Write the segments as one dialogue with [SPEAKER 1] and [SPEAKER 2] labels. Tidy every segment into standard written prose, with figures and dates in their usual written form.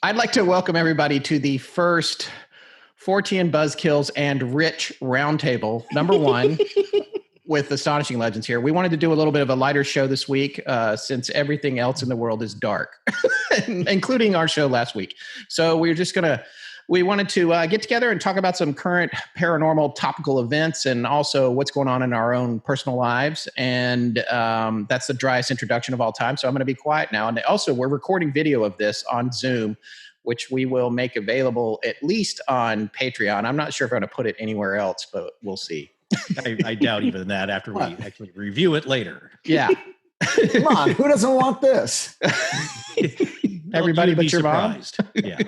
[SPEAKER 1] I'd like to welcome everybody to the first Fortean Buzzkills and Rich Roundtable, number 1, with Astonishing Legends here. We wanted to do a little bit of a lighter show this week since everything else in the world is dark, including our show last week. So we wanted to get together and talk about some current paranormal topical events and also what's going on in our own personal lives. And that's the driest introduction of all time. So I'm going to be quiet now. And also, we're recording video of this on Zoom, which we will make available at least on Patreon. I'm not sure if I'm going to put it anywhere else, but we'll see.
[SPEAKER 2] I doubt even that after we actually review it later.
[SPEAKER 1] Yeah.
[SPEAKER 3] Come on, who doesn't want this?
[SPEAKER 1] Everybody but your
[SPEAKER 2] surprised. Mom? Yeah.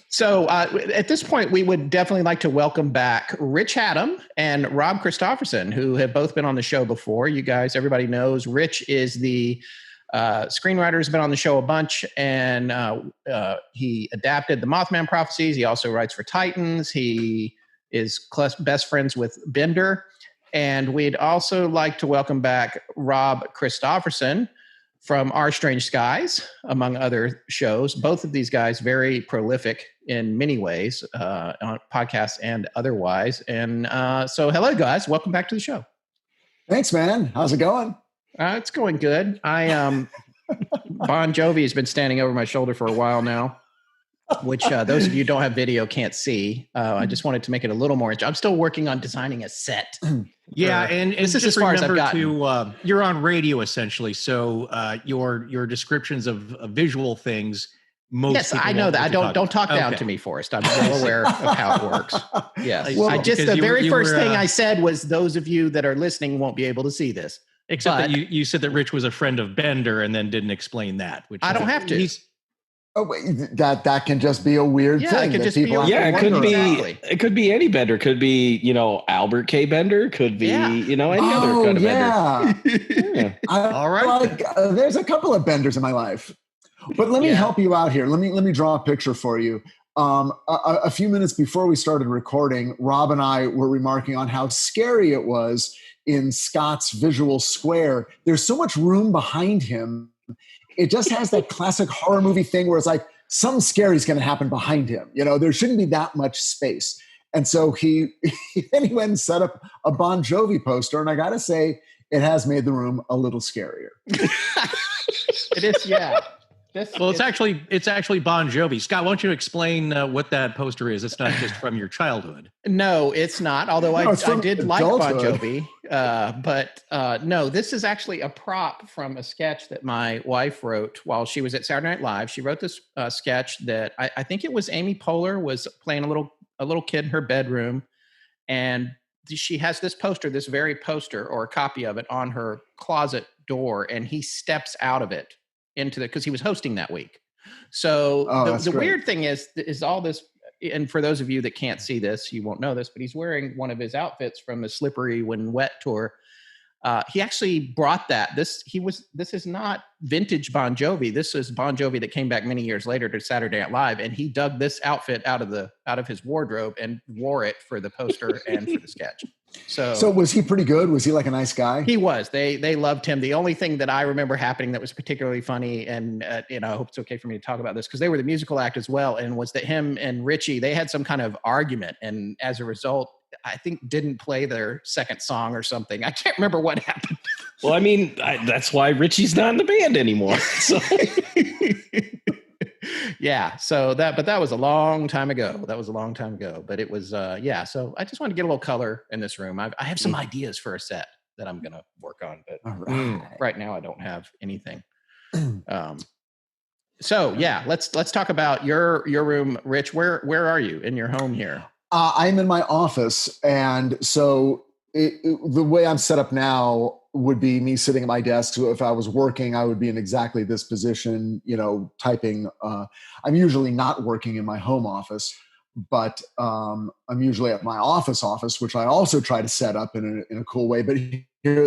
[SPEAKER 1] So at this point, we would definitely like to welcome back Rich Hatem and Rob Kristoffersen, who have both been on the show before. You guys, everybody knows Rich is the screenwriter, has been on the show a bunch, and he adapted the Mothman Prophecies. He also writes for Titans. He is best friends with Bender. And we'd also like to welcome back Rob Kristoffersen from Our Strange Skies, among other shows. Both of these guys very prolific in many ways, on podcasts and otherwise. And so hello, guys. Welcome back to the show.
[SPEAKER 3] Thanks, man. How's it going?
[SPEAKER 1] It's going good. Bon Jovi has been standing over my shoulder for a while now, which those of you who don't have video can't see. I just wanted to make it a little more. I'm still working on designing a set.
[SPEAKER 2] Yeah, and
[SPEAKER 1] this is as far as I've gotten.
[SPEAKER 2] You're on radio essentially, so your descriptions of visual things.
[SPEAKER 1] Yes, I know that. Don't talk down to me, Forrest. I'm well aware of how it works. Yes, well, the very first thing I said was, those of you that are listening won't be able to see this.
[SPEAKER 2] Except that you said that Rich was a friend of Bender and then didn't explain that. Which
[SPEAKER 1] I don't have to.
[SPEAKER 3] Oh, wait, that can just be a weird thing.
[SPEAKER 1] It could just be.
[SPEAKER 4] It could be. Exactly. It could be any Bender. Could be Albert K. Bender. Could be any other kind of Bender.
[SPEAKER 3] All right. There's a couple of Benders in my life, but let me help you out here. Let me draw a picture for you. A few minutes before we started recording, Rob and I were remarking on how scary it was in Scott's visual square. There's so much room behind him. It just has that classic horror movie thing where it's like something scary is going to happen behind him. There shouldn't be that much space. And so he went and set up a Bon Jovi poster. And I got to say, it has made the room a little scarier.
[SPEAKER 1] It is, yeah.
[SPEAKER 2] It's actually Bon Jovi. Scott, why don't you explain what that poster is? It's not just from your childhood.
[SPEAKER 1] No, it's not. Although I did like Bon Jovi. But no, this is actually a prop from a sketch that my wife wrote while she was at Saturday Night Live. She wrote this sketch that I think it was Amy Poehler was playing a little kid in her bedroom, and she has this poster, this very poster or a copy of it on her closet door, and he steps out of it because he was hosting that week. So the weird thing is all this, and for those of you that can't see this, you won't know this, but he's wearing one of his outfits from the Slippery When Wet tour. He actually brought that. This is not vintage Bon Jovi. This is Bon Jovi that came back many years later to Saturday Night Live, and he dug this outfit out of his wardrobe and wore it for the poster and for the sketch. So
[SPEAKER 3] was he pretty good? Was he like a nice guy?
[SPEAKER 1] He was. They loved him. The only thing that I remember happening that was particularly funny, and I hope it's okay for me to talk about this because they were the musical act as well, and was that him and Richie, they had some kind of argument, and as a result, I think didn't play their second song or something. I can't remember what happened.
[SPEAKER 4] Well, I mean, that's why Richie's not in the band anymore. So.
[SPEAKER 1] Yeah. So that was a long time ago. But it was, so I just wanted to get a little color in this room. I have some ideas for a set. that I'm going to work on. But
[SPEAKER 3] right.
[SPEAKER 1] Right now I don't have anything. So yeah, let's talk about your room, Rich. Where are you in your home here?
[SPEAKER 3] I'm in my office, and so the way I'm set up now would be me sitting at my desk. So if I was working, I would be in exactly this position, typing. I'm usually not working in my home office, but I'm usually at my office, which I also try to set up in a cool way. But here,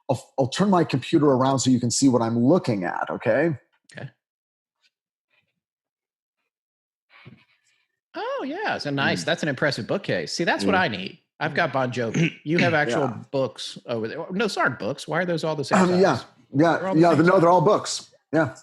[SPEAKER 3] I'll turn my computer around so you can see what I'm looking at. Okay.
[SPEAKER 1] Okay. Oh yeah, it's that's an impressive bookcase. See, that's what I need. I've got Bon Jovi. You have actual books over there. No, those aren't books. Why are those all the same size?
[SPEAKER 3] They're all books. Yeah.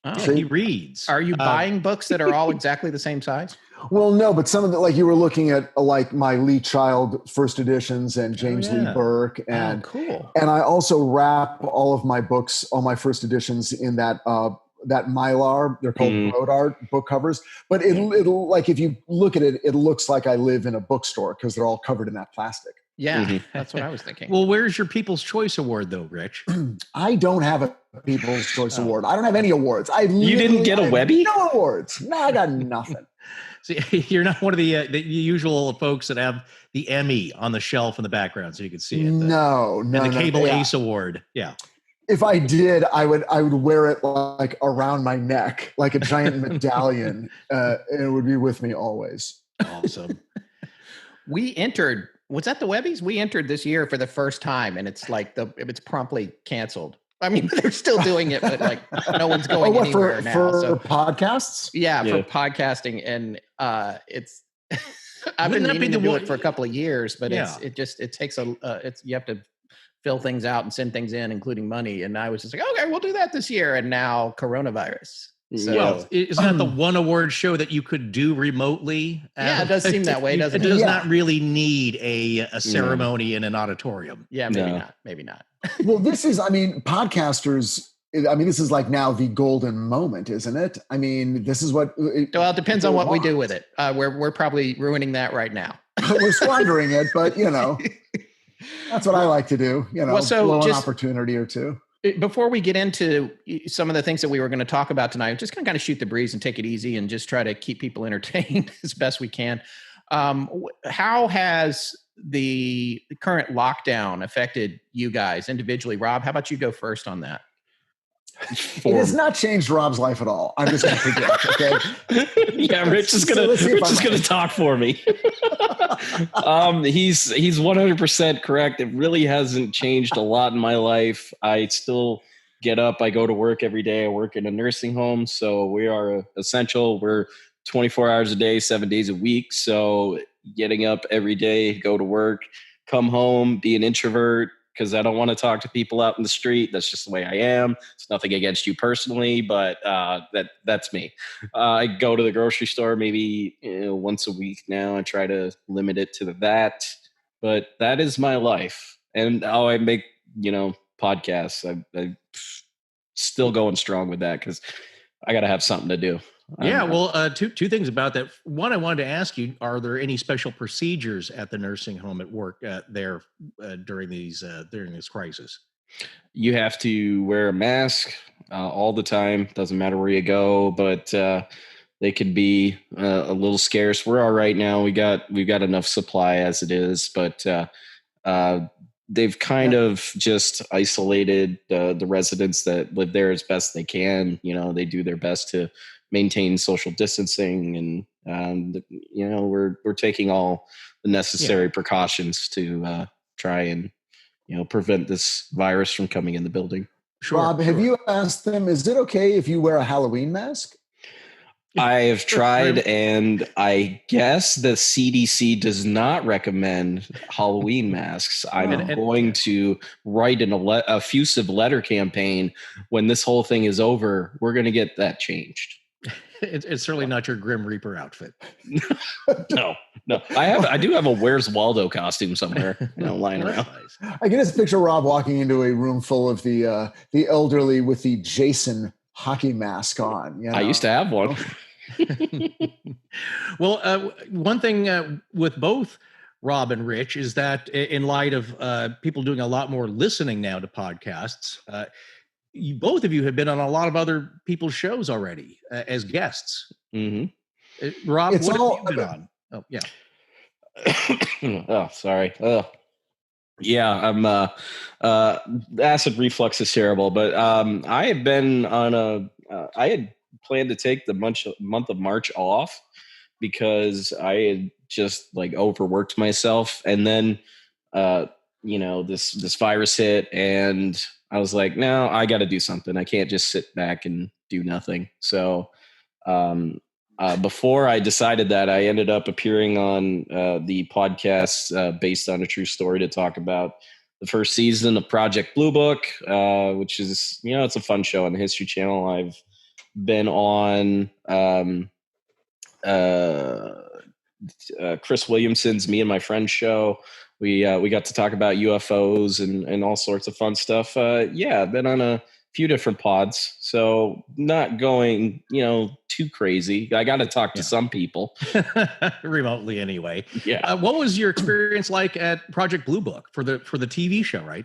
[SPEAKER 2] Oh, he reads.
[SPEAKER 1] Are you buying books that are all exactly the same size?
[SPEAKER 3] Well, no, but some of the, like you were looking at like my Lee Child first editions and James Lee Burke. And
[SPEAKER 1] cool.
[SPEAKER 3] And I also wrap all of my books, all my first editions in that Mylar. They're called road art book covers. But it'll like, if you look at it, it looks like I live in a bookstore because they're all covered in that plastic.
[SPEAKER 1] Yeah, that's what I was thinking.
[SPEAKER 2] Well, where's your People's Choice Award, though, Rich?
[SPEAKER 3] I don't have a People's Choice Award. I don't have any awards.
[SPEAKER 4] You didn't get a Webby?
[SPEAKER 3] No awards. No, I got nothing.
[SPEAKER 2] See, you're not one of the usual folks that have the Emmy on the shelf in the background, so you can see it.
[SPEAKER 3] No.
[SPEAKER 2] And the Cable Ace Award. Yeah.
[SPEAKER 3] If I did, I would wear it like around my neck, like a giant medallion, and it would be with me always.
[SPEAKER 2] Awesome.
[SPEAKER 1] We entered. Was that the Webbies? We entered this year for the first time, and it's like it's promptly canceled. I mean, they're still doing it, but like no one's going anywhere now.
[SPEAKER 3] For podcasts?
[SPEAKER 1] Yeah, for podcasting, and it's. I've been meaning to do it for a couple of years, but it takes you have to fill things out and send things in, including money. And I was just like, okay, we'll do that this year. And now coronavirus. So
[SPEAKER 2] isn't that the one award show that you could do remotely?
[SPEAKER 1] Yeah, it does seem that way, doesn't it?
[SPEAKER 2] It does not really need a ceremony in an auditorium.
[SPEAKER 1] Yeah, maybe not.
[SPEAKER 3] Well, podcasters, this is like now the golden moment, isn't it? I mean, this is what...
[SPEAKER 1] Well, it depends on what we do with it. We're probably ruining that right now.
[SPEAKER 3] We're squandering it, but that's what I like to do, blow an opportunity or two.
[SPEAKER 1] Before we get into some of the things that we were going to talk about tonight, just kind of shoot the breeze and take it easy and just try to keep people entertained as best we can. How has the current lockdown affected you guys individually? Rob, how about you go first on that?
[SPEAKER 3] It has not changed Rob's life at all. I'm just going to predict, okay?
[SPEAKER 4] Yeah, Rich is going to talk for me. He's 100% correct. It really hasn't changed a lot in my life. I still get up. I go to work every day. I work in a nursing home, so we are essential. We're 24 hours a day, 7 days a week. So getting up every day, go to work, come home, be an introvert, because I don't want to talk to people out in the street. That's just the way I am. It's nothing against you personally, but that's me. I go to the grocery store maybe once a week now. I try to limit it to that, but that is my life. And I make, podcasts. I'm still going strong with that because I got to have something to do.
[SPEAKER 2] Yeah, well, two things about that. One, I wanted to ask you: are there any special procedures at the nursing home at work there during this crisis?
[SPEAKER 4] You have to wear a mask all the time. Doesn't matter where you go, but they could be a little scarce. We're all right now. We've got enough supply as it is, but they've kind of just isolated the residents that live there as best they can. They do their best to maintain social distancing, and we're taking all the necessary precautions to try and prevent this virus from coming in the building.
[SPEAKER 3] Rob, have you asked them, is it okay if you wear a Halloween mask?
[SPEAKER 4] I have tried, and I guess the CDC does not recommend Halloween masks. I'm going to write an effusive letter campaign when this whole thing is over. We're going to get that changed.
[SPEAKER 2] It's certainly not your Grim Reaper outfit.
[SPEAKER 4] No. I do have a Where's Waldo costume somewhere, lying around.
[SPEAKER 3] Nice. I can just picture Rob walking into a room full of the elderly with the Jason hockey mask on.
[SPEAKER 4] I used to have one.
[SPEAKER 2] Well, one thing with both Rob and Rich, is that in light of people doing a lot more listening now to podcasts, both of you have been on a lot of other people's shows already as guests.
[SPEAKER 4] Mm-hmm.
[SPEAKER 2] Rob, what have you been on? Oh, yeah.
[SPEAKER 4] Oh, sorry. Yeah, I'm acid reflux is terrible, but I have been on I had planned to take the month of March off because I had just like overworked myself, and then this virus hit, and I was like, no, I got to do something. I can't just sit back and do nothing. So before I decided that, I ended up appearing on the podcast based on a true story to talk about the first season of Project Blue Book, which is, it's a fun show on the History Channel. I've been on Chris Williamson's Me and My Friend show. We got to talk about UFOs and all sorts of fun stuff. I've been on a few different pods, so not going too crazy. I got to talk to some people
[SPEAKER 2] remotely anyway.
[SPEAKER 4] Yeah.
[SPEAKER 2] What was your experience like at Project Blue Book for the TV show, right?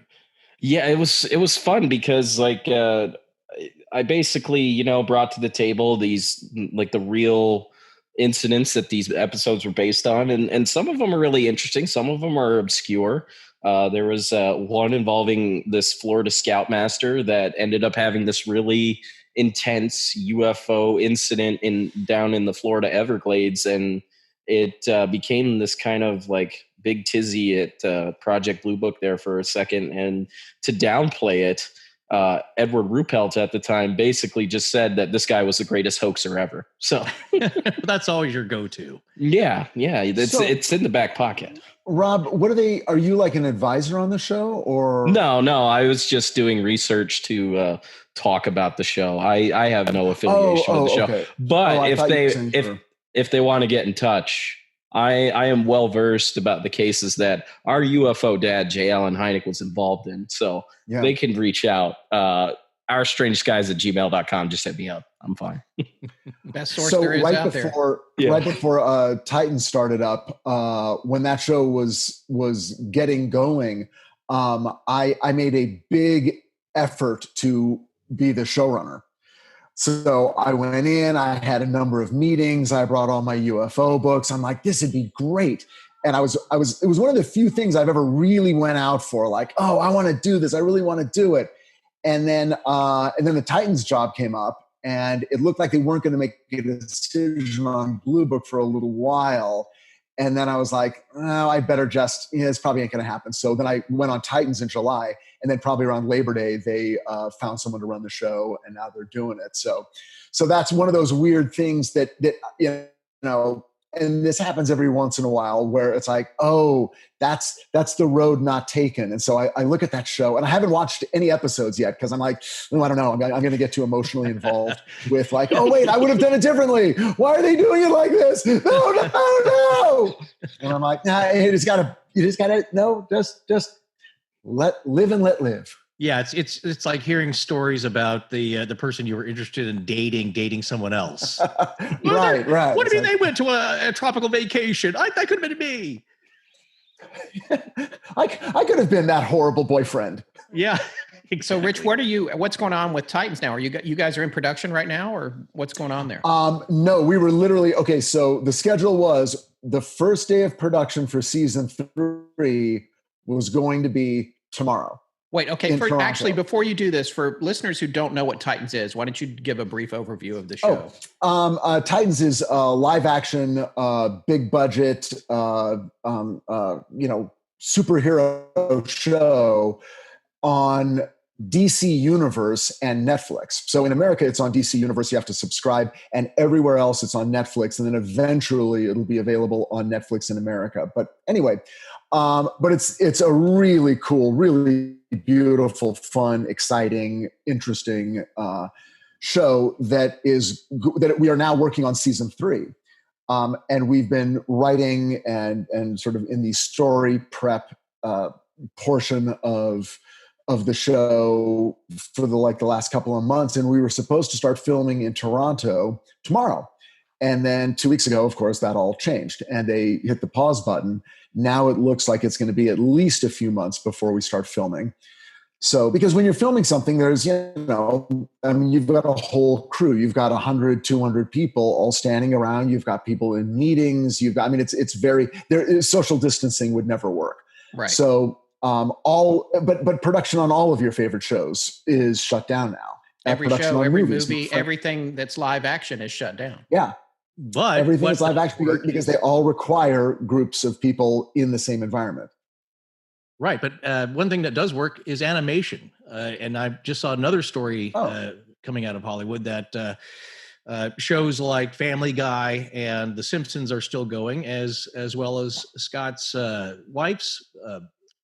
[SPEAKER 4] Yeah, it was fun because like I basically brought to the table these like the real incidents that these episodes were based on, and some of them are really interesting, some of them are obscure. There was one involving this Florida Scoutmaster that ended up having this really intense UFO incident down in the Florida Everglades, and it became this kind of like big tizzy at Project Blue Book there for a second. And to downplay it, Edward Ruppelt at the time basically just said that this guy was the greatest hoaxer ever. So
[SPEAKER 2] that's always your go-to.
[SPEAKER 4] Yeah. It's in the back pocket.
[SPEAKER 3] Rob, are you like an advisor on the show or?
[SPEAKER 4] No, I was just doing research to talk about the show. I have no affiliation with the show, okay. But if they want to get in touch, I am well versed about the cases that our UFO dad, J. Allen Hynek, was involved in. So they can reach out. ourstrangeskies@gmail.com. Just hit me up. I'm fine.
[SPEAKER 1] Best source there is out there.
[SPEAKER 3] Right before Titans started up, when that show was getting going, I made a big effort to be the showrunner. So I went in, I had a number of meetings. I brought all my UFO books. I'm like, this would be great. And it was one of the few things I've ever really went out for, like, oh, I want to do this. I really want to do it. And then the Titans job came up, and it looked like they weren't going to make a decision on Blue Book for a little while. And then I was like, oh, I better just, this probably ain't going to happen. So then I went on Titans in July, and then probably around Labor Day, they found someone to run the show, and now they're doing it. So that's one of those weird things that and this happens every once in a while where it's like, oh, that's the road not taken. And so I look at that show, and I haven't watched any episodes yet because I'm like, I don't know. I'm going to get too emotionally involved with like, oh, wait, I would have done it differently. Why are they doing it like this? No. And I'm like, nah, you just gotta, just let live.
[SPEAKER 2] Yeah, it's like hearing stories about the person you were interested in dating someone else.
[SPEAKER 3] Right.
[SPEAKER 2] What do you mean they went to a tropical vacation? That could have been me.
[SPEAKER 3] I could have been that horrible boyfriend.
[SPEAKER 2] Yeah.
[SPEAKER 1] So, Rich, what's going on with Titans now? Are you guys are in production right now, or what's going on there?
[SPEAKER 3] No, we were literally, okay. So the schedule was the first day of production for season 3 was going to be tomorrow.
[SPEAKER 1] Wait, okay. Before you do this, for listeners who don't know what Titans is, why don't you give a brief overview of the show?
[SPEAKER 3] Titans is a live action, big budget, superhero show on DC Universe and Netflix. So in America, it's on DC Universe. You have to subscribe, and everywhere else it's on Netflix. And then eventually it'll be available on Netflix in America. But anyway, but it's a really cool, really beautiful, fun, exciting, interesting show that we are now working on season 3. And we've been writing and sort of in the story prep portion of the show for the last couple of months. And we were supposed to start filming in Toronto tomorrow. And then 2 weeks ago, of course, that all changed and they hit the pause button. Now it looks like it's going to be at least a few months before we start filming. So, because when you're filming something, there's, you've got a whole crew. You've got 100, 200 people all standing around. You've got people in meetings. It's very, social distancing would never work.
[SPEAKER 1] Right.
[SPEAKER 3] So, but production on all of your favorite shows is shut down now.
[SPEAKER 1] Every show, every movie, everything that's live action is shut down.
[SPEAKER 3] Yeah.
[SPEAKER 2] But
[SPEAKER 3] everything is live action because they all require groups of people in the same environment.
[SPEAKER 2] Right. But one thing that does work is animation. And I just saw another story coming out of Hollywood that shows like Family Guy and The Simpsons are still going, as well as Scott's wife's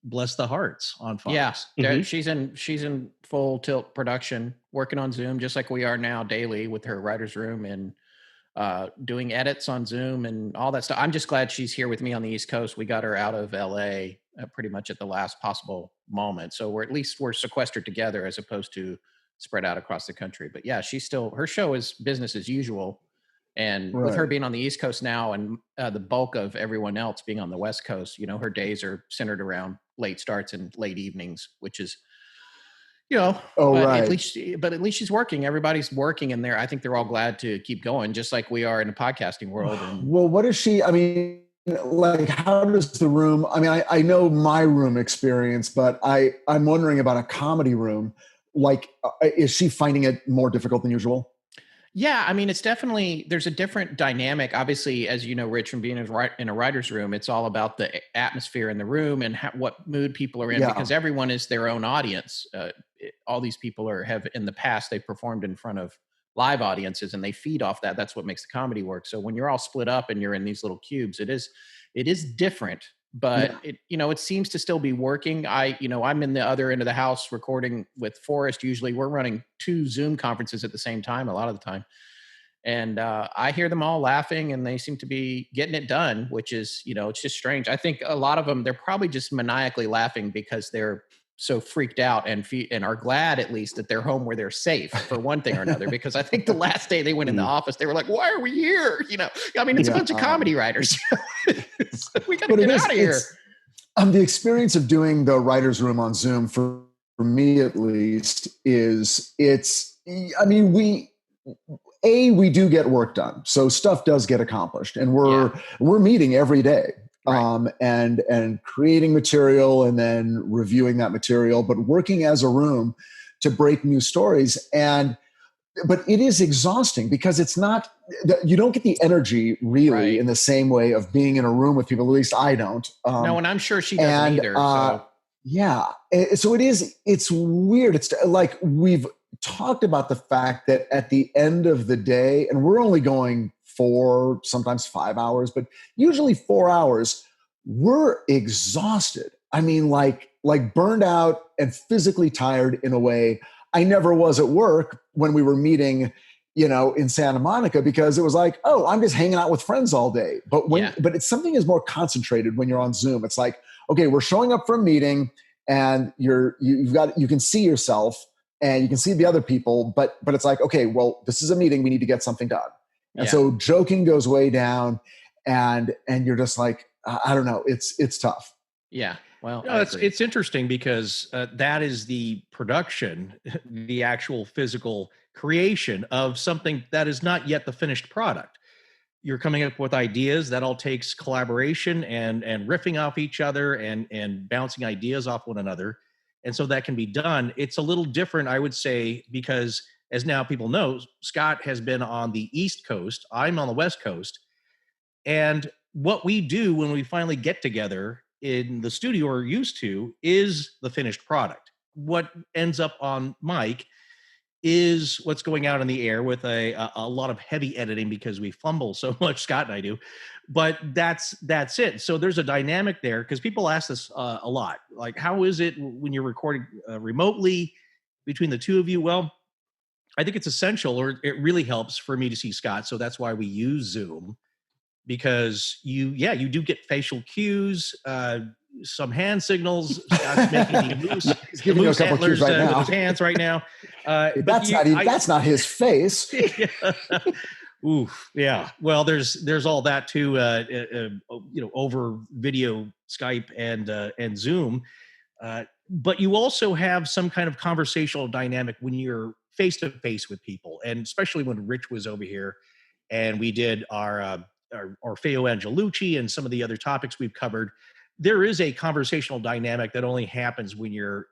[SPEAKER 2] Bless the Hearts on Fox.
[SPEAKER 1] Yeah, she's in full tilt production, working on Zoom just like we are now daily with her writer's room and doing edits on Zoom and all that stuff. I'm just glad she's here with me on the East Coast. We got her out of LA pretty much at the last possible moment. So we're sequestered together as opposed to spread out across the country. But yeah, her show is business as usual. And with her being on the East Coast now and the bulk of everyone else being on the West Coast, her days are centered around late starts and late evenings, which is, at least she's working. Everybody's working in there. I think they're all glad to keep going, just like we are in the podcasting world.
[SPEAKER 3] Well, what is she? I mean, like, how does the room? I mean, I know my room experience, but I'm wondering about a comedy room. Like, is she finding it more difficult than usual?
[SPEAKER 1] Yeah, I mean, it's definitely, there's a different dynamic. Obviously, as you know, Rich, from being in a writer's room, it's all about the atmosphere in the room and what mood people are in, because everyone is their own audience. All these people have in the past, they performed in front of live audiences and they feed off that. That's what makes the comedy work. So when you're all split up and you're in these little cubes, it is different. But it seems to still be working. I'm in the other end of the house recording with Forrest. Usually we're running 2 Zoom conferences at the same time a lot of the time. And I hear them all laughing and they seem to be getting it done, which is, it's just strange. I think a lot of them, they're probably just maniacally laughing because they're so freaked out and are glad at least that they're home where they're safe for one thing or another. Because I think the last day they went in the office, they were like, why are we here? It's a bunch of comedy writers. We got to get out of here.
[SPEAKER 3] The experience of doing the writer's room on Zoom for me at least we do get work done. So stuff does get accomplished and we're meeting every day. Right. And creating material and then reviewing that material, but working as a room to break new stories. But it is exhausting because it's not, you don't get the energy really in the same way of being in a room with people. At least I don't.
[SPEAKER 1] No, and I'm sure she doesn't either. So.
[SPEAKER 3] Yeah. So it's weird. It's like, we've talked about the fact that at the end of the day, and we're only going 4, sometimes 5 hours, but usually 4 hours, we're exhausted. I mean, like burned out and physically tired in a way I never was at work when we were meeting, in Santa Monica, because it was like, oh, I'm just hanging out with friends all day. But but it's something is more concentrated when you're on Zoom. It's like, okay, we're showing up for a meeting and you can see yourself and you can see the other people, but it's like, okay, well, this is a meeting. We need to get something done. And so joking goes way down and you're just like, I don't know. It's tough.
[SPEAKER 1] Yeah. Well,
[SPEAKER 2] it's interesting because that is the production, the actual physical creation of something that is not yet the finished product. You're coming up with ideas. That all takes collaboration and riffing off each other and bouncing ideas off one another. And so that can be done. It's a little different, I would say, because as now people know, Scott has been on the East Coast. I'm on the West Coast. And what we do when we finally get together in the studio we're used to is the finished product. What ends up on mic is what's going out in the air with a lot of heavy editing because we fumble so much, Scott and I do. But that's it. So there's a dynamic there because people ask this a lot. Like, how is it when you're recording remotely between the two of you? Well, I think it's essential, or it really helps for me to see Scott. So that's why we use Zoom, because you do get facial cues, some hand signals. Scott's making
[SPEAKER 3] He's giving you a couple cues
[SPEAKER 2] with his hands right now.
[SPEAKER 3] That's not his face.
[SPEAKER 2] Oof, yeah. Well, there's all that too. Over video, Skype and Zoom. But you also have some kind of conversational dynamic when you're face to face with people, and especially when Rich was over here, and we did our Orfeo Angelucci and some of the other topics we've covered. There is a conversational dynamic that only happens when you're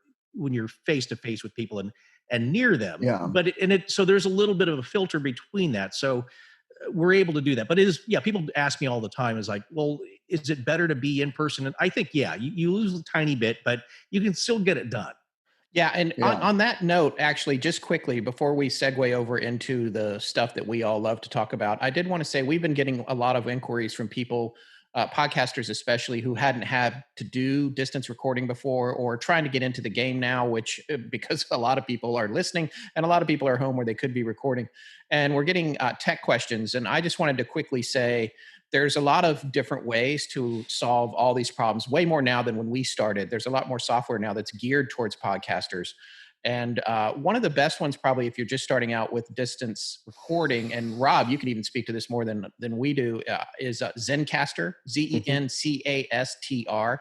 [SPEAKER 2] face to face with people and near them.
[SPEAKER 3] Yeah.
[SPEAKER 2] But so there's a little bit of a filter between that. So we're able to do that. But people ask me all the time, is like, well, is it better to be in person? And I think, you lose a tiny bit, but you can still get it done.
[SPEAKER 1] Yeah. And on that note, actually, just quickly, before we segue over into the stuff that we all love to talk about, I did want to say we've been getting a lot of inquiries from people, podcasters especially, who hadn't had to do distance recording before or trying to get into the game now, which because a lot of people are listening and a lot of people are home where they could be recording. And we're getting tech questions. And I just wanted to quickly say there's a lot of different ways to solve all these problems, way more now than when we started. There's a lot more software now that's geared towards podcasters. And one of the best ones, probably if you're just starting out with distance recording, and Rob, you can even speak to this more than we do, is Zencastr, Zencastr.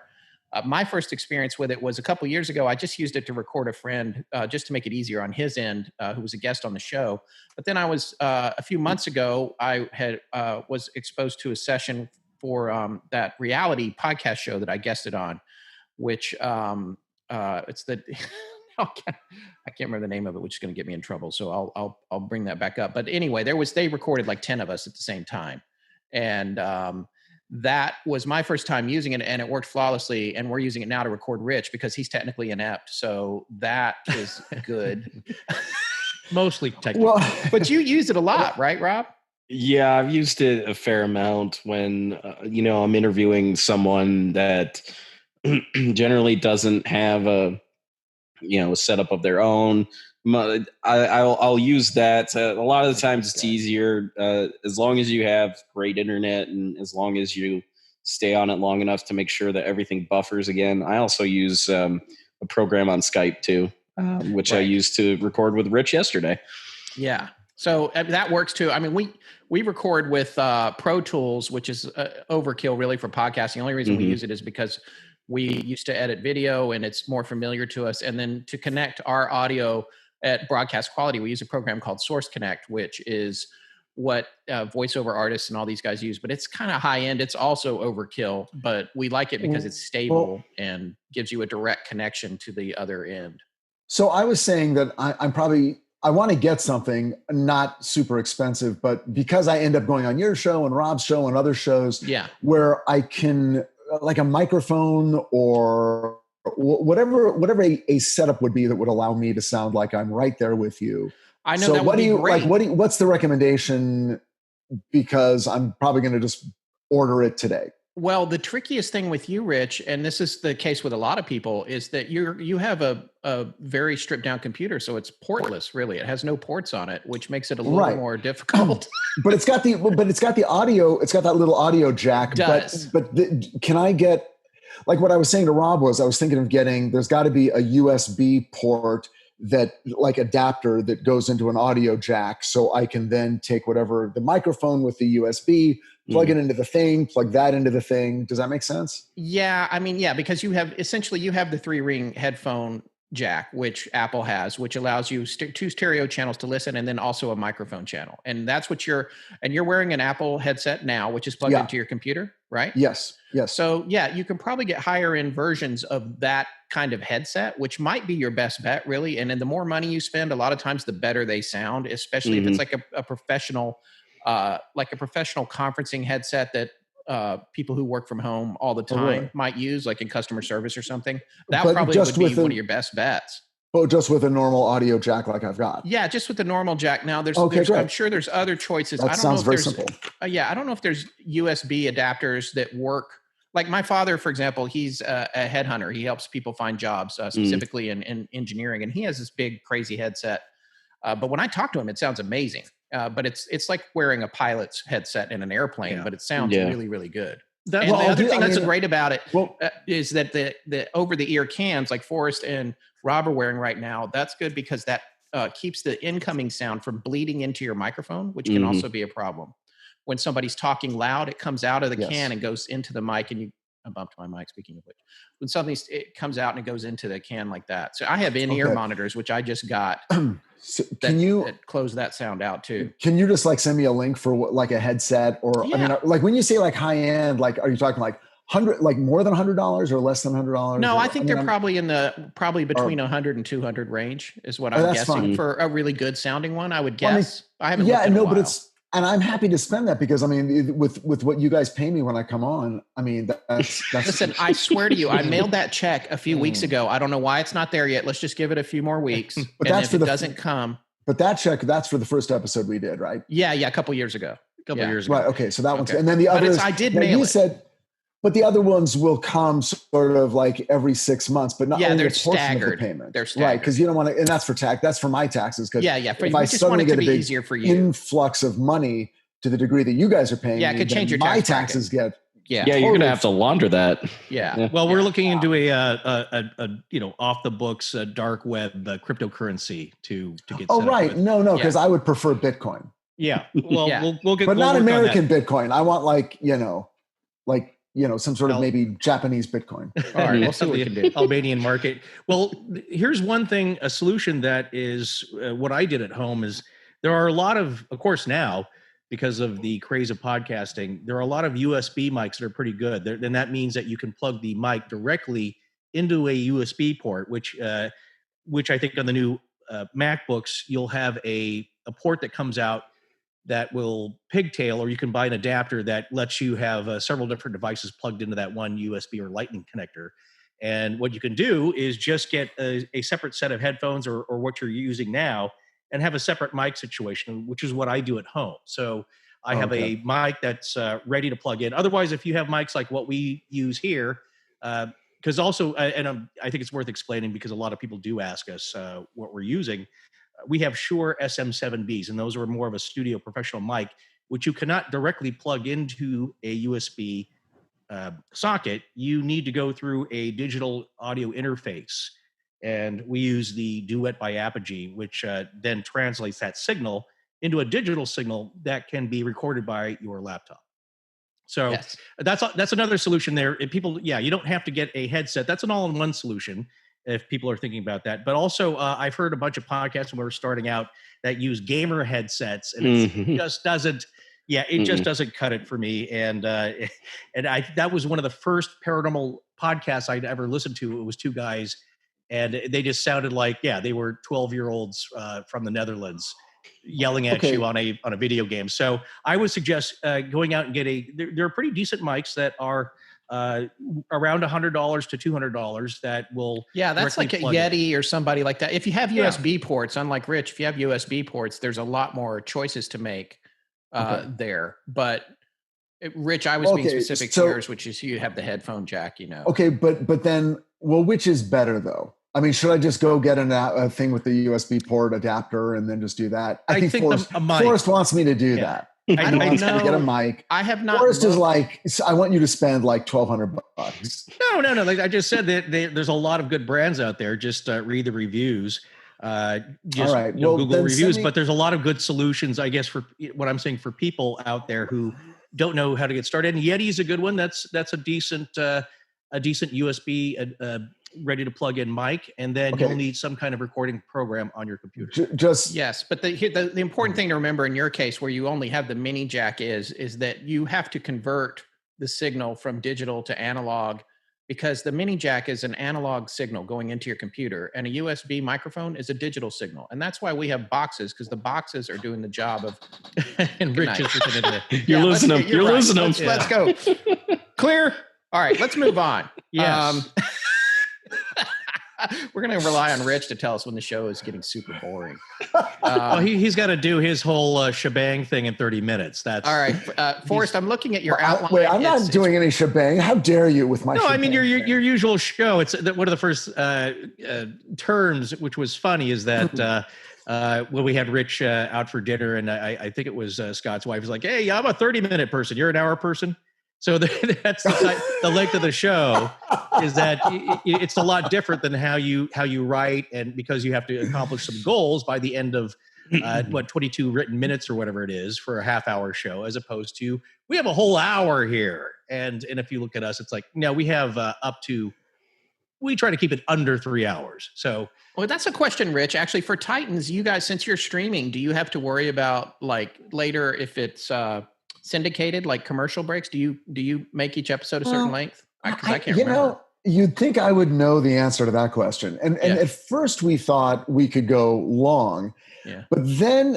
[SPEAKER 1] My first experience with it was a couple years ago. I just used it to record a friend just to make it easier on his end, who was a guest on the show. But then I was a few months ago, I had was exposed to a session for that reality podcast show that I guested on, which it's the I can't remember the name of it, which is going to get me in trouble. So I'll bring that back up. But anyway, they recorded like 10 of us at the same time, and that was my first time using it, and it worked flawlessly. And we're using it now to record Rich because he's technically inept. So that is good.
[SPEAKER 2] Mostly technical.
[SPEAKER 1] Well, but you use it a lot, right, Rob?
[SPEAKER 4] Yeah, I've used it a fair amount when, I'm interviewing someone that generally doesn't have a setup of their own. I'll use that. A lot of the times it's easier as long as you have great internet and as long as you stay on it long enough to make sure that everything buffers again. I also use a program on Skype too, which I used to record with Rich yesterday.
[SPEAKER 1] Yeah. So that works too. I mean, we record with Pro Tools, which is overkill really for podcasting. The only reason we use it is because we used to edit video and it's more familiar to us. And then to connect our audio at broadcast quality, we use a program called Source Connect, which is what voiceover artists and all these guys use. But it's kind of high end. It's also overkill, but we like it because it's stable and gives you a direct connection to the other end.
[SPEAKER 3] So I was saying that I want to get something not super expensive, but because I end up going on your show and Rob's show and other shows, where I can, like a microphone or whatever a setup would be that would allow me to sound like I'm right there with you.
[SPEAKER 1] I know. So that would be great.
[SPEAKER 3] What's the recommendation? Because I'm probably going to just order it today.
[SPEAKER 1] Well, the trickiest thing with you, Rich, and this is the case with a lot of people, is that you have a very stripped down computer, so it's portless. Really, it has no ports on it, which makes it a little more difficult.
[SPEAKER 3] But it's got the audio. It's got that little audio jack. Can I get, like what I was saying to Rob was, I was thinking of getting. There's got to be a USB port that, like, adapter that goes into an audio jack, so I can then take whatever the microphone with the USB. Plug it into the thing, plug that into the thing. Does that make sense?
[SPEAKER 1] Yeah. I mean, yeah, because you have the 3-ring headphone jack, which Apple has, which allows you 2 stereo channels to listen and then also a microphone channel. And that's what you're wearing an Apple headset now, which is plugged into your computer, right?
[SPEAKER 3] Yes.
[SPEAKER 1] So yeah, you can probably get higher end versions of that kind of headset, which might be your best bet really. And then the more money you spend, a lot of times the better they sound, especially if it's like a professional conferencing headset that people who work from home all the time might use, like in customer service or something. That probably would be one of your best bets.
[SPEAKER 3] Oh, just with a normal audio jack like I've got.
[SPEAKER 1] Yeah, just with the normal jack. Now I'm sure there's other choices.
[SPEAKER 3] That sounds very simple.
[SPEAKER 1] I don't know if there's USB adapters that work. Like my father, for example, he's a headhunter. He helps people find jobs, specifically in engineering, and he has this big crazy headset. But when I talk to him, it sounds amazing. But it's like wearing a pilot's headset in an airplane, but it sounds really, really good. The other thing that's great about it is that the over-the-ear cans like Forrest and Rob are wearing right now, that's good because that keeps the incoming sound from bleeding into your microphone, which can also be a problem. When somebody's talking loud, it comes out of the can and goes into the mic, and I bumped my mic, speaking of which. When it comes out and it goes into the can like that. So I have in-ear monitors, which I just got.
[SPEAKER 3] So can you
[SPEAKER 1] close that sound out too?
[SPEAKER 3] Can you just like send me a link for like a headset, or I mean, like when you say like high end, like are you talking like more than $100 or less than $100?
[SPEAKER 1] No, I think they're probably between 100 and 200 range is what I'm guessing fine. For a really good sounding one. I would guess. I haven't. Yeah, no, but
[SPEAKER 3] and I'm happy to spend that because I mean, with what you guys pay me when I come on, I mean, that's
[SPEAKER 1] Listen, I swear to you, I mailed that check a few weeks ago. I don't know why it's not there yet. Let's just give it a few more weeks.
[SPEAKER 3] But
[SPEAKER 1] and if it doesn't come.
[SPEAKER 3] But that check, that's for the first episode we did, right?
[SPEAKER 1] Yeah, a couple years ago.
[SPEAKER 3] Right. Okay. So that one's, and then the others,
[SPEAKER 1] I did mail it.
[SPEAKER 3] Said, but the other ones will come sort of like every 6 months, but not only
[SPEAKER 1] they're
[SPEAKER 3] a portion
[SPEAKER 1] staggered.
[SPEAKER 3] Of the payment.
[SPEAKER 1] They're staggered.
[SPEAKER 3] Right. Because you don't want to, and that's for tax. That's for my taxes.
[SPEAKER 1] Yeah. If I just want it to be easier for you.
[SPEAKER 3] Influx of money to the degree that you guys are paying.
[SPEAKER 1] Yeah, it could change your
[SPEAKER 3] my taxes get.
[SPEAKER 4] Yeah, totally. You're gonna have to launder that.
[SPEAKER 1] Yeah.
[SPEAKER 2] Well, we're looking into a off the books dark web cryptocurrency to get.
[SPEAKER 3] Oh right, no, because I would prefer Bitcoin.
[SPEAKER 2] Yeah. Well, we'll get.
[SPEAKER 3] But not American Bitcoin. I want some sort of maybe Japanese Bitcoin.
[SPEAKER 1] All right, we'll see what we can do.
[SPEAKER 2] Albanian market. Well, here's one thing, a solution that is what I did at home is there are a lot of course now, because of the craze of podcasting, there are a lot of USB mics that are pretty good. Then that means that you can plug the mic directly into a USB port, which I think on the new MacBooks, you'll have a port that comes out that will pigtail, or you can buy an adapter that lets you have several different devices plugged into that one USB or Lightning connector. And what you can do is just get a separate set of headphones or what you're using now, and have a separate mic situation, which is what I do at home. So I have a mic that's ready to plug in. Otherwise, if you have mics like what we use here, because also, and I think it's worth explaining because a lot of people do ask us what we're using. We have Shure SM7Bs, and those are more of a studio professional mic, which you cannot directly plug into a USB socket. You need to go through a digital audio interface. And we use the Duet by Apogee, which then translates that signal into a digital signal that can be recorded by your laptop. So that's another solution there. If people, you don't have to get a headset. That's an all-in-one solution if people are thinking about that. But also, I've heard a bunch of podcasts when we were starting out that use gamer headsets, and it just doesn't. Yeah, it just doesn't cut it for me. And that was one of the first paranormal podcasts I'd ever listened to. It was two guys. And they just sounded like, they were 12-year-olds from the Netherlands yelling at you on a video game. So I would suggest going out and get there are pretty decent mics that are around $100 to $200 that will.
[SPEAKER 1] Yeah, that's like a Yeti or somebody like that. If you have USB ports, unlike Rich, if you have USB ports, there's a lot more choices to make there. But Rich, I was being specific to yours, which is you have the headphone jack,
[SPEAKER 3] Okay, but then, which is better though? I mean, should I just go get a thing with the USB port adapter and then just do that? I think Forrest wants me to do that.
[SPEAKER 1] I don't know.
[SPEAKER 3] Get a mic.
[SPEAKER 1] I have not.
[SPEAKER 3] Forrest is like, I want you to spend like $1,200.
[SPEAKER 2] No. Like I just said, there's a lot of good brands out there. Just read the reviews.
[SPEAKER 3] All right.
[SPEAKER 2] Google reviews, but there's a lot of good solutions, I guess, for what I'm saying for people out there who don't know how to get started. And Yeti is a good one. That's a decent USB ready to plug in mic, and then you'll need some kind of recording program on your computer.
[SPEAKER 1] Yes, but the important thing to remember in your case, where you only have the mini jack, is that you have to convert the signal from digital to analog, because the mini jack is an analog signal going into your computer, and a USB microphone is a digital signal, and that's why we have boxes, because the boxes are doing the job of.
[SPEAKER 2] And Rich is
[SPEAKER 4] You're losing them. You're losing them.
[SPEAKER 1] Let's go. Clear. All right, let's move on.
[SPEAKER 2] Yes.
[SPEAKER 1] We're going to rely on Rich to tell us when the show is getting super boring.
[SPEAKER 2] He's got to do his whole shebang thing in 30 minutes. That's
[SPEAKER 1] all right. Forrest, I'm looking at your outline.
[SPEAKER 3] Wait, I'm not doing any shebang. How dare you with my shebang?
[SPEAKER 2] I mean, your usual show. It's one of the first terms, which was funny, is that when we had Rich out for dinner, and I think it was Scott's wife was like, "Hey, I'm a 30-minute person. You're an hour person." So that's the length of the show is that it's a lot different than how you write, and because you have to accomplish some goals by the end of 22 written minutes or whatever it is for a half-hour show, as opposed to we have a whole hour here, and if you look at us, it's like no, we have we try to keep it under 3 hours. So,
[SPEAKER 1] well, that's a question, Rich. Actually, for Titans, you guys, since you're streaming, do you have to worry about like later if it's syndicated, like commercial breaks? Do you make each episode a certain length? Because I can't remember.
[SPEAKER 3] You'd think I would know the answer to that question. And at first we thought we could go long, but then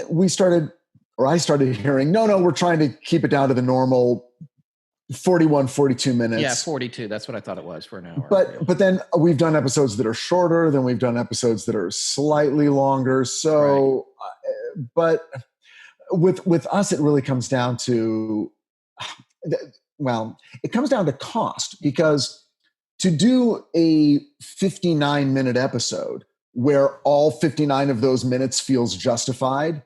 [SPEAKER 3] I started hearing, no, we're trying to keep it down to the normal 41, 42 minutes.
[SPEAKER 1] Yeah, 42. That's what I thought it was for an hour.
[SPEAKER 3] But then we've done episodes that are shorter, then we've done episodes that are slightly longer. So, but with us, it really comes down to, it comes down to cost, because to do a 59-minute episode where all 59 of those minutes feels justified,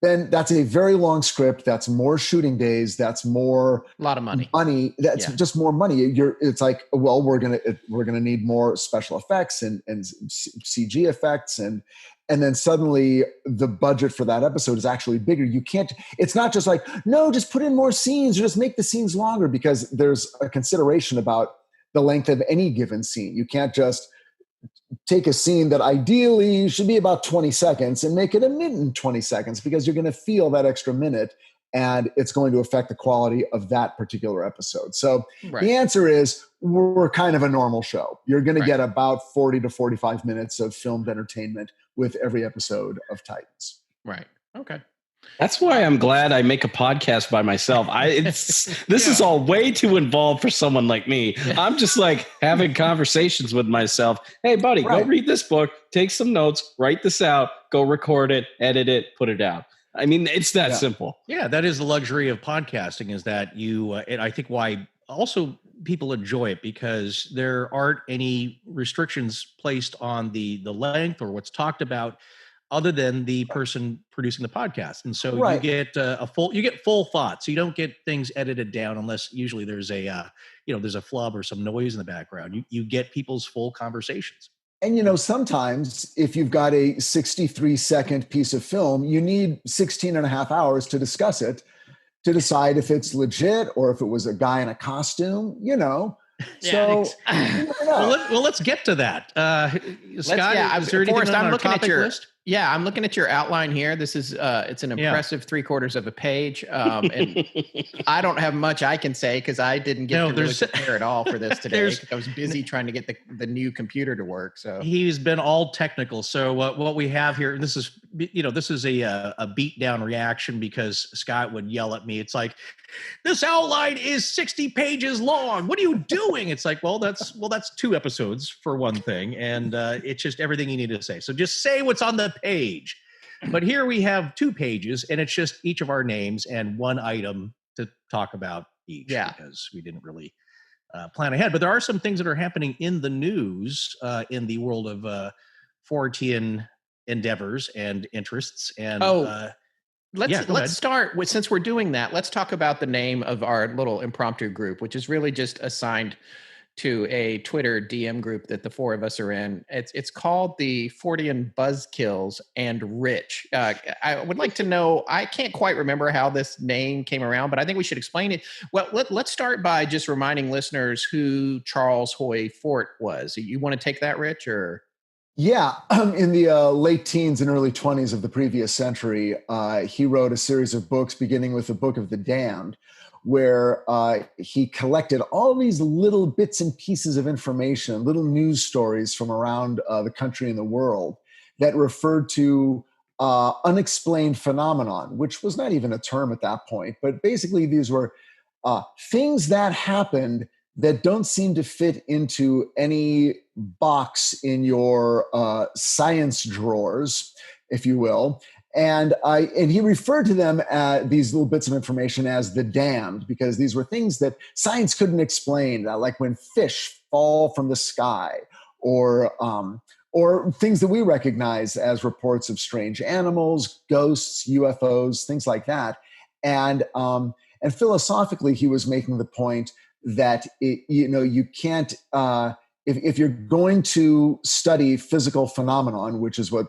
[SPEAKER 3] then that's a very long script. That's more shooting days. That's more
[SPEAKER 1] a lot of money.
[SPEAKER 3] That's just more money. It's like, well, we're gonna need more special effects and CG effects, and then suddenly the budget for that episode is actually bigger. You can't. It's not just like, no, just put in more scenes or just make the scenes longer, because there's a consideration about the length of any given scene. You can't just take a scene that ideally should be about 20 seconds and make it a minute and 20 seconds, because you're going to feel that extra minute and it's going to affect the quality of that particular episode. So the answer is we're kind of a normal show. You're going to get about 40 to 45 minutes of filmed entertainment with every episode of Titans.
[SPEAKER 1] Right. Okay.
[SPEAKER 4] That's why I'm glad I make a podcast by myself. This is all way too involved for someone like me. I'm just like having conversations with myself. Hey, buddy, go read this book, take some notes, write this out, go record it, edit it, put it out. I mean, it's that simple.
[SPEAKER 2] Yeah, that is the luxury of podcasting, is that you, and I think why also people enjoy it, because there aren't any restrictions placed on the length or what's talked about, other than the person producing the podcast. And so you get full thoughts. You don't get things edited down unless usually there's there's a flub or some noise in the background. You get people's full conversations.
[SPEAKER 3] And, sometimes if you've got a 63-second piece of film, you need 16 and a half hours to discuss it, to decide if it's legit or if it was a guy in a costume, So,
[SPEAKER 2] well, let's get to that. Scott, is there anything on our topic list?
[SPEAKER 1] Yeah, I'm looking at your outline here. This is it's an impressive 3/4 of a page, and I don't have much I can say because I didn't get to really prepare at all for this today. I was busy trying to get the new computer to work. So
[SPEAKER 2] he's been all technical. So what we have here, and this is a beat down reaction, because Scott would yell at me. It's like, this outline is 60 pages long. What are you doing? It's like, well, that's 2 episodes for one thing, and it's just everything you need to say. So just say what's on the page. But here we have 2 pages, and it's just each of our names and one item to talk about each, because we didn't really plan ahead. But there are some things that are happening in the news in the world of Fortean endeavors and interests. And
[SPEAKER 1] let's start with, since we're doing that, let's talk about the name of our little impromptu group, which is really just assigned to a Twitter DM group that the 4 of us are in. It's called the Fortean Buzzkills and Rich. I would like to know, I can't quite remember how this name came around, but I think we should explain it. Well, let's start by just reminding listeners who Charles Hoy Fort was. You want to take that, Rich, or?
[SPEAKER 3] Yeah, in the late teens and early 20s of the previous century, he wrote a series of books, beginning with the Book of the Damned, where he collected all these little bits and pieces of information, little news stories from around the country and the world that referred to unexplained phenomenon, which was not even a term at that point. But basically, these were things that happened that don't seem to fit into any box in your science drawers, if you will. And he referred to them, these little bits of information, as the damned, because these were things that science couldn't explain, like when fish fall from the sky, or things that we recognize as reports of strange animals, ghosts, UFOs, things like that. And And philosophically, he was making the point that you can't if you're going to study physical phenomenon, which is what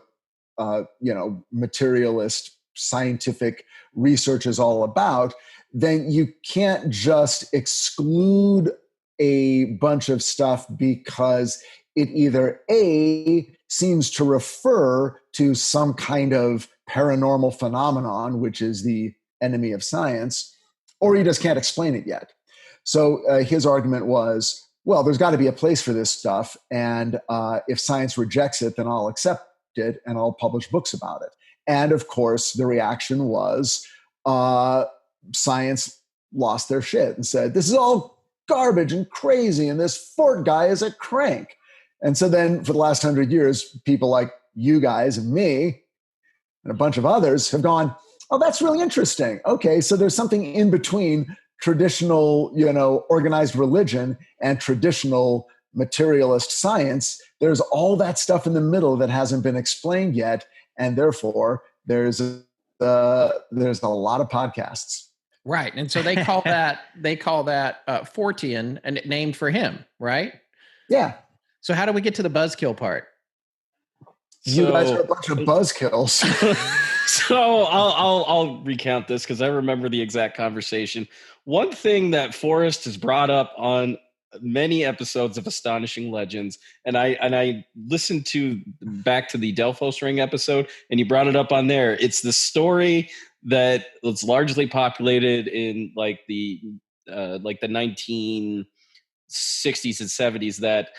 [SPEAKER 3] materialist scientific research is all about, then you can't just exclude a bunch of stuff because it either A, seems to refer to some kind of paranormal phenomenon, which is the enemy of science, or you just can't explain it yet. So his argument was, well, there's got to be a place for this stuff, and if science rejects it, then I'll accept it and I'll publish books about it. And of course, the reaction was science lost their shit and said, this is all garbage and crazy, and this Fort guy is a crank. And so then for the last 100 years, people like you guys and me and a bunch of others have gone, oh, that's really interesting. Okay, so there's something in between traditional, organized religion and traditional materialist science. There's all that stuff in the middle that hasn't been explained yet, and therefore there's a lot of podcasts.
[SPEAKER 1] Right, and so they call that Fortean, and it named for him, right?
[SPEAKER 3] Yeah.
[SPEAKER 1] So how do we get to the buzzkill part?
[SPEAKER 3] You guys are a bunch of buzzkills.
[SPEAKER 4] So I'll recount this because I remember the exact conversation. One thing that Forrest has brought up on many episodes of Astonishing Legends, and I listened back to the Delphos Ring episode, and he brought it up on there. It's the story that was largely populated in like the 1960s and 70s, that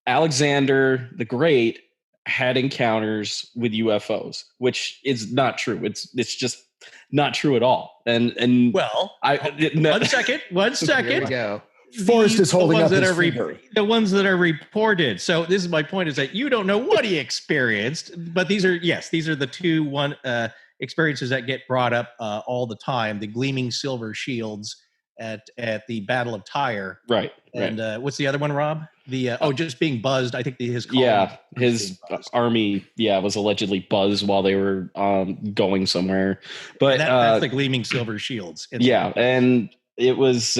[SPEAKER 4] Alexander the Great had encounters with UFOs, which is not true. It's just not true at all. And
[SPEAKER 2] well, one second.
[SPEAKER 1] Here we go.
[SPEAKER 3] Forrest is holding up his finger.
[SPEAKER 2] The ones that are reported. So this is my point: is that you don't know what he experienced, but these are the two experiences that get brought up all the time: the gleaming silver shields at the Battle of Tyre,
[SPEAKER 4] right?
[SPEAKER 2] And what's the other one, Rob? Just being buzzed. I think his
[SPEAKER 4] army was allegedly buzzed while they were going somewhere. But
[SPEAKER 2] that's the gleaming silver shields.
[SPEAKER 4] And it was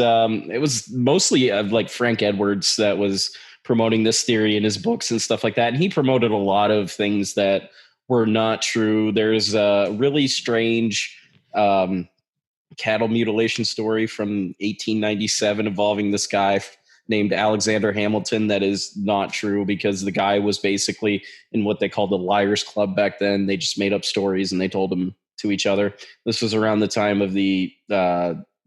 [SPEAKER 4] mostly like Frank Edwards that was promoting this theory in his books and stuff like that. And he promoted a lot of things that were not true. There's a really strange cattle mutilation story from 1897 involving this guy named Alexander Hamilton that is not true, because the guy was basically in what they called the Liars Club back then. They just made up stories and they told them to each other. This was around the time of the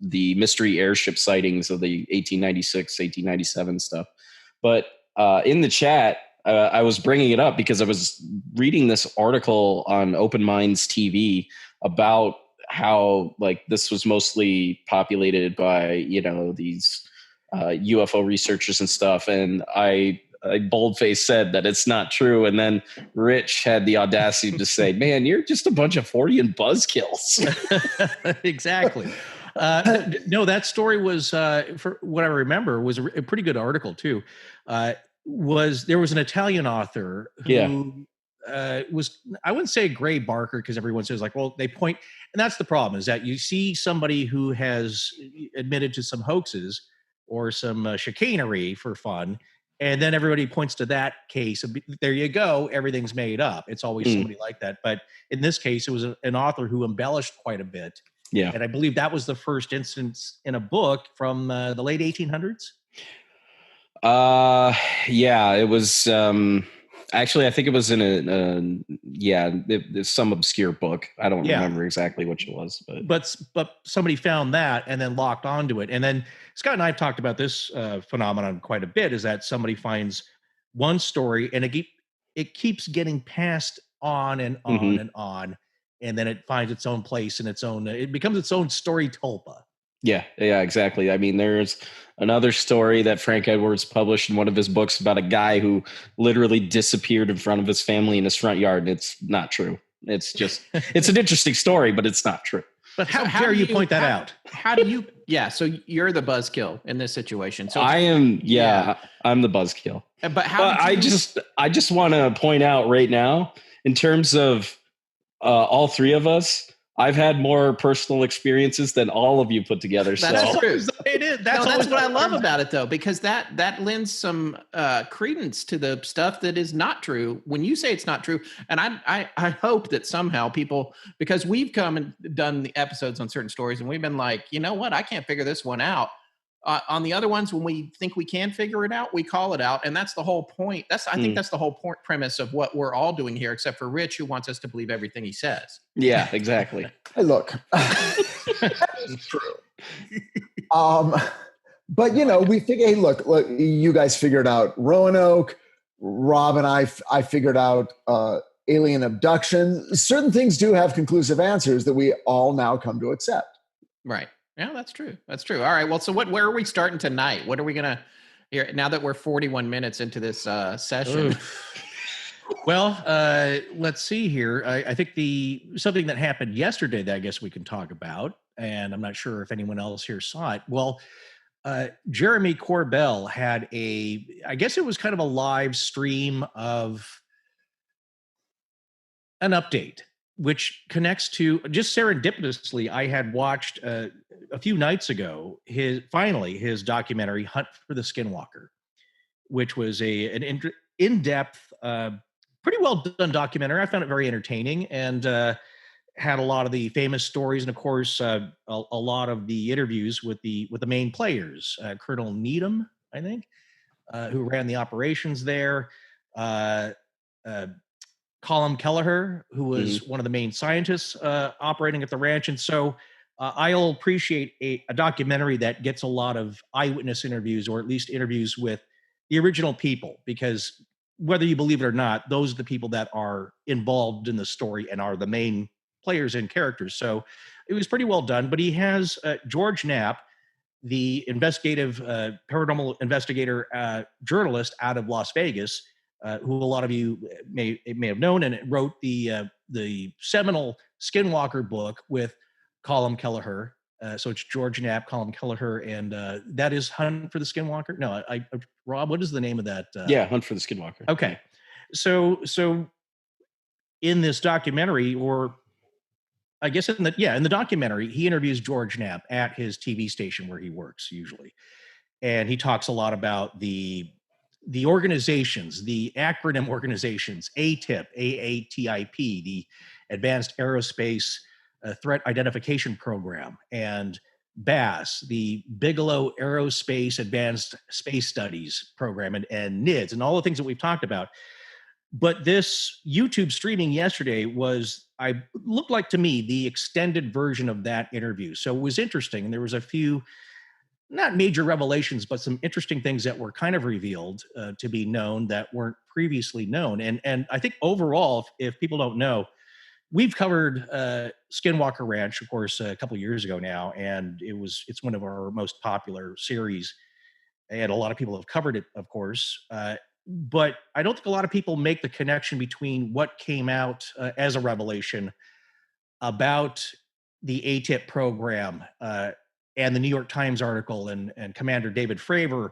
[SPEAKER 4] mystery airship sightings of the 1896, 1897 stuff. But in the chat, I was bringing it up because I was reading this article on Open Minds TV about how like this was mostly populated by, these UFO researchers and stuff. And I boldface said that it's not true. And then Rich had the audacity to say, man, you're just a bunch of Fortean buzzkills.
[SPEAKER 2] Exactly. No, that story was, for what I remember, was a pretty good article too. There was an Italian author who was, I wouldn't say Gray Barker, because everyone says like, well, they point, and that's the problem, is that you see somebody who has admitted to some hoaxes or some chicanery for fun, and then everybody points to that case. There you go. Everything's made up. It's always somebody like that. But in this case, it was an author who embellished quite a bit.
[SPEAKER 4] Yeah.
[SPEAKER 2] And I believe that was the first instance in a book from the late 1800s.
[SPEAKER 4] It was, actually, I think it was in some obscure book. I don't remember exactly which it was,
[SPEAKER 2] but somebody found that and then locked onto it. And then Scott and I have talked about this phenomenon quite a bit, is that somebody finds one story and it keeps getting passed on and on and on. And then it finds its own place in it becomes its own story tulpa.
[SPEAKER 4] Yeah, exactly. I mean, there's another story that Frank Edwards published in one of his books about a guy who literally disappeared in front of his family in his front yard. And it's not true. It's just, it's an interesting story, but it's not true.
[SPEAKER 2] But how dare you point that out?
[SPEAKER 1] How do you, so you're the buzzkill in this situation. So
[SPEAKER 4] I am, I'm the buzzkill.
[SPEAKER 1] But
[SPEAKER 4] I just want to point out right now, in terms of all three of us, I've had more personal experiences than all of you put together.
[SPEAKER 1] That's
[SPEAKER 4] so.
[SPEAKER 1] true.
[SPEAKER 2] It is.
[SPEAKER 1] That's what I love about it, though, because that lends some credence to the stuff that is not true when you say it's not true. And I hope that somehow people, because we've come and done the episodes on certain stories, and we've been like, you know what, I can't figure this one out. On the other ones, when we think we can figure it out, we call it out, and that's the whole point. I think that's the whole premise of what we're all doing here, except for Rich, who wants us to believe everything he says.
[SPEAKER 4] Yeah, exactly.
[SPEAKER 3] Hey, look, that is true. But we figure, hey, look, you guys figured out Roanoke. Rob and I figured out alien abduction. Certain things do have conclusive answers that we all now come to accept.
[SPEAKER 1] Right. Yeah, that's true. That's true. All right. Well, so where are we starting tonight? What are we gonna here now that we're 41 minutes into this session?
[SPEAKER 2] Well, let's see here. I think something that happened yesterday that I guess we can talk about, and I'm not sure if anyone else here saw it. Well, Jeremy Corbell had I guess it was kind of a live stream of an update, which connects to just serendipitously. I had watched a few nights ago his documentary Hunt for the Skinwalker, which was an in-depth, pretty well done documentary. I found it very entertaining and had a lot of the famous stories, and of course a lot of the interviews with the main players. Colonel Needham, I think, who ran the operations there. Colm Kelleher, who was one of the main scientists operating at the ranch. And so I'll appreciate a documentary that gets a lot of eyewitness interviews, or at least interviews with the original people, because whether you believe it or not, those are the people that are involved in the story and are the main players and characters. So it was pretty well done. But he has George Knapp, the investigative paranormal investigator journalist out of Las Vegas, who a lot of you may have known, and it wrote the seminal Skinwalker book with Colm Kelleher. So it's George Knapp, Colm Kelleher, and that is Hunt for the Skinwalker. No, Rob, what is the name of that?
[SPEAKER 4] Yeah, Hunt for the Skinwalker.
[SPEAKER 2] Okay, so in this documentary, or I guess in the documentary, he interviews George Knapp at his TV station where he works usually, and he talks a lot about the organizations, the acronym organizations, ATIP, AATIP, the Advanced Aerospace Threat Identification Program, and BASS, the Bigelow Aerospace Advanced Space Studies Program, and NIDS, and all the things that we've talked about. But this YouTube streaming yesterday looked like to me the extended version of that interview. So it was interesting. And there was a few, not major revelations, but some interesting things that were kind of revealed to be known that weren't previously known. And I think overall, if people don't know, we've covered Skinwalker Ranch, of course, a couple of years ago now, and it's one of our most popular series, and a lot of people have covered it, of course. But I don't think a lot of people make the connection between what came out as a revelation about the ATIP program and the New York Times article and Commander David Fravor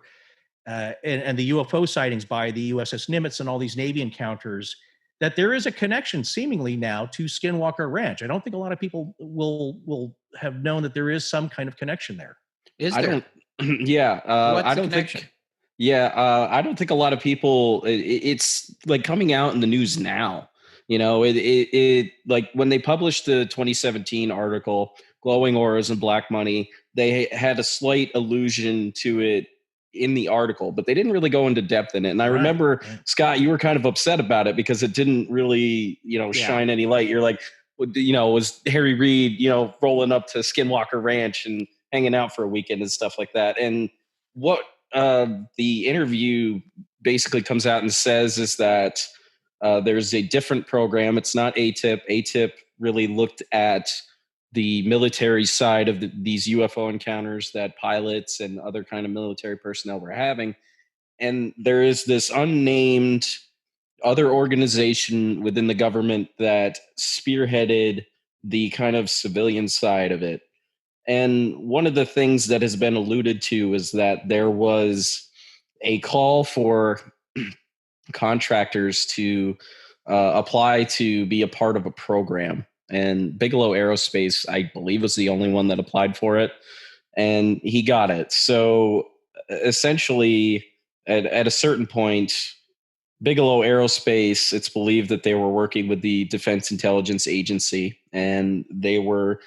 [SPEAKER 2] and the UFO sightings by the USS Nimitz and all these Navy encounters, that there is a connection seemingly now to Skinwalker Ranch. I don't think a lot of people will have known that there is some kind of connection there.
[SPEAKER 1] Is there?
[SPEAKER 4] I don't think. Yeah, I don't think a lot of people. It's like coming out in the news now. It like when they published the 2017 article, Glowing Auras and Black Money, they had a slight allusion to it in the article, but they didn't really go into depth in it. And I remember, Scott, you were kind of upset about it because it didn't really, shine any light. You're like, was Harry Reid, rolling up to Skinwalker Ranch and hanging out for a weekend and stuff like that. And what the interview basically comes out and says is that there's a different program. It's not ATIP. ATIP really looked at the military side of these UFO encounters that pilots and other kind of military personnel were having. And there is this unnamed other organization within the government that spearheaded the kind of civilian side of it. And one of the things that has been alluded to is that there was a call for contractors to apply to be a part of a program. and Bigelow Aerospace, I believe, was the only one that applied for it, and he got it. So essentially, at a certain point, Bigelow Aerospace, it's believed that they were working with the Defense Intelligence Agency, and they were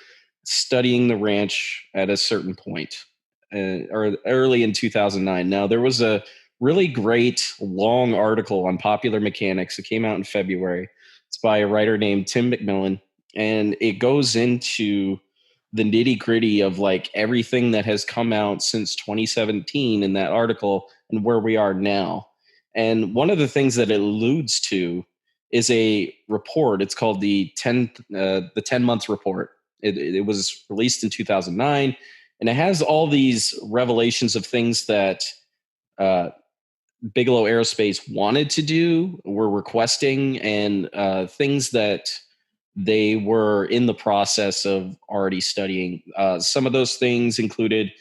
[SPEAKER 4] studying the ranch at a certain point, or early in 2009. Now, there was a really great long article on Popular Mechanics. It came out in February. It's by a writer named Tim McMillan, and it goes into the nitty gritty of like everything that has come out since 2017 in that article and where we are now. And one of the things that it alludes to is a report. It's called the 10 months report. It was released in 2009, and it has all these revelations of things that Bigelow Aerospace wanted to do, were requesting, and things that they were in the process of already studying. Some of those things included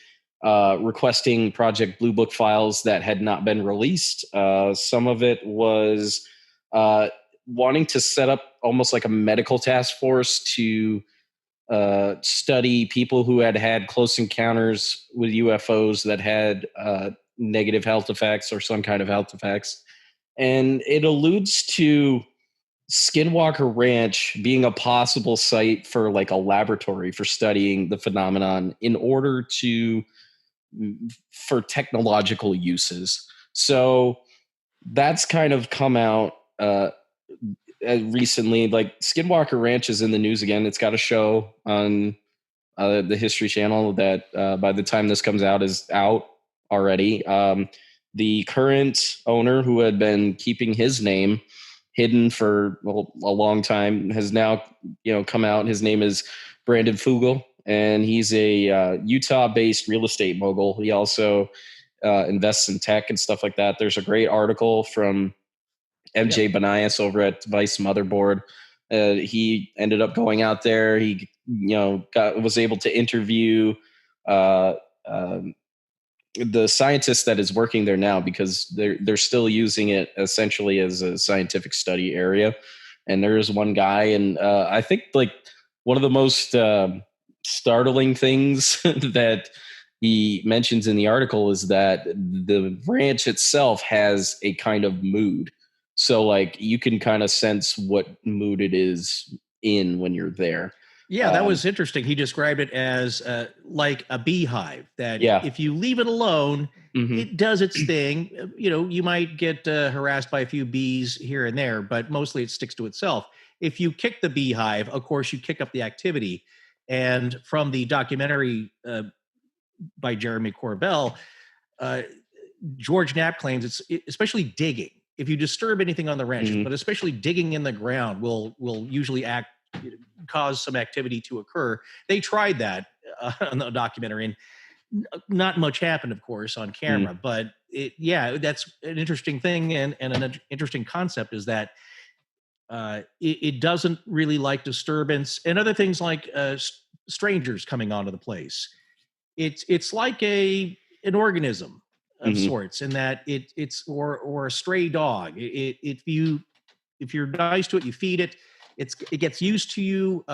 [SPEAKER 4] requesting Project Blue Book files that had not been released. Some of it was wanting to set up almost like a medical task force to study people who had had close encounters with UFOs that had negative health effects or some kind of health effects. And it alludes to Skinwalker Ranch being a possible site for like a laboratory for studying the phenomenon in order for technological uses. So that's kind of come out recently. Like Skinwalker Ranch is in the news again. It's got a show on the History Channel that by the time this comes out is out already. The current owner, who had been keeping his name hidden for a long time, has now come out. His name is Brandon Fugel, and he's a Utah-based real estate mogul. He also invests in tech and stuff like that. There's a great article from MJ Banias over at Vice Motherboard. He ended up going out there. He was able to interview the scientist that is working there now, because they're still using it essentially as a scientific study area. And there is one guy, and I think like one of the most startling things that he mentions in the article is that the ranch itself has a kind of mood. So like you can kind of sense what mood it is in when you're there.
[SPEAKER 2] Yeah, that was interesting. He described it as like a beehive, that if you leave it alone, it does its thing. You might get harassed by a few bees here and there, but mostly it sticks to itself. If you kick the beehive, of course, you kick up the activity. And from the documentary by Jeremy Corbell, George Knapp claims it's especially digging. If you disturb anything on the ranch, but especially digging in the ground will usually cause some activity to occur. They tried that on the documentary, and not much happened, of course, on camera. But that's an interesting thing, and an interesting concept is that it doesn't really like disturbance and other things like strangers coming onto the place. It's like an organism of sorts, in that it's or a stray dog. If you're nice to it, you feed it, it gets used to you.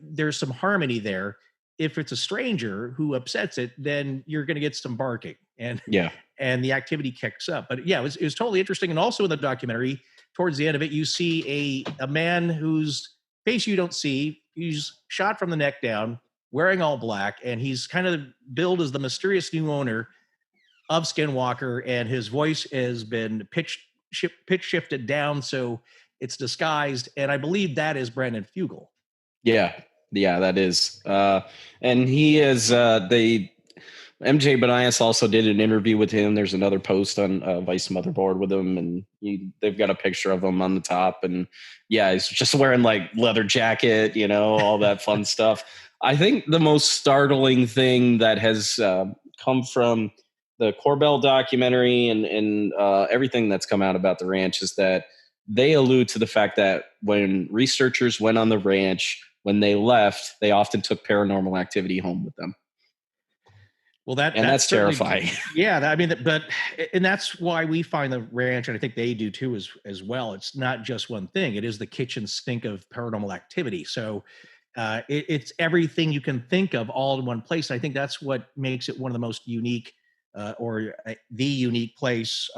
[SPEAKER 2] There's some harmony there. If it's a stranger who upsets it, then you're going to get some barking, and the activity kicks up. But it was totally interesting. And also in the documentary, towards the end of it, you see a man whose face you don't see. He's shot from the neck down, wearing all black, and he's kind of billed as the mysterious new owner of Skinwalker, and his voice has been pitch shifted down, so it's disguised. And I believe that is Brandon Fugel. Yeah,
[SPEAKER 4] that is. And he is MJ Banias also did an interview with him. There's another post on Vice Motherboard with him, and they've got a picture of him on the top. And he's just wearing like leather jacket, all that fun stuff. I think the most startling thing that has come from the Corbell documentary and everything that's come out about the ranch is that they allude to the fact that when researchers went on the ranch, when they left, they often took paranormal activity home with them.
[SPEAKER 2] Well, that's
[SPEAKER 4] terrifying.
[SPEAKER 2] Yeah, and that's why we find the ranch, and I think they do too as well. It's not just one thing; it is the kitchen sink of paranormal activity. So, It's everything you can think of all in one place. I think that's what makes it one of the most unique, the unique place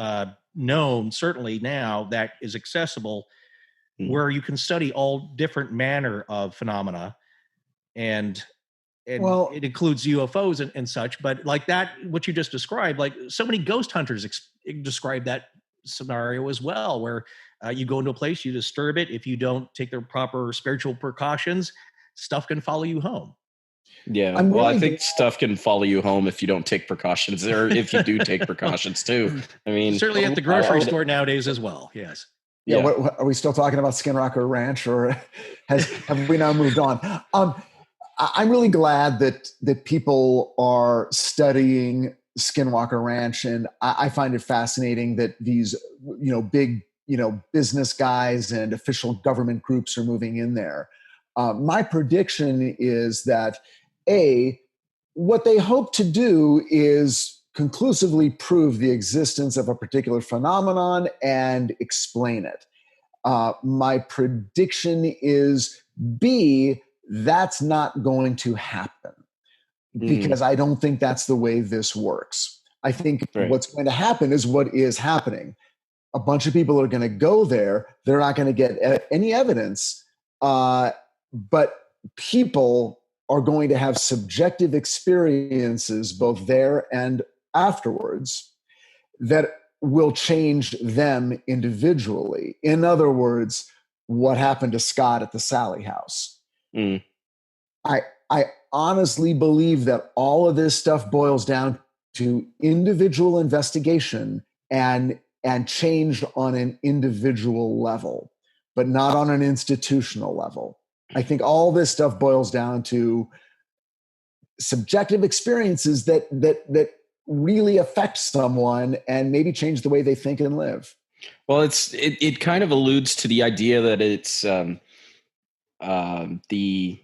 [SPEAKER 2] known, certainly now, that is accessible, where you can study all different manner of phenomena, and it includes UFOs and such. But like that, what you just described, like so many ghost hunters describe that scenario as well, where you go into a place, you disturb it. If you don't take the proper spiritual precautions, stuff can follow you home.
[SPEAKER 4] Yeah. I think stuff can follow you home if you don't take precautions, or if you do take precautions too. I mean,
[SPEAKER 2] certainly at the grocery store nowadays as well. Yes.
[SPEAKER 3] Yeah. What, are we still talking about Skinwalker Ranch, or have we now moved on? I'm really glad that people are studying Skinwalker Ranch, and I find it fascinating that these big business guys and official government groups are moving in there. My prediction is that what they hope to do is conclusively prove the existence of a particular phenomenon and explain it. My prediction is B, that's not going to happen, because I don't think that's the way this works. I think what's going to happen is what is happening. A bunch of people are going to go there. They're not going to get any evidence, but people are going to have subjective experiences both there and afterwards that will change them individually. In other words, what happened to Scott at the Sally house? I honestly believe that all of this stuff boils down to individual investigation and changed on an individual level, but not on an institutional level. I think all this stuff boils down to subjective experiences that really affect someone and maybe change the way they think and live.
[SPEAKER 4] Well, it kind of alludes to the idea that it's the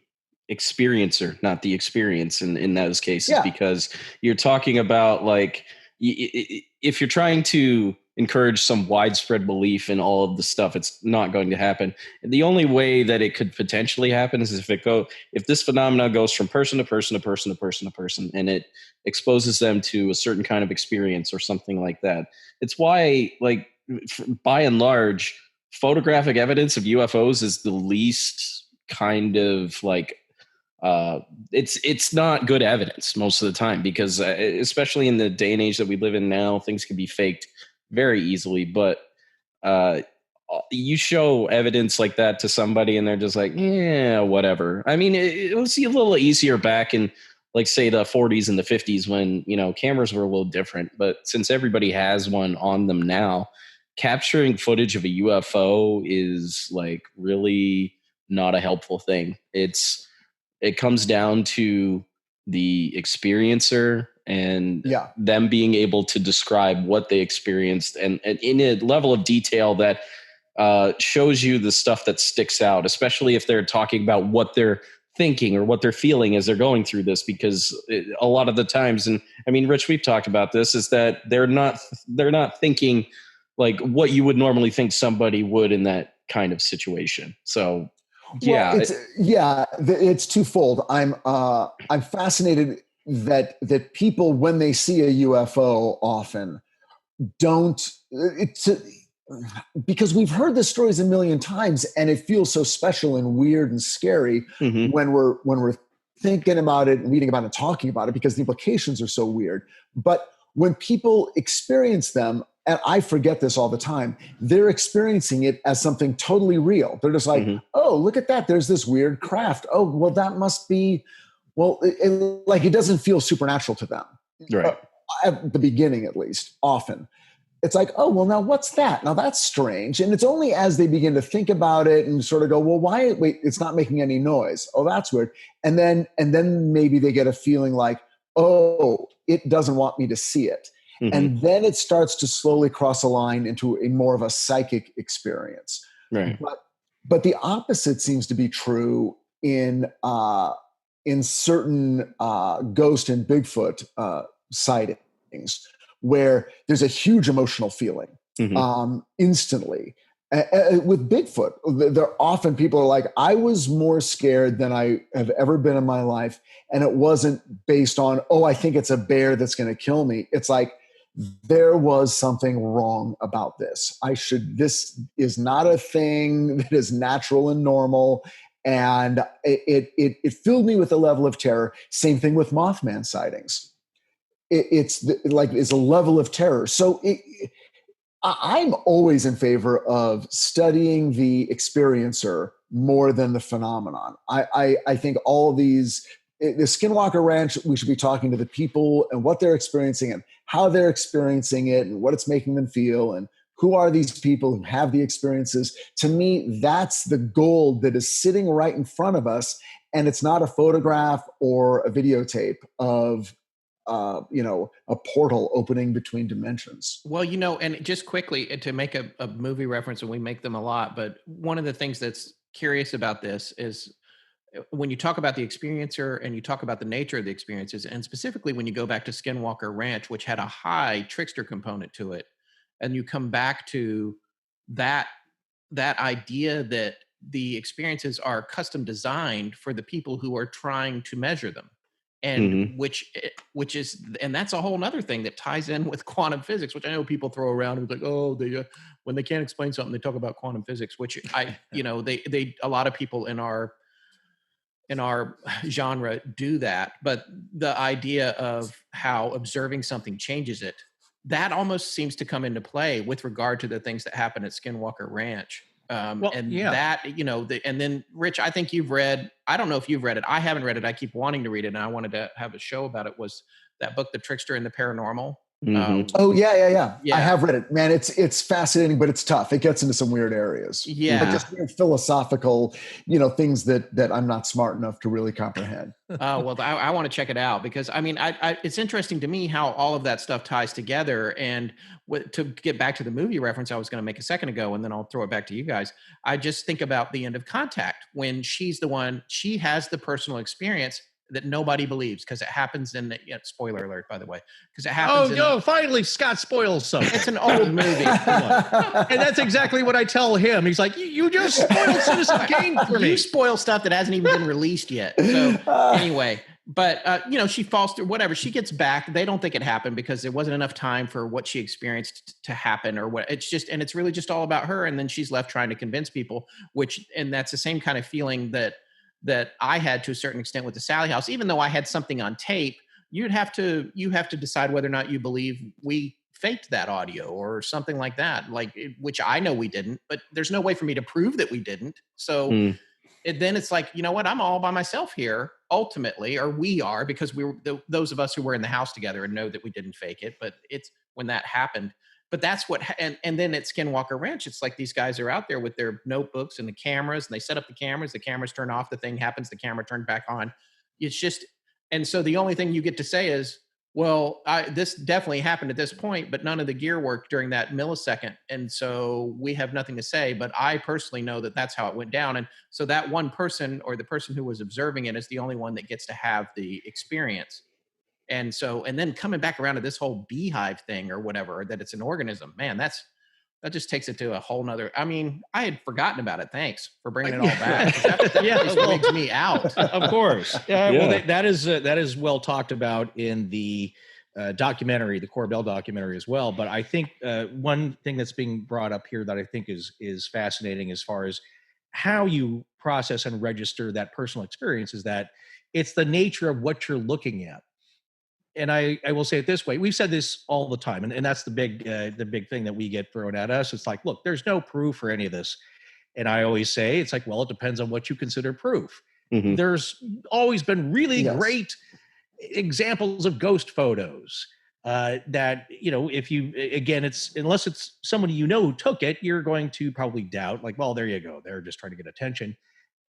[SPEAKER 4] experiencer, not the experience in those cases, because you're talking about, like, if you're trying to encourage some widespread belief in all of the stuff, it's not going to happen. The only way that it could potentially happen is if this phenomena goes from person to person to person to person to person, and it exposes them to a certain kind of experience or something like that. It's why, like, by and large, photographic evidence of UFOs is the least kind of like it's not good evidence most of the time, because especially in the day and age that we live in now, things can be faked very easily. But you show evidence like that to somebody and they're just like, yeah, whatever. I mean, it was a little easier back in, like, say, the 40s and the 50s when, cameras were a little different. But since everybody has one on them now, capturing footage of a UFO is, like, really not a helpful thing. It comes down to the experiencer and them being able to describe what they experienced, and in a level of detail that shows you the stuff that sticks out, especially if they're talking about what they're thinking or what they're feeling as they're going through this. Because a lot of the times, and I mean, Rich, we've talked about this, is that they're not thinking like what you would normally think somebody would in that kind of situation. So
[SPEAKER 3] it's twofold. I'm fascinated that people, when they see a UFO, often don't. Because we've heard the stories a million times, and it feels so special and weird and scary when we're thinking about it and reading about it and talking about it, because the implications are so weird. But when people experience them, and I forget this all the time, they're experiencing it as something totally real. They're just like, oh, look at that. There's this weird craft. Oh, well, that must be, it doesn't feel supernatural to them.
[SPEAKER 4] Right.
[SPEAKER 3] At the beginning, at least, often. It's like, oh, well, now what's that? Now that's strange. And it's only as they begin to think about it and sort of go, well, wait, it's not making any noise. Oh, that's weird. And then maybe they get a feeling like, oh, it doesn't want me to see it. And then it starts to slowly cross a line into a more of a psychic experience.
[SPEAKER 4] Right.
[SPEAKER 3] But the opposite seems to be true in certain ghost and Bigfoot sightings, where there's a huge emotional feeling instantly. With Bigfoot, there often people are like, I was more scared than I have ever been in my life. And it wasn't based on, oh, I think it's a bear that's going to kill me. It's like, there was something wrong about this. This is not a thing that is natural and normal. And it filled me with a level of terror. Same thing with Mothman sightings. It's a level of terror. So I'm always in favor of studying the experiencer more than the phenomenon. I think all these, the Skinwalker Ranch, we should be talking to the people and what they're experiencing and how they're experiencing it and what it's making them feel and who are these people who have the experiences. To me, that's the gold that is sitting right in front of us. And it's not a photograph or a videotape of a portal opening between dimensions.
[SPEAKER 1] Well, and just quickly to make a movie reference, and we make them a lot, but one of the things that's curious about this is when you talk about the experiencer and you talk about the nature of the experiences, and specifically when you go back to Skinwalker Ranch, which had a high trickster component to it, and you come back to that idea that the experiences are custom designed for the people who are trying to measure them. And which is, and that's a whole nother thing that ties in with quantum physics, which I know people throw around and like, oh, they when they can't explain something, they talk about quantum physics, which they a lot of people in our genre do that. But the idea of how observing something changes it, that almost seems to come into play with regard to the things that happen at Skinwalker Ranch. And then Rich, I think you've read, I don't know if you've read it. I haven't read it. I keep wanting to read it. And I wanted to have a show about it, was that book, The Trickster and the Paranormal.
[SPEAKER 3] Yeah. I have read it, man. It's fascinating, but it's tough. It gets into some weird areas.
[SPEAKER 1] Yeah.
[SPEAKER 3] But just philosophical, things that I'm not smart enough to really comprehend.
[SPEAKER 1] Well, I want to check it out because it's interesting to me how all of that stuff ties together. And to get back to the movie reference I was going to make a second ago, and then I'll throw it back to you guys. I just think about The End of Contact, when she has the personal experience that nobody believes because it happens in spoiler alert, by the way, because it happens.
[SPEAKER 2] Finally Scott spoils something.
[SPEAKER 1] It's an old movie.
[SPEAKER 2] And that's exactly what I tell him. He's like, you just spoiled Citizen Kane for me.
[SPEAKER 1] You spoil stuff that hasn't even been released yet. So anyway, but she falls through whatever. She gets back. They don't think it happened because there wasn't enough time for what she experienced to happen, or what. It's really just all about her. And then she's left trying to convince people, and that's the same kind of feeling that I had to a certain extent with the Sally House. Even though I had something on tape, you have to decide whether or not you believe we faked that audio or something like that, which I know we didn't, but there's no way for me to prove that we didn't. So then it's like, you know what, I'm all by myself here ultimately, or we are, because we were those of us who were in the house together and know that we didn't fake it, but it's when that happened. But that's what, and then at Skinwalker Ranch, it's like these guys are out there with their notebooks and the cameras, and they set up the cameras turn off, the thing happens, the camera turned back on. It's just, and so the only thing you get to say is, well, this definitely happened at this point, but none of the gear worked during that millisecond. And so we have nothing to say, but I personally know that that's how it went down. And so that one person, or the person who was observing it, is the only one that gets to have the experience. And so, and then coming back around to this whole beehive thing or whatever, that it's an organism, man, that just takes it to a whole nother. I mean, I had forgotten about it. Thanks for bringing it all back. That wigs me out.
[SPEAKER 2] Of course. Well, that is well talked about in the documentary, the Corbell documentary as well. But I think one thing that's being brought up here that I think is fascinating as far as how you process and register that personal experience is that it's the nature of what you're looking at. And I will say it this way. We've said this all the time, and that's the big thing that we get thrown at us. It's like, look, there's no proof for any of this. And I always say, it's like, well, it depends on what you consider proof. Mm-hmm. There's always been really great examples of ghost photos that, if you, again, unless it's somebody who took it, you're going to probably doubt, like, well, there you go. They're just trying to get attention.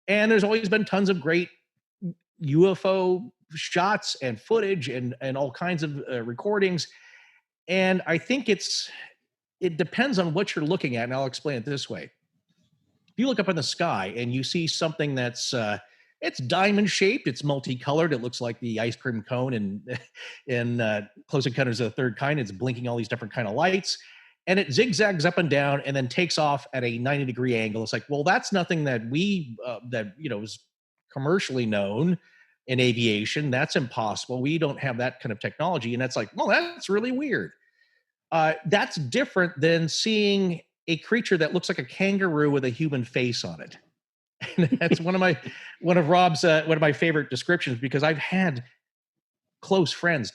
[SPEAKER 2] And there's always been tons of great UFO shots and footage and all kinds of recordings. And I think it depends on what you're looking at. And I'll explain it this way. If you look up in the sky and you see something that's it's diamond shaped, it's multicolored, it looks like the ice cream cone in Close Encounters of the Third Kind, it's blinking all these different kind of lights, and it zigzags up and down and then takes off at a 90-degree angle. It's like, well, that's nothing that is commercially known in aviation. That's impossible. We don't have that kind of technology. And that's like, well, that's really weird. That's different than seeing a creature that looks like a kangaroo with a human face on it. And that's one of my favorite descriptions, because I've had close friends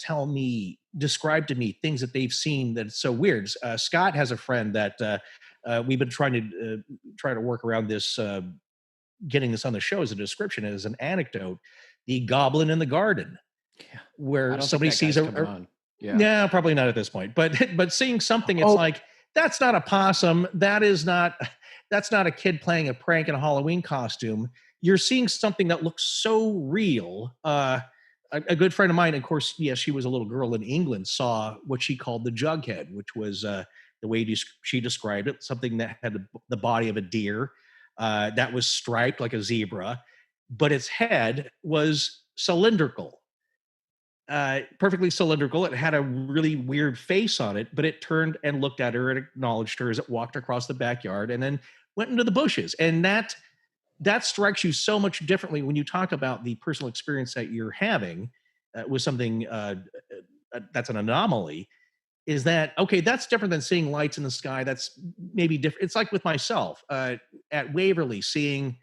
[SPEAKER 2] describe to me things that they've seen that's so weird. Scott has a friend that we've been trying to work around this, getting this on the show as a description, as an anecdote, the Goblin in the Garden, where somebody sees no, probably not at this point, but seeing something, it's like, that's not a possum. That's not a kid playing a prank in a Halloween costume. You're seeing something that looks so real. A good friend of mine, of course, she was a little girl in England, saw what she called the jughead, which was the way she described it, something that had the body of a deer that was striped like a zebra, but its head was cylindrical, perfectly cylindrical. It had a really weird face on it, but it turned and looked at her and acknowledged her as it walked across the backyard and then went into the bushes. And that strikes you so much differently when you talk about the personal experience that you're having with something that's an anomaly. Is that, okay, that's different than seeing lights in the sky. That's maybe different. It's like with myself at Waverly, seeing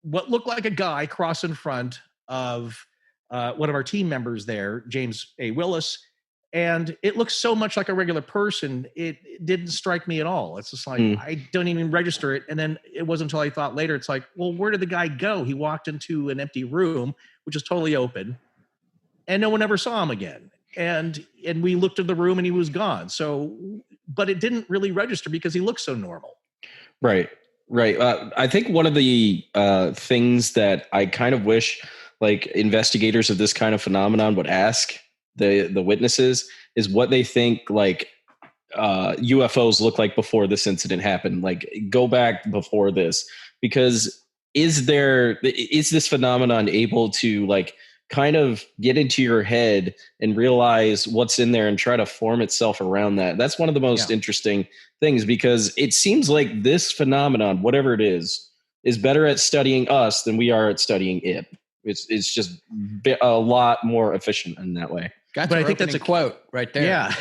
[SPEAKER 2] what looked like a guy cross in front of one of our team members there, James A. Willis, and it looks so much like a regular person, it didn't strike me at all. It's just like, I don't even register it. And then it wasn't until I thought later, it's like, well, where did the guy go? He walked into an empty room, which is totally open, and no one ever saw him again. And we looked at the room and he was gone. So, but it didn't really register because he looked so normal.
[SPEAKER 4] Right. I think one of the things that I kind of wish like investigators of this kind of phenomenon would ask the witnesses is what they think like UFOs look like before this incident happened. Like, go back before this, because is this phenomenon able to like kind of get into your head and realize what's in there and try to form itself around that? That's one of the most interesting things, because it seems like this phenomenon, whatever it is better at studying us than we are at studying it. It's just a lot more efficient in that way.
[SPEAKER 1] But I think that's a quote right there.
[SPEAKER 2] Yeah,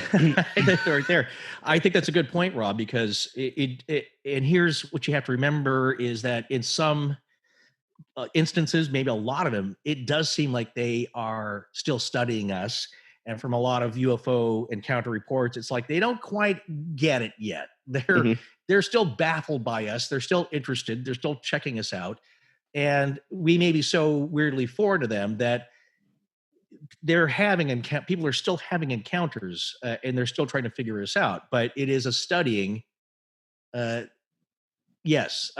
[SPEAKER 2] right there. I think that's a good point, Rob, because it and here's what you have to remember is that in some instances, maybe a lot of them, it does seem like they are still studying us. And from a lot of UFO encounter reports, it's like they don't quite get it yet. They're still baffled by us. They're still interested. They're still checking us out. And we may be so weirdly foreign to them that people are still having encounters and they're still trying to figure us out. But it is a studying. Yes.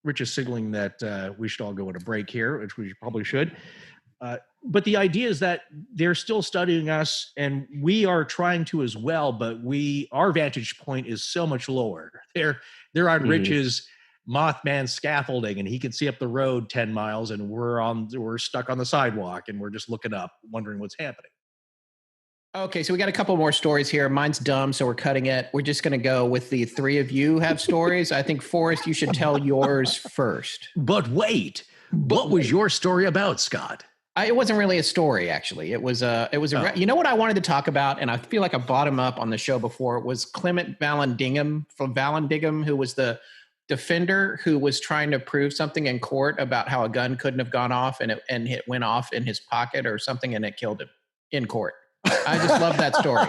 [SPEAKER 2] Rich is signaling that we should all go on a break here, which we probably should. But the idea is that they're still studying us, and we are trying to as well. But our vantage point is so much lower. They're on Rich's Mothman scaffolding, and he can see up the road 10 miles, and we're stuck on the sidewalk, and we're just looking up, wondering what's happening.
[SPEAKER 1] Okay, so we got a couple more stories here. Mine's dumb, so we're cutting it. We're just going to go with the three of you have stories. I think, Forrest, you should tell yours first.
[SPEAKER 2] But wait, what was your story about, Scott?
[SPEAKER 1] It wasn't really a story, actually. It was you know what I wanted to talk about, and I feel like I brought him up on the show before. It was Clement Vallandigham from Vallandigham, who was the defender who was trying to prove something in court about how a gun couldn't have gone off and it went off in his pocket or something, and it killed him in court. I just love that story.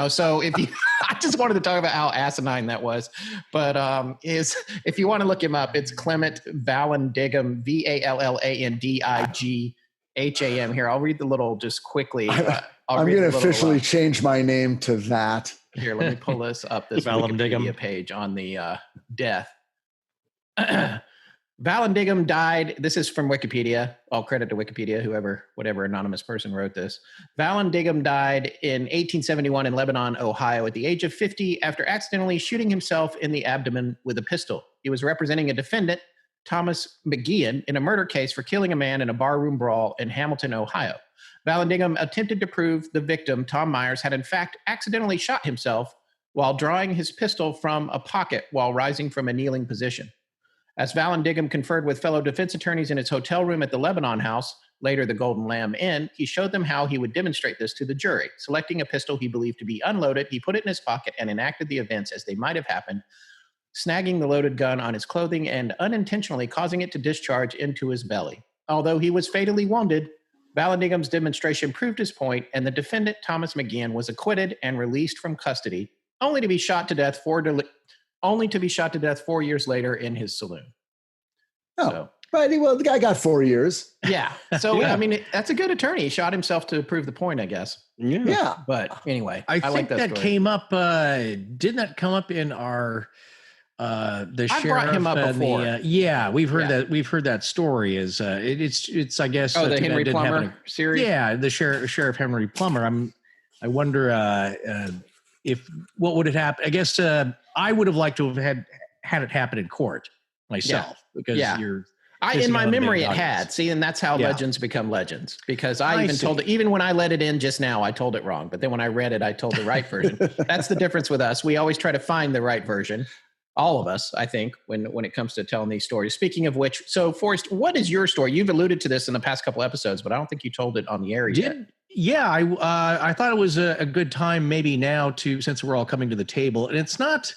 [SPEAKER 1] So I just wanted to talk about how asinine that was. But if you want to look him up, it's Clement Vallandigham, Vallandigham. Here, I'll read the little just quickly.
[SPEAKER 3] I'm going to officially change my name to that.
[SPEAKER 1] Here, let me pull this up. This Wikipedia page on the death. Vallandigham died. This is from Wikipedia. All credit to Wikipedia, whatever anonymous person wrote this. Vallandigham died in 1871 in Lebanon, Ohio, at the age of 50 after accidentally shooting himself in the abdomen with a pistol. He was representing a defendant, Thomas McGeehan, in a murder case for killing a man in a barroom brawl in Hamilton, Ohio. Vallandigham attempted to prove the victim, Tom Myers, had in fact accidentally shot himself while drawing his pistol from a pocket while rising from a kneeling position. As Vallandigham conferred with fellow defense attorneys in his hotel room at the Lebanon House, later the Golden Lamb Inn, he showed them how he would demonstrate this to the jury. Selecting a pistol he believed to be unloaded, he put it in his pocket and enacted the events as they might have happened, snagging the loaded gun on his clothing and unintentionally causing it to discharge into his belly. Although he was fatally wounded, Vallandigham's demonstration proved his point, and the defendant, Thomas McGinn, was acquitted and released from custody, only to be shot to death 4 years later in his saloon.
[SPEAKER 3] Oh, so, but the guy got 4 years.
[SPEAKER 1] Yeah. So, I mean, that's a good attorney. He shot himself to prove the point, I guess.
[SPEAKER 3] Yeah.
[SPEAKER 1] But anyway,
[SPEAKER 2] I think
[SPEAKER 1] like that
[SPEAKER 2] came up. Didn't that come up in our the
[SPEAKER 1] I
[SPEAKER 2] sheriff?
[SPEAKER 1] Brought him up before.
[SPEAKER 2] We've heard that. We've heard that story. Is it's I guess.
[SPEAKER 1] The Henry Plummer series.
[SPEAKER 2] Yeah, the Sheriff Henry Plummer. I wonder if what would have happened. I guess I would have liked to have had it happen in court myself, because you're.
[SPEAKER 1] In my memory, it had. See, and that's how legends become legends. Because I even told it, even when I let it in just now, I told it wrong. But then when I read it, I told the right version. That's the difference with us. We always try to find the right version. All of us, I think, when it comes to telling these stories. Speaking of which, so Forrest, what is your story? You've alluded to this in the past couple episodes, but I don't think you told it on the air yet.
[SPEAKER 2] Yeah, I thought it was a good time maybe now since we're all coming to the table. And it's not,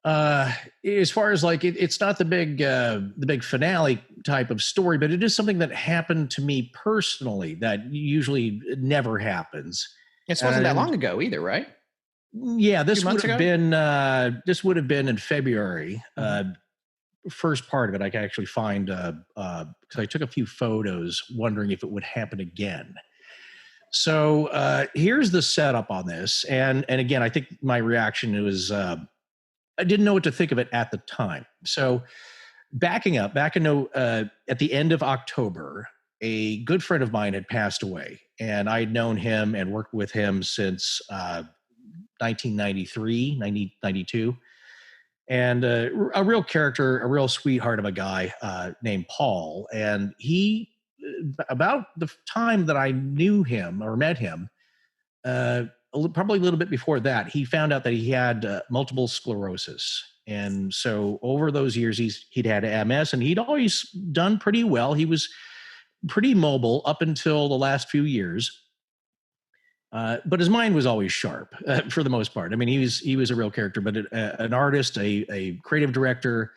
[SPEAKER 2] as far as like, it's not the big finale type of story, but it is something that happened to me personally that usually never happens.
[SPEAKER 1] It wasn't that long ago either, right?
[SPEAKER 2] Yeah, this would have been in February. First part of it, I can actually find because I took a few photos, wondering if it would happen again. So here's the setup on this, and again, I think my reaction was I didn't know what to think of it at the time. So backing up, at the end of October, a good friend of mine had passed away, and I had known him and worked with him since 1993, 1992. And a real character, a real sweetheart of a guy named Paul. And he, about the time that I knew him or met him, probably a little bit before that, he found out that he had multiple sclerosis. And so over those years, he'd had MS, and he'd always done pretty well. He was pretty mobile up until the last few years. But his mind was always sharp for the most part. I mean, he was a real character, but an artist, a creative director,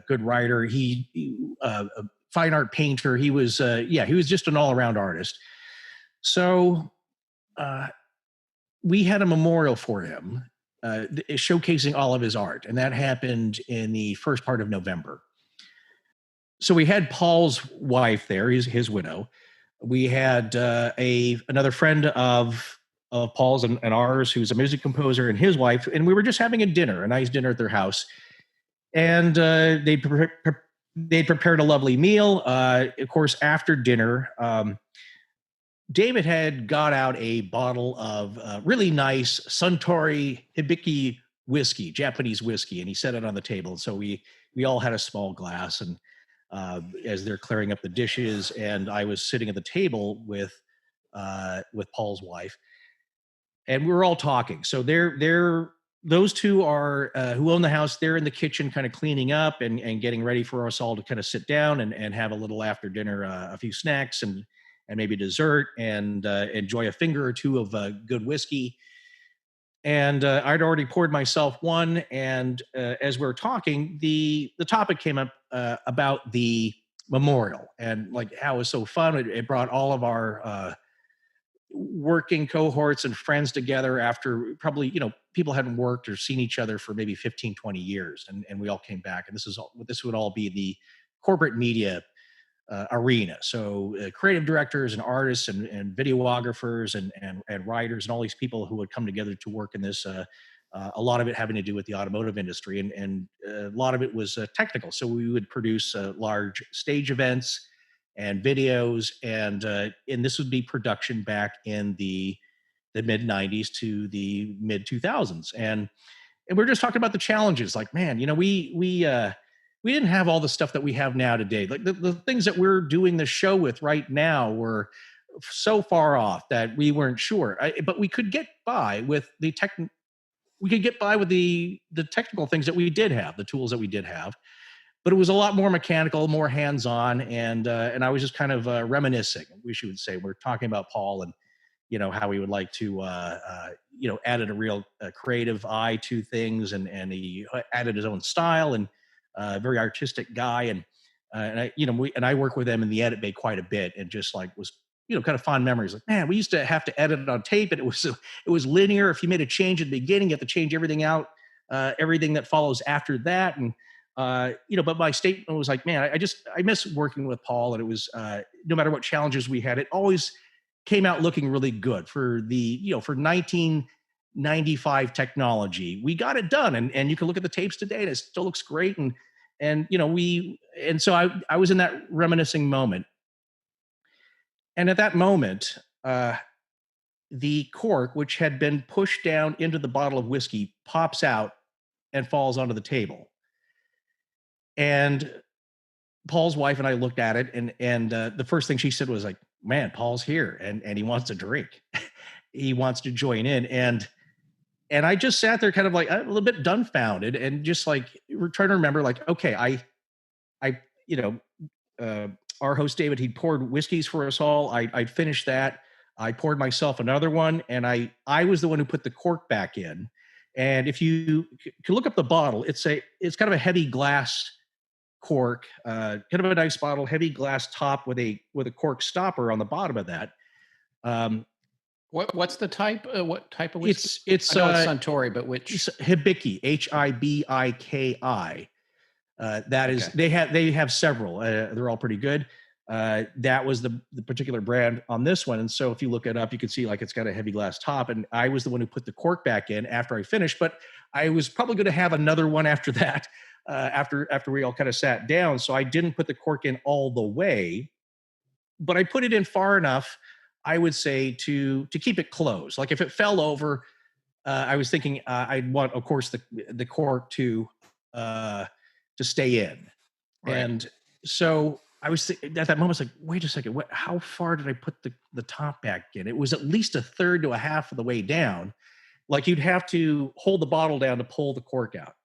[SPEAKER 2] good writer. He a fine art painter. He was just an all around artist. So we had a memorial for him, showcasing all of his art, and that happened in the first part of November. So we had Paul's wife there, his widow. We had another friend of Paul's and ours, who's a music composer, and his wife, and we were just having a nice dinner at their house. And they prepared a lovely meal. Of course, after dinner, David had got out a bottle of really nice Suntory Hibiki whiskey, Japanese whiskey, and he set it on the table. So we all had a small glass, and as they're clearing up the dishes, and I was sitting at the table with Paul's wife, and we were all talking. So those two are who own the house. They're in the kitchen, kind of cleaning up and getting ready for us all to kind of sit down and have a little after dinner, a few snacks and maybe dessert, and enjoy a finger or two of good whiskey. And I'd already poured myself one, and as we were talking, the topic came up about the memorial and like how it was so fun. It brought all of our working cohorts and friends together after probably, people hadn't worked or seen each other for maybe 15, 20 years. And we all came back, and this would all be the corporate media arena. So creative directors and artists and videographers and writers and all these people who would come together to work in this, a lot of it having to do with the automotive industry, and a lot of it was technical. So we would produce large stage events and videos, and this would be production back in the mid 90s to the mid 2000s. And we're just talking about the challenges. Like, man, we didn't have all the stuff that we have now today. Like the things that we're doing the show with right now were so far off that we weren't sure. But we could get by with the we could get by with the technical things that we did have, the tools that we did have, but it was a lot more mechanical, more hands-on, and I was just kind of reminiscing, we should say. We're talking about Paul and how he would like to added a real creative eye to things, and he added his own style, and very artistic guy, and I work with him in the edit bay quite a bit, and just like was kind of fond memories. Like, man, we used to have to edit it on tape, and it was linear. If you made a change at the beginning, you have to change everything out, everything that follows after that, and but my statement was like, man, I miss working with Paul, and it was no matter what challenges we had, it always came out looking really good for for 1995 technology. We got it done, and you can look at the tapes today, and it still looks great, and so I was in that reminiscing moment. And at that moment, the cork, which had been pushed down into the bottle of whiskey, pops out and falls onto the table. And Paul's wife and I looked at it, and the first thing she said was like, man, Paul's here, and he wants to drink. He wants to join in. And I just sat there kind of like a little bit dumbfounded, and just like we're trying to remember, like, okay, our host David, he poured whiskeys for us all. I finished that. I poured myself another one, and I was the one who put the cork back in. And if you can look up the bottle, it's kind of a heavy glass cork, kind of a nice bottle, heavy glass top with a cork stopper on the bottom of that.
[SPEAKER 1] What's the type? What type of whiskey?
[SPEAKER 2] It's
[SPEAKER 1] I know it's Suntory, but which?
[SPEAKER 2] Hibiki, Hibiki. That is, okay. They have several. They're all pretty good. That was the particular brand on this one. And so if you look it up, you can see like it's got a heavy glass top. And I was the one who put the cork back in after I finished, but I was probably going to have another one after that, after we all kind of sat down. So I didn't put the cork in all the way, but I put it in far enough, I would say, to keep it closed. Like if it fell over, I was thinking I'd want, of course, the cork to stay in. Right. And so I was at that moment, I was like, wait a second, how far did I put the top back in? It was at least a third to a half of the way down. Like you'd have to hold the bottle down to pull the cork out.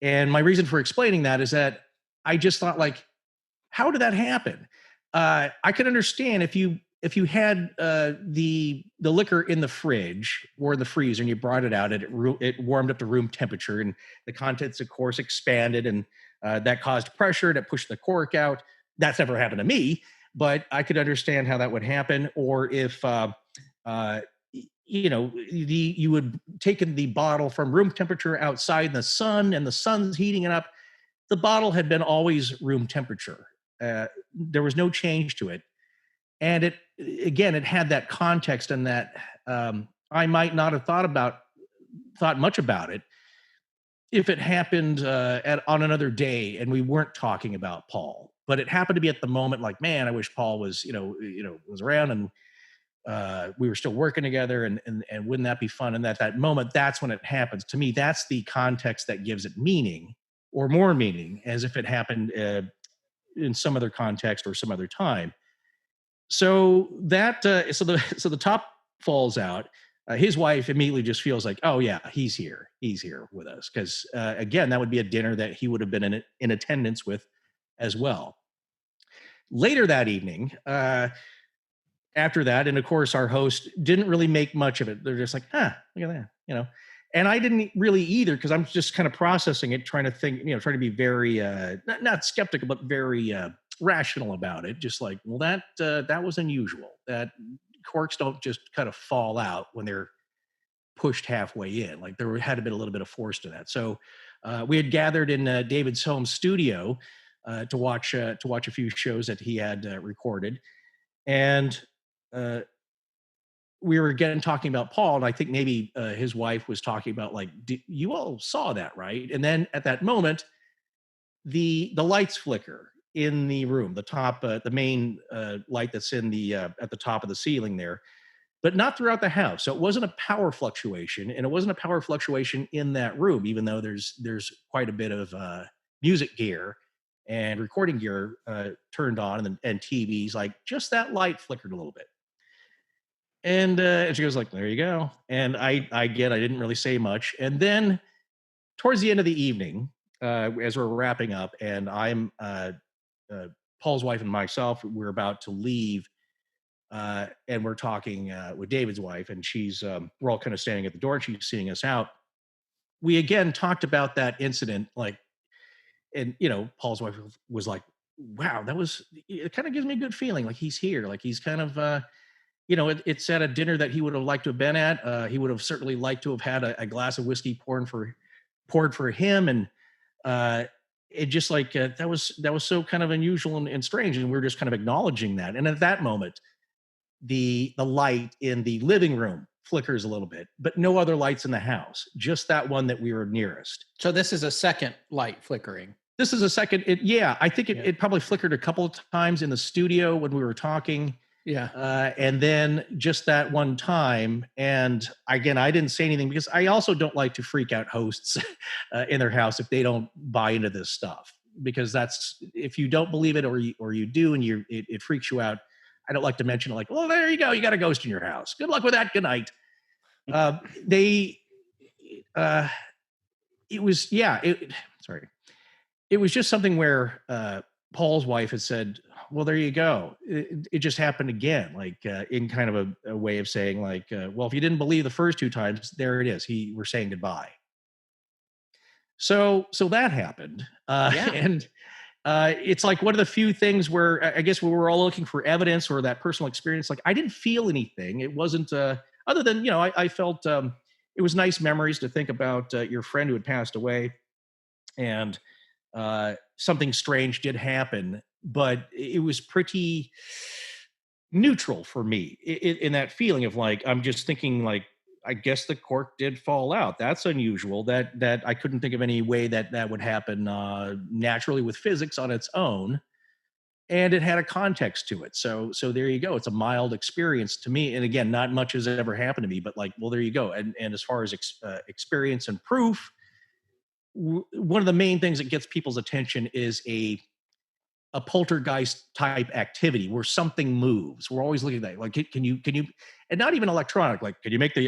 [SPEAKER 2] And my reason for explaining that is that I just thought, like, how did that happen? I could understand if you had the liquor in the fridge or in the freezer and you brought it out, it warmed up to room temperature, and the contents, of course, expanded, and that caused pressure to push the cork out. That's never happened to me, but I could understand how that would happen. Or if you would taken the bottle from room temperature outside in the sun, and the sun's heating it up. The bottle had been always room temperature. There was no change to it. And it had that context, and that I might not have thought much about it if it happened on another day and we weren't talking about Paul. But it happened to be at the moment, like, man, I wish Paul was was around, and we were still working together, and wouldn't that be fun? And at that moment, that's when it happens. To me, that's the context that gives it meaning, or more meaning, as if it happened in some other context or some other time. So that so the top falls out. His wife immediately just feels like, oh yeah, he's here with us, because again, that would be a dinner that he would have been in attendance with as well. Later that evening, after that, and of course our host didn't really make much of it. They're just like, look at that, and I didn't really either, because I'm just kind of processing it, trying to think, trying to be very not skeptical, but very rational about it. Just like, well, that was unusual. That corks don't just kind of fall out when they're pushed halfway in. Like there had to be a little bit of force to that. So we had gathered in David's home studio to watch a few shows that he had recorded, and we were again talking about Paul, and I think maybe his wife was talking about, like, you all saw that, right? And then at that moment, the lights flicker in the room, the top, the main light that's in the at the top of the ceiling there, but not throughout the house. So it wasn't a power fluctuation, and it wasn't a power fluctuation in that room, even though there's quite a bit of music gear and recording gear turned on, and TVs. Like, just that light flickered a little bit. And she goes like, there you go. And I didn't really say much. And then towards the end of the evening, as we're wrapping up, and I'm Paul's wife and myself, we're about to leave, and we're talking with David's wife, and we're all kind of standing at the door, and she's seeing us out. We again talked about that incident, like, and Paul's wife was like, wow, it kind of gives me a good feeling, like he's here, like he's kind of it's at a dinner that he would have liked to have been at. He would have certainly liked to have had a glass of whiskey poured for him, and it just like that was so kind of unusual and strange, and we were just kind of acknowledging that. And at that moment, the light in the living room flickers a little bit, but no other lights in the house, just that one that we were nearest.
[SPEAKER 1] So this is a second light flickering.
[SPEAKER 2] This is a second. I think it probably flickered a couple of times in the studio when we were talking.
[SPEAKER 1] Yeah.
[SPEAKER 2] And then just that one time. And again, I didn't say anything because I also don't like to freak out hosts in their house if they don't buy into this stuff, because if you don't believe it or you do, and it freaks you out. I don't like to mention it like, well, there you go. You got a ghost in your house. Good luck with that. Good night. It was just something where Paul's wife had said, well, there you go. It just happened again, like in kind of a way of saying like, well, if you didn't believe the first two times, there it is. We're saying goodbye. So that happened. And it's like one of the few things where I guess we were all looking for evidence or that personal experience. Like I didn't feel anything. It wasn't other than, I felt it was nice memories to think about your friend who had passed away, and something strange did happen, but it was pretty neutral for me in that feeling of like, I'm just thinking like, I guess the cork did fall out. That's unusual. That I couldn't think of any way that would happen naturally with physics on its own, and it had a context to it. So there you go. It's a mild experience to me. And again, not much has ever happened to me, but like, well, there you go. And as far as experience and proof, one of the main things that gets people's attention is a poltergeist type activity where something moves. We're always looking at that. Like, can you, and not even electronic, like, can you make the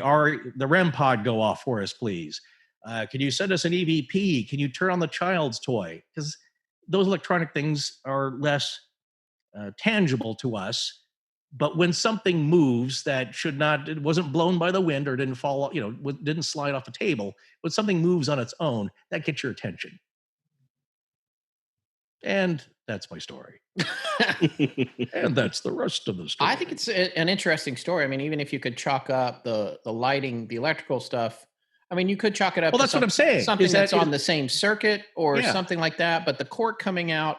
[SPEAKER 2] REM pod go off for us, please? Can you send us an EVP? Can you turn on the child's toy? Because those electronic things are less tangible to us. But when something moves that it wasn't blown by the wind or didn't fall, didn't slide off the table, when something moves on its own, that gets your attention. And that's my story. And that's the rest of the story.
[SPEAKER 1] I think it's an interesting story. I mean, even if you could chalk up the lighting, the electrical stuff, I mean, you could chalk it up.
[SPEAKER 2] Well, that's what I'm saying.
[SPEAKER 1] Something that's on the same circuit or something like that. But the cork coming out,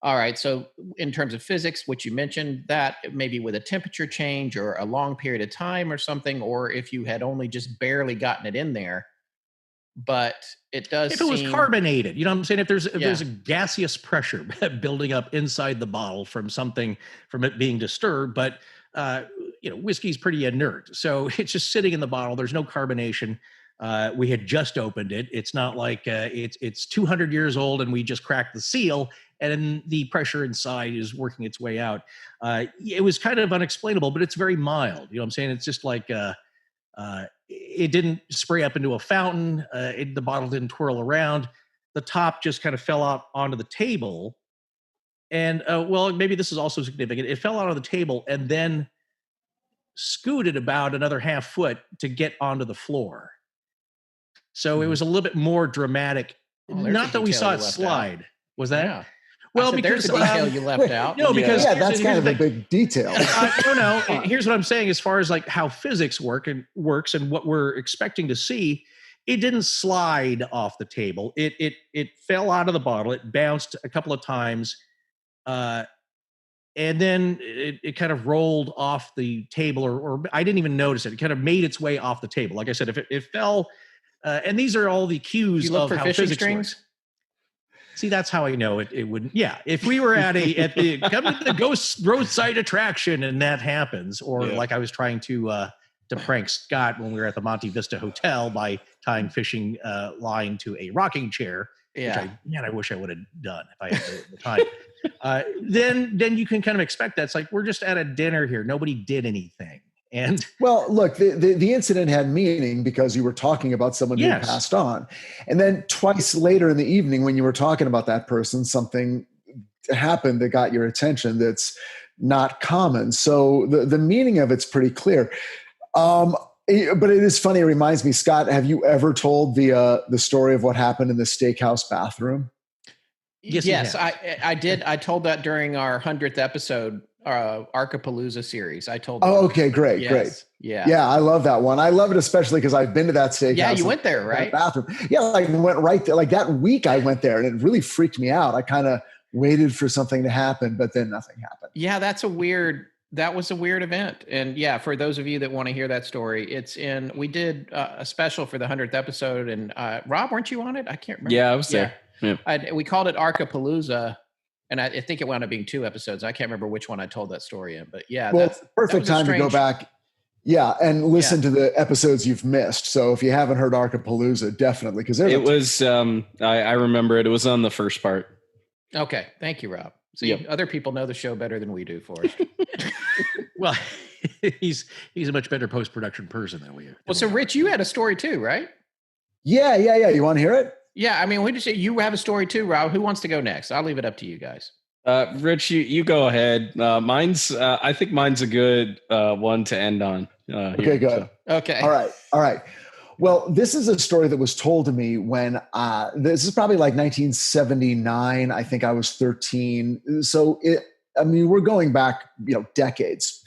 [SPEAKER 1] all right. So in terms of physics, which you mentioned, that maybe with a temperature change or a long period of time or something, or if you had only just barely gotten it in there. But it does.
[SPEAKER 2] If it was carbonated, you know what I'm saying? If there's a gaseous pressure building up inside the bottle from it being disturbed, but whiskey's pretty inert, so it's just sitting in the bottle. There's no carbonation. We had just opened it. It's not like it's 200 years old and we just cracked the seal and the pressure inside is working its way out. It was kind of unexplainable, but it's very mild. You know what I'm saying? It's just like. It didn't spray up into a fountain. The bottle didn't twirl around. The top just kind of fell out onto the table. And maybe this is also significant. It fell out on the table and then scooted about another half foot to get onto the floor. So it was a little bit more dramatic. Not that we saw it slide. Was that?
[SPEAKER 1] Yeah.
[SPEAKER 2] Well,
[SPEAKER 1] because there's a detail you left out.
[SPEAKER 2] No, because
[SPEAKER 3] that's kind of a big detail.
[SPEAKER 2] No. Here's what I'm saying: as far as like how physics works and what we're expecting to see, it didn't slide off the table. It fell out of the bottle. It bounced a couple of times, and then it kind of rolled off the table, or I didn't even notice it. It kind of made its way off the table. Like I said, if it fell, and these are all the cues of how physics works. See, that's how I know it wouldn't. Yeah, if we were at the ghost roadside attraction and that happens, or like I was trying to prank Scott when we were at the Monte Vista Hotel by tying fishing line to a rocking chair.
[SPEAKER 1] Yeah,
[SPEAKER 2] which I wish I would have done if I had the time. Then you can kind of expect that. It's like we're just at a dinner here. Nobody did anything, And
[SPEAKER 3] well, look, the incident had meaning because you were talking about someone who passed on. And then twice later in the evening, when you were talking about that person, something happened that got your attention that's not common. So the meaning of it's pretty clear. But it is funny. It reminds me, Scott, have you ever told the story of what happened in the steakhouse bathroom?
[SPEAKER 1] Yes, I did. I told that during our 100th episode, Archipalooza series. I told.
[SPEAKER 3] Oh, okay, great, great. Yeah, I love that one. I love it especially because I've been to that steakhouse.
[SPEAKER 1] Yeah, you went there, right?
[SPEAKER 3] Bathroom. Yeah, I went right there. Like that week, I went there, and it really freaked me out. I kind of waited for something to happen, but then nothing happened.
[SPEAKER 1] Yeah, that was a weird event. And yeah, for those of you that want to hear that story, we did a special for the 100th episode. And Rob, weren't you on it? I can't remember.
[SPEAKER 4] Yeah, I was there. Yeah.
[SPEAKER 1] We called it Archipalooza. And I think it wound up being 2 episodes. I can't remember which one I told that story in, but yeah.
[SPEAKER 3] Well, perfect time to go back. Yeah. And listen to the episodes you've missed. So if you haven't heard Archipalooza, definitely. Because it
[SPEAKER 4] was, I remember it. It was on the first part.
[SPEAKER 1] Okay. Thank you, Rob. See, other people know the show better than we do, Forrest.
[SPEAKER 2] Well, he's a much better post-production person than we are.
[SPEAKER 1] Well, so Rich, you had a story too, right?
[SPEAKER 3] Yeah. You want to hear it?
[SPEAKER 1] Yeah. I mean, we just say you have a story too, Rob. Who wants to go next? I'll leave it up to you guys.
[SPEAKER 4] Rich, you go ahead. I think mine's a good one to end on.
[SPEAKER 3] Okay, good.
[SPEAKER 1] So. Okay.
[SPEAKER 3] All right. Well, this is a story that was told to me when this is probably like 1979. I think I was 13. So we're going back, decades.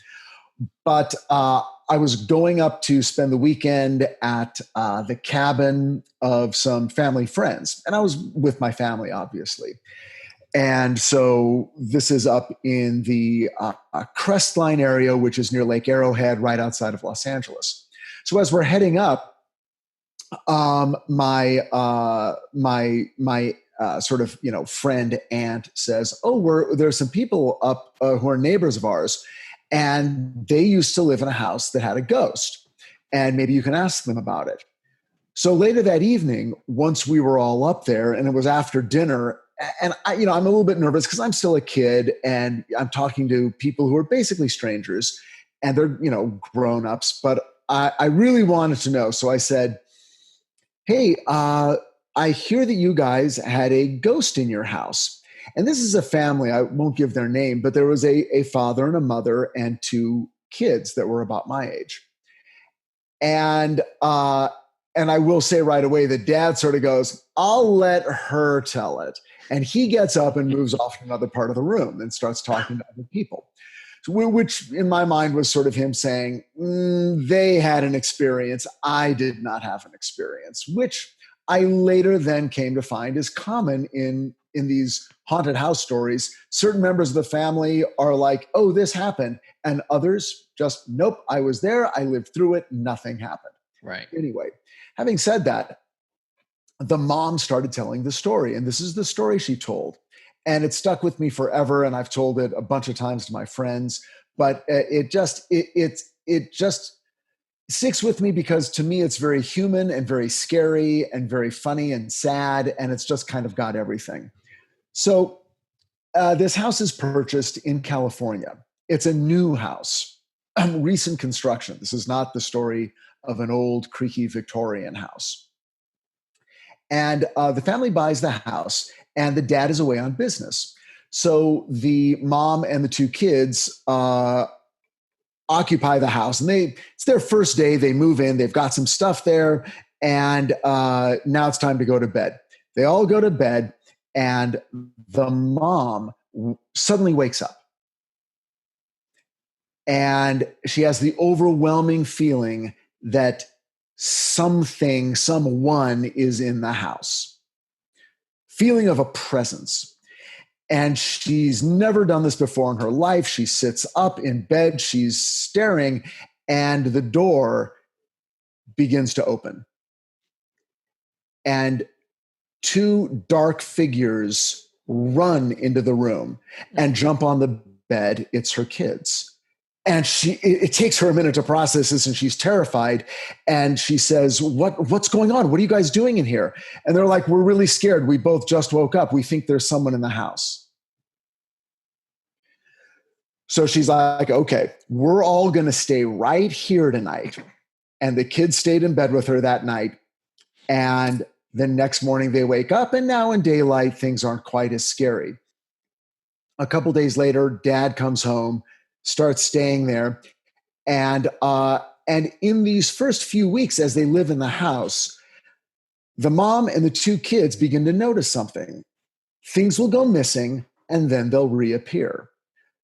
[SPEAKER 3] But I was going up to spend the weekend at the cabin of some family friends, and I was with my family, obviously. And so this is up in the Crestline area, which is near Lake Arrowhead, right outside of Los Angeles. So as we're heading up, my sort of friend aunt says, "Oh, there's some people up who are neighbors of ours, and they used to live in a house that had a ghost, and maybe you can ask them about it." So later that evening, once we were all up there, and it was after dinner, and I'm a little bit nervous because I'm still a kid, and I'm talking to people who are basically strangers, and they're grown-ups, but I really wanted to know. So I said, "Hey, I hear that you guys had a ghost in your house." And this is a family, I won't give their name, but there was a father and a mother and 2 kids that were about my age. And I will say right away, the dad sort of goes, "I'll let her tell it." And he gets up and moves off to another part of the room and starts talking to other people. Which in my mind was sort of him saying, they had an experience. I did not have an experience, which I later then came to find is common in these haunted house stories. Certain members of the family are like, "Oh, this happened." And others just, "Nope, I was there. I lived through it. Nothing happened."
[SPEAKER 1] Right.
[SPEAKER 3] Anyway, having said that, the mom started telling the story, and this is the story she told. And it stuck with me forever, and I've told it a bunch of times to my friends. But it just sticks with me because to me it's very human and very scary and very funny and sad, and it's just kind of got everything. So this house is purchased in California. It's a new house, recent construction. This is not the story of an old creaky Victorian house. And the family buys the house, and the dad is away on business. So the mom and the 2 kids occupy the house, and it's their first day. They move in, they've got some stuff there, and now it's time to go to bed. They all go to bed, and the mom suddenly wakes up. And she has the overwhelming feeling that someone is in the house. Feeling of a presence. And she's never done this before in her life. She sits up in bed, she's staring, and the door begins to open. And 2 dark figures run into the room and jump on the bed. It's her kids. And it takes her a minute to process this, and she's terrified. And she says, what's going on? What are you guys doing in here? And they're like, "We're really scared. We both just woke up. We think there's someone in the house." So she's like, okay, we're all going to stay right here tonight. And the kids stayed in bed with her that night. And the next morning they wake up, and now in daylight, things aren't quite as scary. A couple days later, dad comes home, starts staying there. And in these first few weeks, as they live in the house, the mom and the two kids begin to notice something. Things will go missing, and then they'll reappear.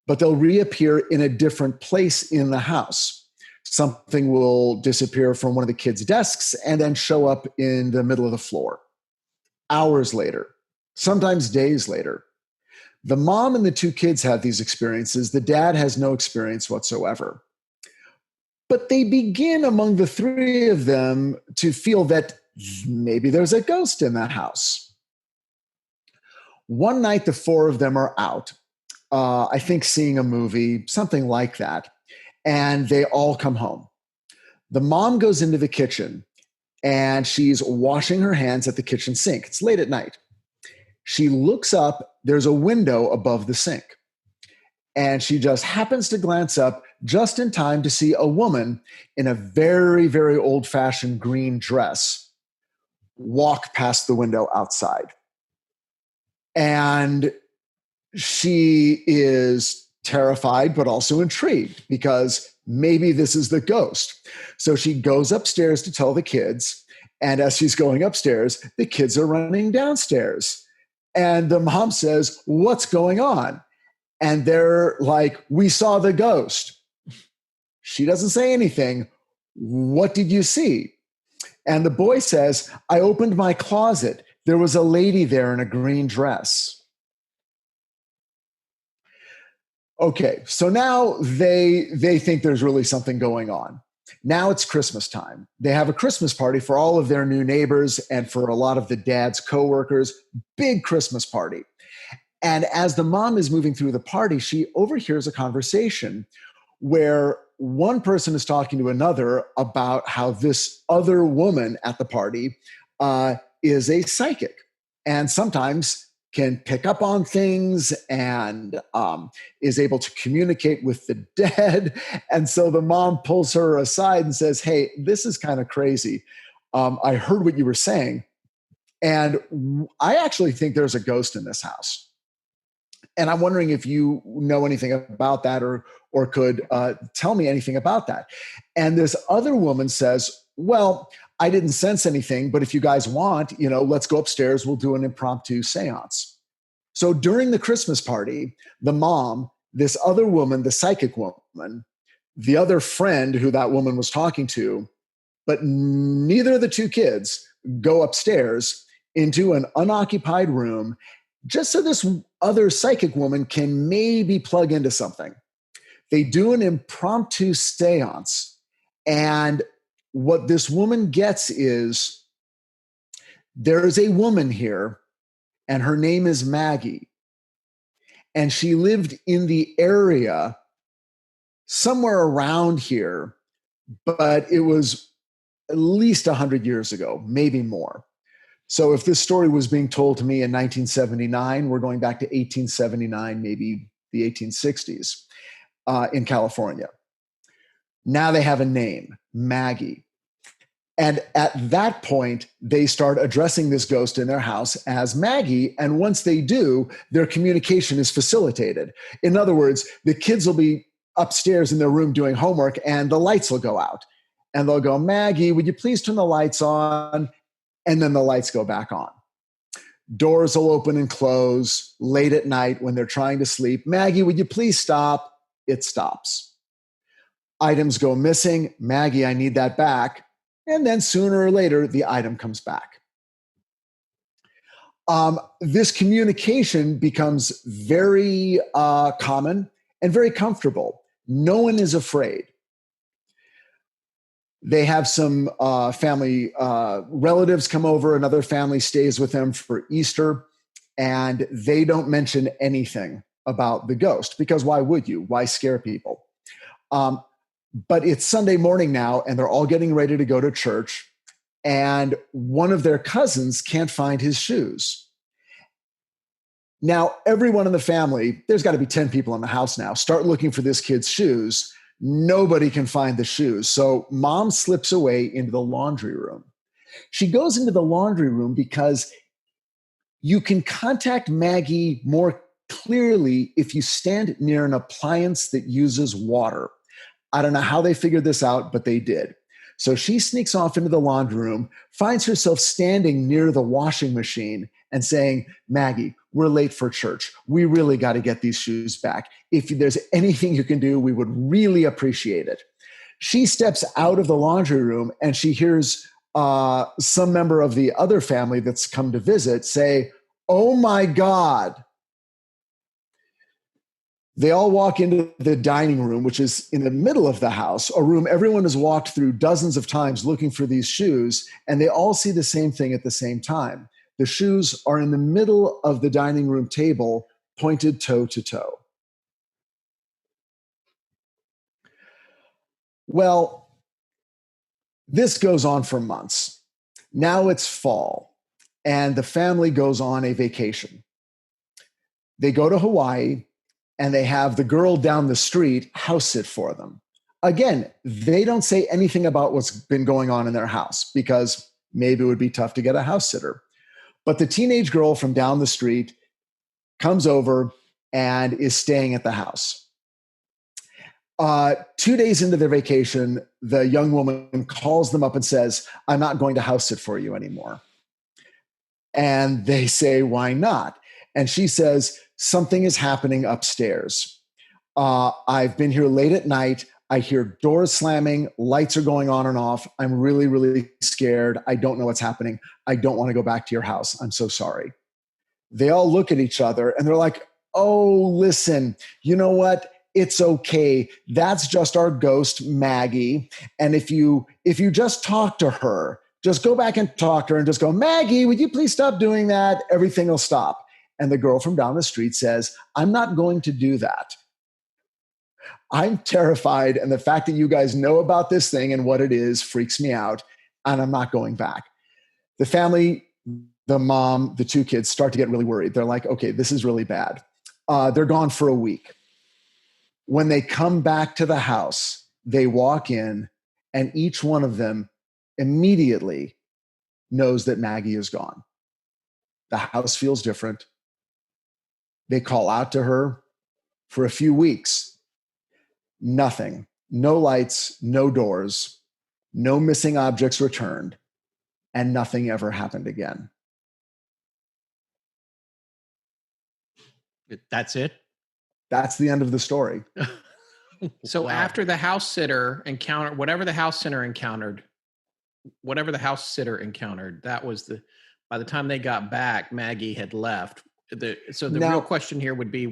[SPEAKER 3] But they'll reappear in a different place in the house. Something will disappear from one of the kids' desks and then show up in the middle of the floor. Hours later, sometimes days later, the mom and the two kids have these experiences. The dad has no experience whatsoever. But they begin among the three of them to feel that maybe there's a ghost in the house. One night, the four of them are out, I think seeing a movie, something like that, and they all come home. The mom goes into the kitchen, and she's washing her hands at the kitchen sink. It's late at night. She looks up, there's a window above the sink, and she just happens to glance up just in time to see a woman in a very, very old-fashioned green dress walk past the window outside. And she is terrified, but also intrigued because maybe this is the ghost. So she goes upstairs to tell the kids. And as she's going upstairs, the kids are running downstairs. And the mom says, "What's going on?" And they're like, "We saw the ghost." She doesn't say anything. "What did you see?" And the boy says, "I opened my closet. There was a lady there in a green dress." Okay, so now they think there's really something going on. Now it's Christmas time. They have a Christmas party for all of their new neighbors and for a lot of the dad's coworkers. Big Christmas party. And as the mom is moving through the party, she overhears a conversation where one person is talking to another about how this other woman at the party is a psychic and sometimes can pick up on things and is able to communicate with the dead. And so the mom pulls her aside and says, "Hey, this is kind of crazy. I heard what you were saying. And I actually think there's a ghost in this house. And I'm wondering if you know anything about that or could tell me anything about that." And this other woman says, "Well, I didn't sense anything, but if you guys want, let's go upstairs. We'll do an impromptu seance." So during the Christmas party, the mom, this other woman, the psychic woman, the other friend who that woman was talking to, but neither of the two kids go upstairs into an unoccupied room just so this other psychic woman can maybe plug into something. They do an impromptu seance, and what this woman gets is there is a woman here, and her name is Maggie. And she lived in the area somewhere around here, but it was at least 100 years ago, maybe more. So if this story was being told to me in 1979, we're going back to 1879, maybe the 1860s in California. Now they have a name, Maggie. And at that point, they start addressing this ghost in their house as Maggie. And once they do, their communication is facilitated. In other words, the kids will be upstairs in their room doing homework and the lights will go out. And they'll go, "Maggie, would you please turn the lights on?" And then the lights go back on. Doors will open and close late at night when they're trying to sleep. "Maggie, would you please stop?" It stops. Items go missing. "Maggie, I need that back." And then sooner or later, the item comes back. This communication becomes very common and very comfortable. No one is afraid. They have some family relatives come over. Another family stays with them for Easter, and they don't mention anything about the ghost because why would you? Why scare people? But it's Sunday morning now, and they're all getting ready to go to church, and one of their cousins can't find his shoes. Now, everyone in the family, there's got to be 10 people in the house now, start looking for this kid's shoes. Nobody can find the shoes. So mom slips away into the laundry room. She goes into the laundry room because you can contact Maggie more clearly if you stand near an appliance that uses water. I don't know how they figured this out, but they did. So she sneaks off into the laundry room, finds herself standing near the washing machine and saying, Maggie, we're late for church. We really got to get these shoes back. If there's anything you can do, we would really appreciate it. She steps out of the laundry room and she hears some member of the other family that's come to visit say, oh my God. They all walk into the dining room, which is in the middle of the house, a room everyone has walked through dozens of times looking for these shoes, and they all see the same thing at the same time. The shoes are in the middle of the dining room table, pointed toe to toe. Well, this goes on for months. Now it's fall, and the family goes on a vacation. They go to Hawaii, and they have the girl down the street house sit for them. Again, they don't say anything about what's been going on in their house because maybe it would be tough to get a house sitter. But the teenage girl from down the street comes over and is staying at the house. 2 days into their vacation, the young woman calls them up and says, I'm not going to house sit for you anymore. And they say, why not? And she says, something is happening upstairs. I've been here late at night. I hear doors slamming, lights are going on and off. I'm really, really scared. I don't know what's happening. I don't want to go back to your house. I'm so sorry. They all look at each other and they're like, oh, listen, you know what? It's okay. That's just our ghost, Maggie. And if you just talk to her, just go back and talk to her and just go, Maggie, would you please stop doing that? Everything will stop. And the girl from down the street says, I'm not going to do that. I'm terrified. And the fact that you guys know about this thing and what it is freaks me out. And I'm not going back. The family, the mom, the two kids start to get really worried. They're like, okay, this is really bad. They're gone for a week. When they come back to the house, they walk in and each one of them immediately knows that Maggie is gone. The house feels different. They call out to her for a few weeks. Nothing. No lights, no doors, no missing objects returned, and nothing ever happened again.
[SPEAKER 2] That's it?
[SPEAKER 3] That's the end of the story.
[SPEAKER 1] So wow. After the house sitter encountered, whatever the house sitter encountered, that was by the time they got back, Maggie had left. The real question here would be,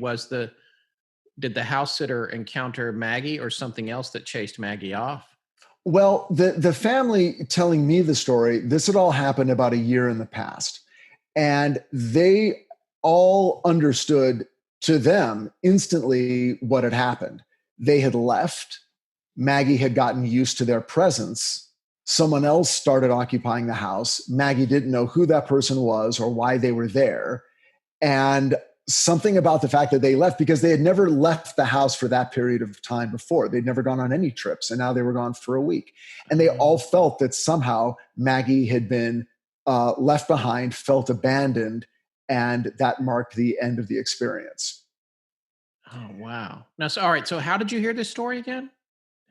[SPEAKER 1] did the house sitter encounter Maggie or something else that chased Maggie off?
[SPEAKER 3] Well, the family telling me the story, this had all happened about a year in the past. And they all understood to them instantly what had happened. They had left. Maggie had gotten used to their presence. Someone else started occupying the house. Maggie didn't know who that person was or why they were there. And something about the fact that they left, because they had never left the house for that period of time before. They'd never gone on any trips, and now they were gone for a week. And they all felt that somehow Maggie had been left behind, felt abandoned, and that marked the end of the experience.
[SPEAKER 1] Oh, wow. Now, all right. So how did you hear this story again?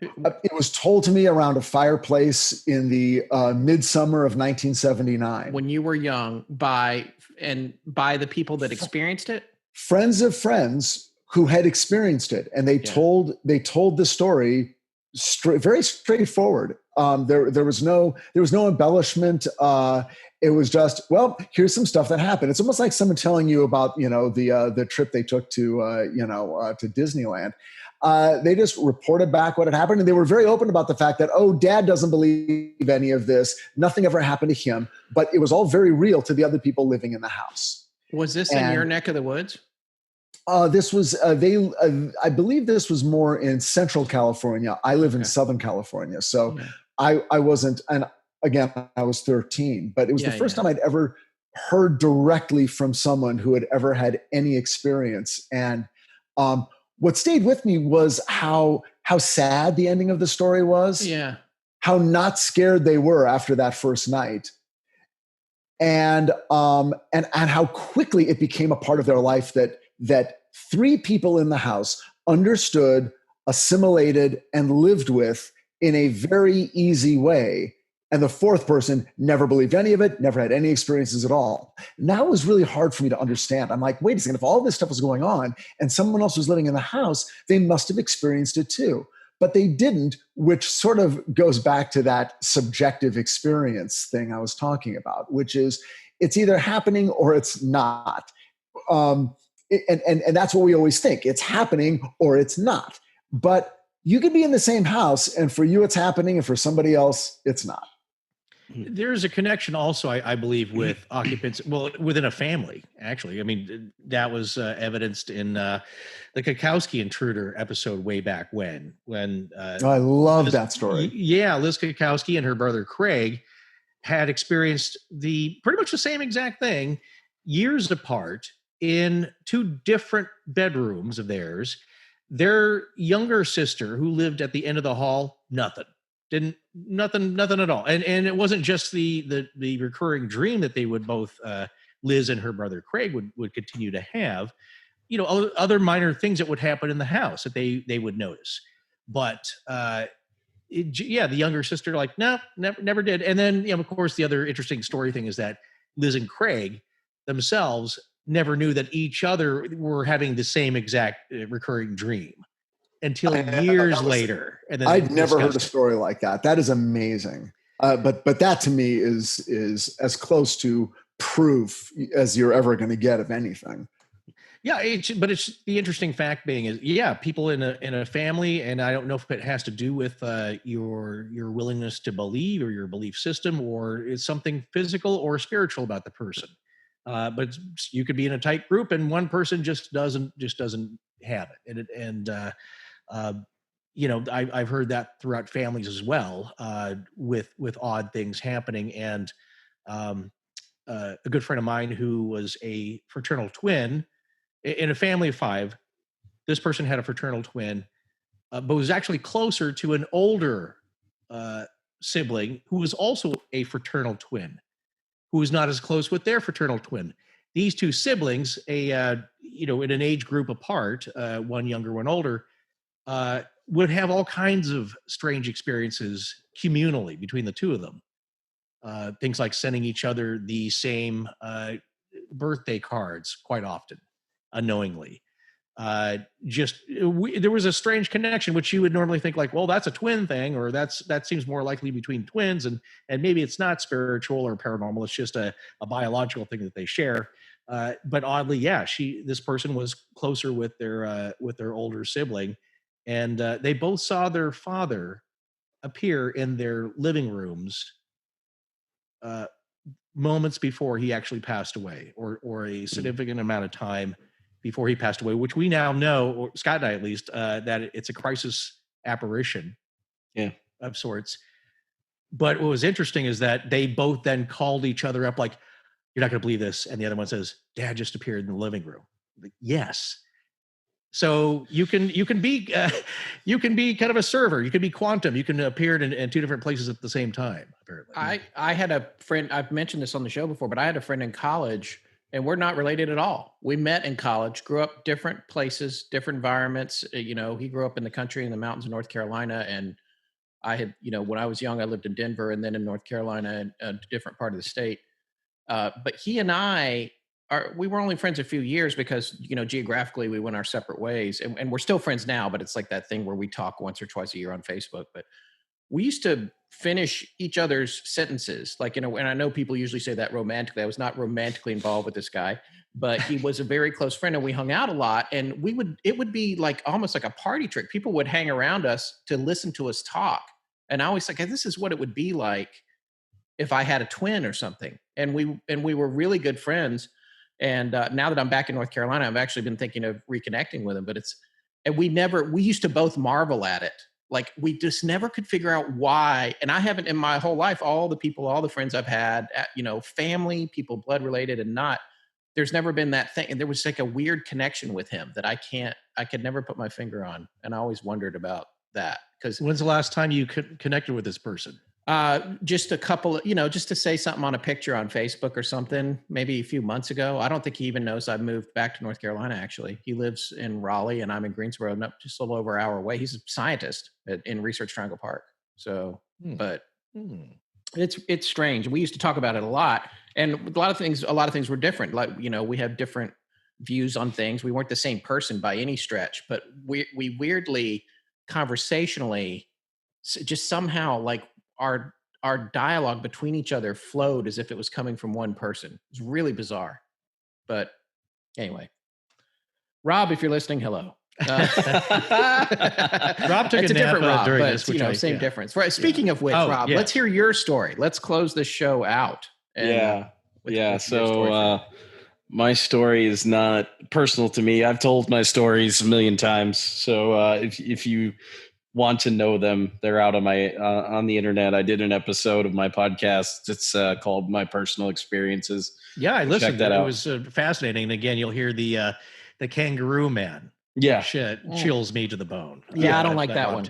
[SPEAKER 3] It was told to me around a fireplace in the midsummer of 1979.
[SPEAKER 1] When you were young, by the people that experienced it?
[SPEAKER 3] Friends of friends who had experienced it. And they told the story very straightforward. There was no embellishment. It was just, well, here's some stuff that happened. It's almost like someone telling you about, the trip they took to Disneyland. They just reported back what had happened, and they were very open about the fact that, Dad doesn't believe any of this. Nothing ever happened to him, but it was all very real to the other people living in the house.
[SPEAKER 1] Was this in your neck of the woods?
[SPEAKER 3] This was, I believe this was more in Central California. I live in Southern California. So I wasn't, and again, I was 13, but it was the first time I'd ever heard directly from someone who had ever had any experience. And what stayed with me was how sad the ending of the story was.
[SPEAKER 1] Yeah.
[SPEAKER 3] How not scared they were after that first night. And how quickly it became a part of their life that 3 people in the house understood, assimilated, and lived with in a very easy way. And the 4th person never believed any of it, never had any experiences at all. And that was really hard for me to understand. I'm like, wait a second, if all this stuff was going on and someone else was living in the house, they must have experienced it too. But they didn't, which sort of goes back to that subjective experience thing I was talking about, which is it's either happening or it's not. And that's what we always think. It's happening or it's not. But you could be in the same house, and for you it's happening, and for somebody else it's not.
[SPEAKER 2] There's a connection also, I believe, with occupants, well, within a family, actually. I mean, that was evidenced in the Kukowski intruder episode way back when
[SPEAKER 3] I love that story.
[SPEAKER 2] Yeah, Liz Kukowski and her brother Craig had experienced pretty much the same exact thing years apart in 2 different bedrooms of theirs. Their younger sister, who lived at the end of the hall, nothing at all. And it wasn't just the recurring dream that they would both, Liz and her brother Craig would continue to have, other minor things that would happen in the house that they would notice. But the younger sister, like, no, never did. And then, of course, the other interesting story thing is that Liz and Craig themselves never knew that each other were having the same exact recurring dream until years later. And then
[SPEAKER 3] I'd never heard a story like that. That is amazing. But that to me is as close to proof as you're ever going to get of anything.
[SPEAKER 2] Yeah, but it's the interesting fact being is, people in a family, and I don't know if it has to do with your willingness to believe or your belief system, or it's something physical or spiritual about the person. But you could be in a tight group and one person just doesn't have it. I've heard that throughout families as well, with odd things happening. And a good friend of mine who was a fraternal twin in a family of 5, this person had a fraternal twin, but was actually closer to an older sibling who was also a fraternal twin, who was not as close with their fraternal twin. These 2 siblings, in an age group apart, one younger, one older, would have all kinds of strange experiences communally between the 2 of them. Things like sending each other the same birthday cards quite often, unknowingly. There was a strange connection, which you would normally think like, well, that's a twin thing, or that seems more likely between twins, and maybe it's not spiritual or paranormal. It's just a biological thing that they share. But oddly, this person was closer with their older sibling, and they both saw their father appear in their living rooms moments before he actually passed away, or a significant amount of time before he passed away, which we now know, or Scott and I at least, that it's a crisis apparition of sorts. But what was interesting is that they both then called each other up like, you're not going to believe this. And the other one says, Dad just appeared in the living room. Like, yes. So you can be kind of a server. You can be quantum. You can appear in 2 different places at the same time, apparently.
[SPEAKER 1] I had a friend, I've mentioned this on the show before, but I had a friend in college, and we're not related at all. We met in college, grew up different places, different environments. He grew up in the country in the mountains of North Carolina. And I had, when I was young, I lived in Denver and then in North Carolina, a different part of the state. But he and I we were only friends a few years because, geographically we went our separate ways, and we're still friends now, but it's like that thing where we talk once or twice a year on Facebook. But we used to finish each other's sentences. Like, and I know people usually say that romantically. I was not romantically involved with this guy, but he was a very close friend and we hung out a lot, and it would be like almost like a party trick. People would hang around us to listen to us talk. And I always like, hey, this is what it would be like if I had a twin or something. And we were really good friends. And now that I'm back in North Carolina, I've actually been thinking of reconnecting with him, but we used to both marvel at it. like we just never could figure out why. And I haven't in my whole life, all the friends I've had, family, people blood related and not, there's never been that thing. And there was like a weird connection with him that I could never put my finger on. And I always wondered about that. Because
[SPEAKER 2] when's the last time you connected with this person?
[SPEAKER 1] Just a couple of, just to say something on a picture on Facebook or something, maybe a few months ago. I don't think he even knows I've moved back to North Carolina, actually. He lives in Raleigh and I'm in Greensboro, just a little over an hour away. He's a scientist in Research Triangle Park. So, but it's strange. We used to talk about it a lot. And a lot of things were different. Like, we have different views on things. We weren't the same person by any stretch, but we weirdly, conversationally, just somehow like, our dialogue between each other flowed as if it was coming from one person. It was really bizarre. But anyway, Rob, if you're listening, hello.
[SPEAKER 2] Rob took
[SPEAKER 1] it's a different Rob,
[SPEAKER 2] during
[SPEAKER 1] but
[SPEAKER 2] this,
[SPEAKER 1] same difference. Right. Speaking of which, Rob, let's hear your story. Let's close this show out.
[SPEAKER 4] So my story is not personal to me. I've told my stories a million times. So if you want to know them, they're out on on the internet. I did an episode of my podcast. It's called My Personal Experiences.
[SPEAKER 2] Yeah, I listened. It was fascinating. And again, you'll hear the kangaroo man.
[SPEAKER 4] Yeah,
[SPEAKER 2] chills me to the bone.
[SPEAKER 1] Yeah, I don't like that one.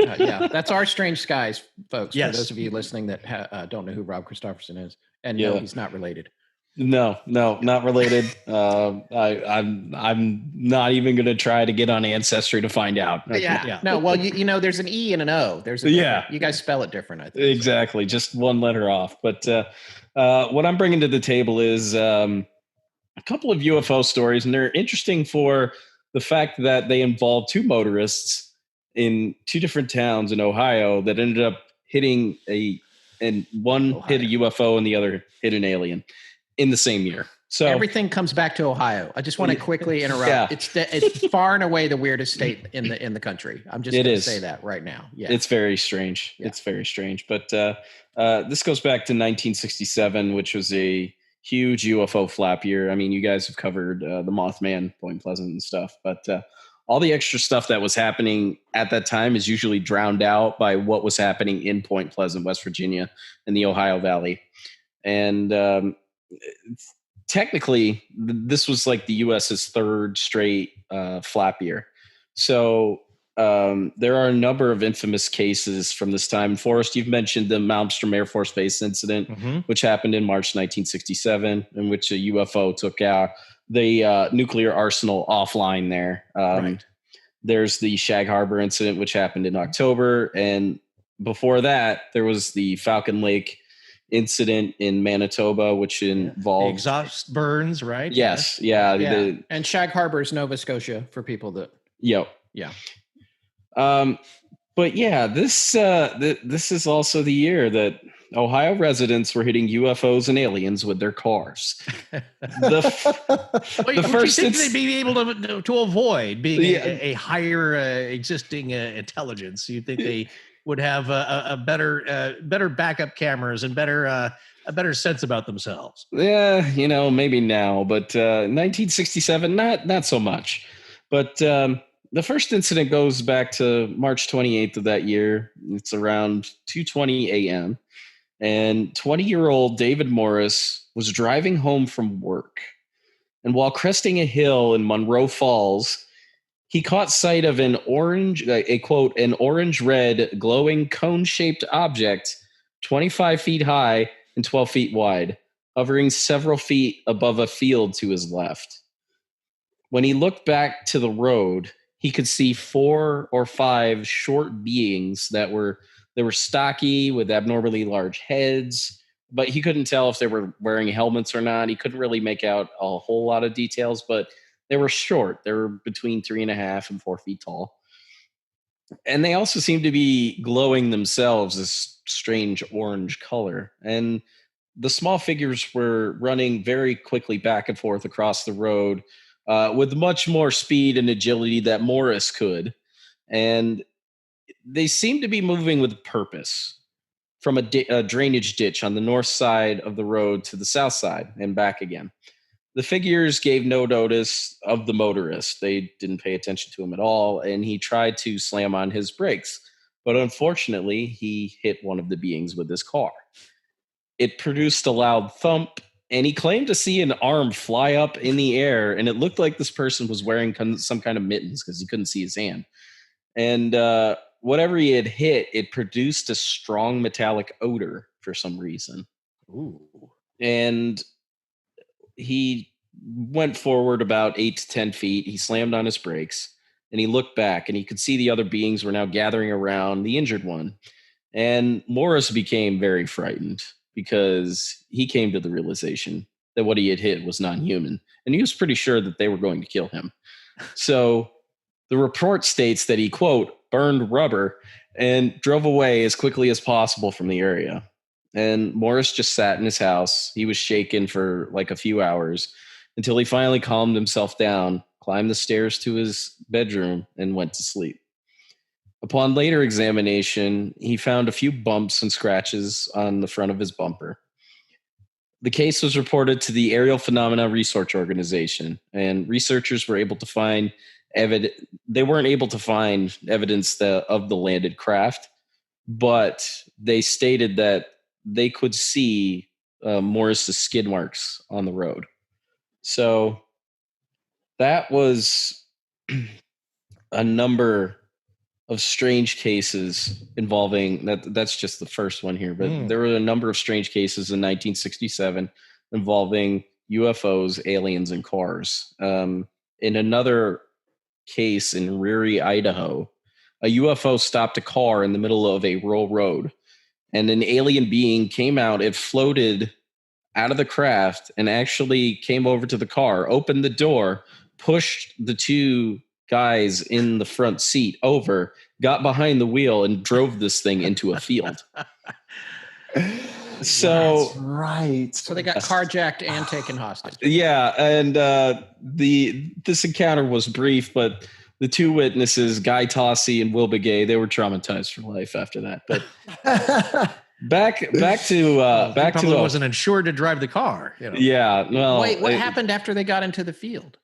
[SPEAKER 1] Yeah, that's Our Strange Skies, folks. Yes. For those of you listening that don't know who Rob Kristoffersen is, and no, he's not related.
[SPEAKER 4] No, not related. I'm not even going to try to get on Ancestry to find out.
[SPEAKER 1] Yeah. No, well, there's an E and an O. There's a you guys spell it different, I think.
[SPEAKER 4] Exactly, just one letter off. But what I'm bringing to the table is a couple of UFO stories, and they're interesting for the fact that they involve two motorists in two different towns in Ohio that ended up hitting one hit a UFO and the other hit an alien in the same year. So
[SPEAKER 1] everything comes back to Ohio. I just want to quickly interrupt. Yeah. It's far and away the weirdest state in the country. I'm just going to say that right now. Yeah,
[SPEAKER 4] it's very strange. Yeah. It's very strange. But this goes back to 1967, which was a huge UFO flap year. I mean, you guys have covered the Mothman, Point Pleasant, and stuff. But all the extra stuff that was happening at that time is usually drowned out by what was happening in Point Pleasant, West Virginia, in the Ohio Valley, and technically, this was like the U.S.'s third straight flap year. So there are a number of infamous cases from this time. Forrest, you've mentioned the Malmstrom Air Force Base incident, which happened in March 1967, in which a UFO took out the nuclear arsenal offline there. Right. There's the Shag Harbor incident, which happened in October. And before that, there was the Falcon Lake incident in Manitoba, which involved
[SPEAKER 2] exhaust burns, right?
[SPEAKER 4] Yes. Yeah.
[SPEAKER 1] And Shag Harbor is Nova Scotia for people that.
[SPEAKER 4] Yep.
[SPEAKER 1] Yeah.
[SPEAKER 4] But yeah, this is also the year that Ohio residents were hitting UFOs and aliens with their cars. The
[SPEAKER 2] first you think they'd be able to avoid being a higher existing intelligence. You think they would have a better backup cameras and a better sense about themselves.
[SPEAKER 4] Yeah, maybe now, but 1967, not so much. But the first incident goes back to March 28th of that year. It's around 2:20 a.m. And 20-year-old David Morris was driving home from work. And while cresting a hill in Monroe Falls, he caught sight of an orange-red glowing cone-shaped object 25 feet high and 12 feet wide, hovering several feet above a field to his left. When he looked back to the road, he could see 4 or 5 short beings that were stocky with abnormally large heads, but he couldn't tell if they were wearing helmets or not. He couldn't really make out a whole lot of details, but they were short. They were between 3.5 and 4 feet tall. And they also seemed to be glowing themselves this strange orange color. And the small figures were running very quickly back and forth across the road with much more speed and agility that Morris could. And they seemed to be moving with purpose from a drainage ditch on the north side of the road to the south side and back again. The figures gave no notice of the motorist. They didn't pay attention to him at all, and he tried to slam on his brakes. But unfortunately, he hit one of the beings with his car. It produced a loud thump, and he claimed to see an arm fly up in the air, and it looked like this person was wearing some kind of mittens because he couldn't see his hand. And whatever he had hit, it produced a strong metallic odor for some reason.
[SPEAKER 2] Ooh.
[SPEAKER 4] And he went forward about 8 to 10 feet. He slammed on his brakes, and he looked back, and he could see the other beings were now gathering around the injured one. And Morris became very frightened because he came to the realization that what he had hit was non-human, and he was pretty sure that they were going to kill him. So the report states that he, quote, burned rubber and drove away as quickly as possible from the area. And Morris just sat in his house. He was shaken for like a few hours until he finally calmed himself down, climbed the stairs to his bedroom, and went to sleep. Upon later examination, he found a few bumps and scratches on the front of his bumper. The case was reported to the Aerial Phenomena Research Organization, and researchers were able to find evidence. They weren't able to find evidence of the landed craft, but they stated that they could see Morris's skid marks on the road. So that was a number of strange cases involving that's just the first one here, but there were a number of strange cases in 1967 involving UFOs, aliens, and cars. In another case in Riri, Idaho, a UFO stopped a car in the middle of a rural road, and an alien being came out. It floated out of the craft and actually came over to the car, opened the door, pushed the two guys in the front seat over, got behind the wheel, and drove this thing into a field. So
[SPEAKER 3] that's right.
[SPEAKER 1] So they got carjacked and taken hostage.
[SPEAKER 4] Yeah, and this encounter was brief, but the two witnesses, Guy Tossi and Will Begay, they were traumatized for life after that. But back to
[SPEAKER 2] wasn't insured to drive the car. You know?
[SPEAKER 4] Yeah. Well,
[SPEAKER 1] wait, what happened after they got into the field?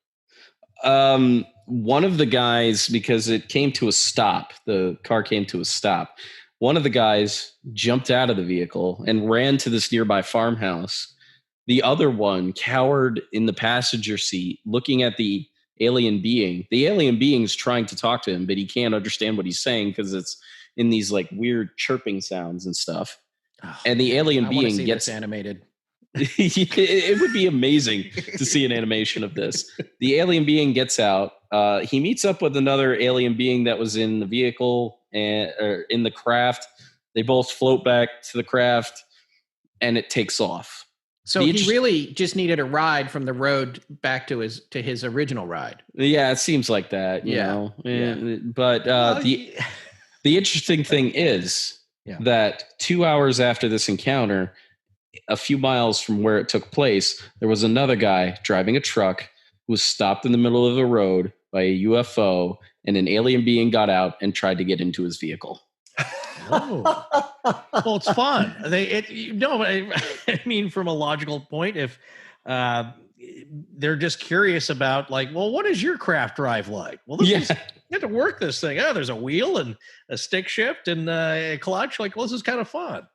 [SPEAKER 4] One of the guys, because it came to a stop, the car came to a stop. One of the guys jumped out of the vehicle and ran to this nearby farmhouse. The other one cowered in the passenger seat, looking at the alien being. The alien being's trying to talk to him, but he can't understand what he's saying because it's in these like weird chirping sounds and stuff. Oh, and the alien being gets
[SPEAKER 1] animated.
[SPEAKER 4] It would be amazing to see an animation of this. The alien being gets out. He meets up with another alien being that was in the vehicle or in the craft. They both float back to the craft, and it takes off.
[SPEAKER 1] So he really just needed a ride from the road back to his original ride.
[SPEAKER 4] Yeah, it seems like that. You know? Yeah. But the interesting thing is that 2 hours after this encounter, a few miles from where it took place, there was another guy driving a truck who was stopped in the middle of the road by a UFO, and an alien being got out and tried to get into his vehicle.
[SPEAKER 2] Oh, well, it's fun. I mean, from a logical point, if they're just curious about, like, well, what is your craft drive like? Well, you have to work this thing. Oh, there's a wheel and a stick shift and a clutch. Like, well, this is kind of fun.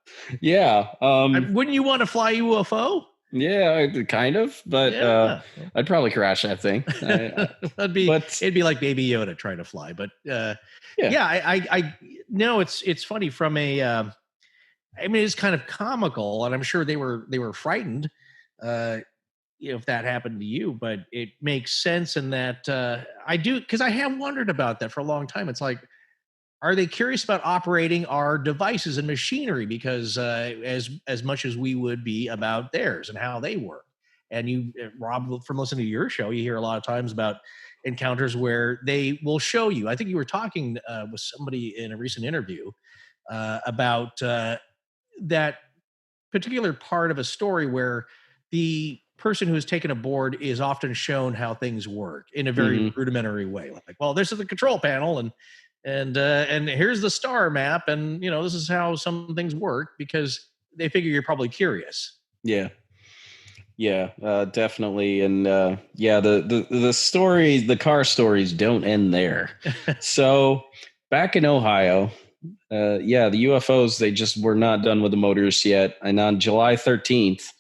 [SPEAKER 4] Yeah.
[SPEAKER 2] Wouldn't you want to fly UFO?
[SPEAKER 4] Yeah, kind of, but I'd probably crash that thing.
[SPEAKER 2] It'd be like Baby Yoda trying to fly. But I know it's funny from a. I mean, it's kind of comical, and I'm sure they were frightened. If that happened to you, but it makes sense in that I do, because I have wondered about that for a long time. It's like, are they curious about operating our devices and machinery? Because as much as we would be about theirs and how they work. And you, Rob, from listening to your show, you hear a lot of times about encounters where they will show you. I think you were talking with somebody in a recent interview about that particular part of a story where the person who is taken aboard is often shown how things work in a very rudimentary way. Like, well, this is the control panel, and here's the star map, and this is how some things work, because they figure you're probably curious.
[SPEAKER 4] Yeah, definitely. And the story, the car stories don't end there. So back in Ohio, Yeah, the UFOs, they just were not done with the motors yet. And on July 13th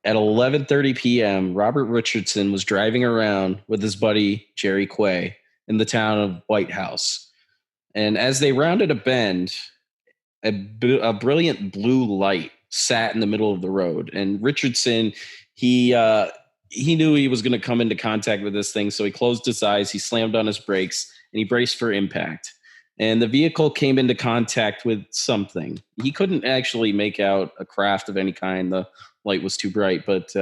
[SPEAKER 4] at 11:30 p.m., Robert Richardson was driving around with his buddy Jerry Quay in the town of White House. And as they rounded a bend, a brilliant blue light sat in the middle of the road. And Richardson, he knew he was going to come into contact with this thing, so he closed his eyes, he slammed on his brakes, and he braced for impact. And the vehicle came into contact with something. He couldn't actually make out a craft of any kind. The light was too bright. But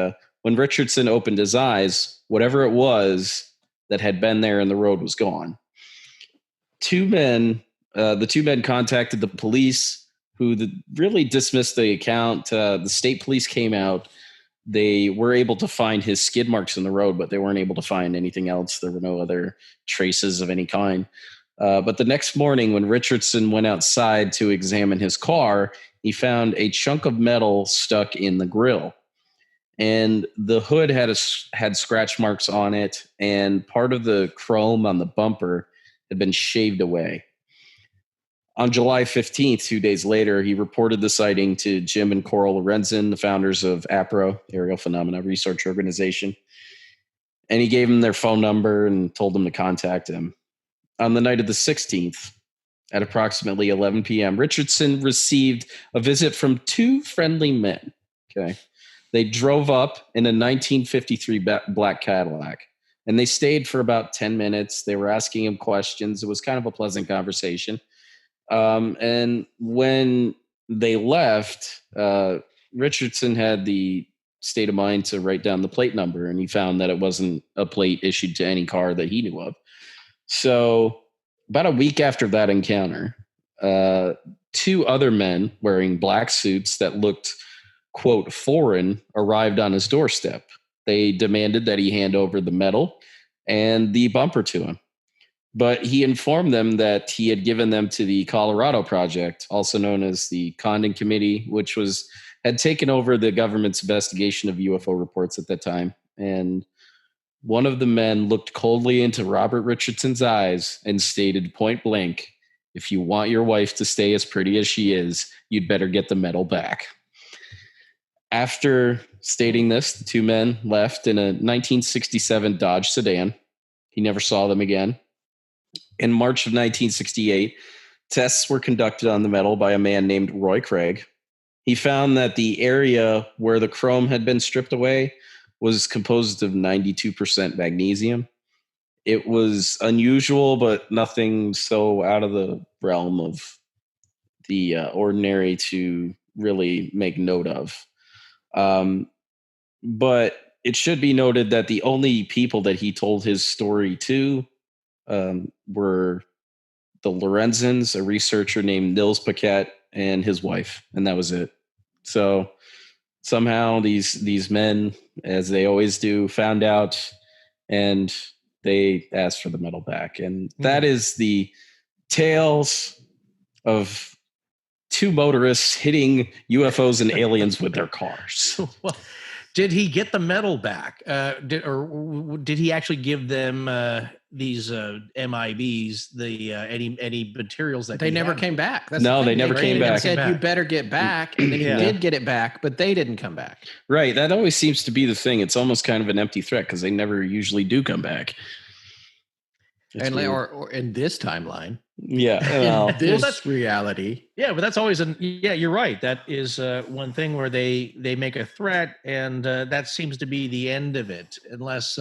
[SPEAKER 4] when Richardson opened his eyes, whatever it was that had been there in the road was gone. The two men contacted the police, who really dismissed the account. The state police came out. They were able to find his skid marks in the road, but they weren't able to find anything else. There were no other traces of any kind. But the next morning, when Richardson went outside to examine his car, he found a chunk of metal stuck in the grill. And the hood had scratch marks on it, and part of the chrome on the bumper had been shaved away. On July 15th, 2 days later, he reported the sighting to Jim and Coral Lorenzen, the founders of APRO, Aerial Phenomena Research Organization. And he gave them their phone number and told them to contact him. On the night of the 16th, at approximately 11 p.m., Richardson received a visit from two friendly men. Okay. They drove up in a 1953 black Cadillac, and they stayed for about 10 minutes. They were asking him questions. It was kind of a pleasant conversation. And when they left, Richardson had the state of mind to write down the plate number, and he found that it wasn't a plate issued to any car that he knew of. So about a week after that encounter, two other men wearing black suits that looked, quote, foreign, arrived on his doorstep. They demanded that he hand over the medal and the bumper to him. But he informed them that he had given them to the Colorado Project, also known as the Condon Committee, which had taken over the government's investigation of UFO reports at that time. And one of the men looked coldly into Robert Richardson's eyes and stated point blank, "If you want your wife to stay as pretty as she is, you'd better get the medal back." After stating this, the two men left in a 1967 Dodge sedan. He never saw them again. In March of 1968, tests were conducted on the metal by a man named Roy Craig. He found that the area where the chrome had been stripped away was composed of 92% magnesium. It was unusual, but nothing so out of the realm of the ordinary to really make note of. But it should be noted that the only people that he told his story to were the Lorenzens, a researcher named Nils Paquette, and his wife, and that was it. So somehow these men, as they always do, found out, and they asked for the medal back. And that is the tales of two motorists hitting UFOs and aliens with their cars.
[SPEAKER 2] Well, did he get the medal back? Did he actually give them these MIBs, any materials that
[SPEAKER 1] they never came back?
[SPEAKER 2] They never came back.
[SPEAKER 1] Said you better get back, and then he did get it back, but they didn't come back.
[SPEAKER 4] Right. That always seems to be the thing. It's almost kind of an empty threat because they never usually do come back.
[SPEAKER 1] Or in this timeline.
[SPEAKER 4] Yeah.
[SPEAKER 1] Well, that's reality.
[SPEAKER 2] Yeah, but that's always you're right. That is one thing where they make a threat, and that seems to be the end of it, unless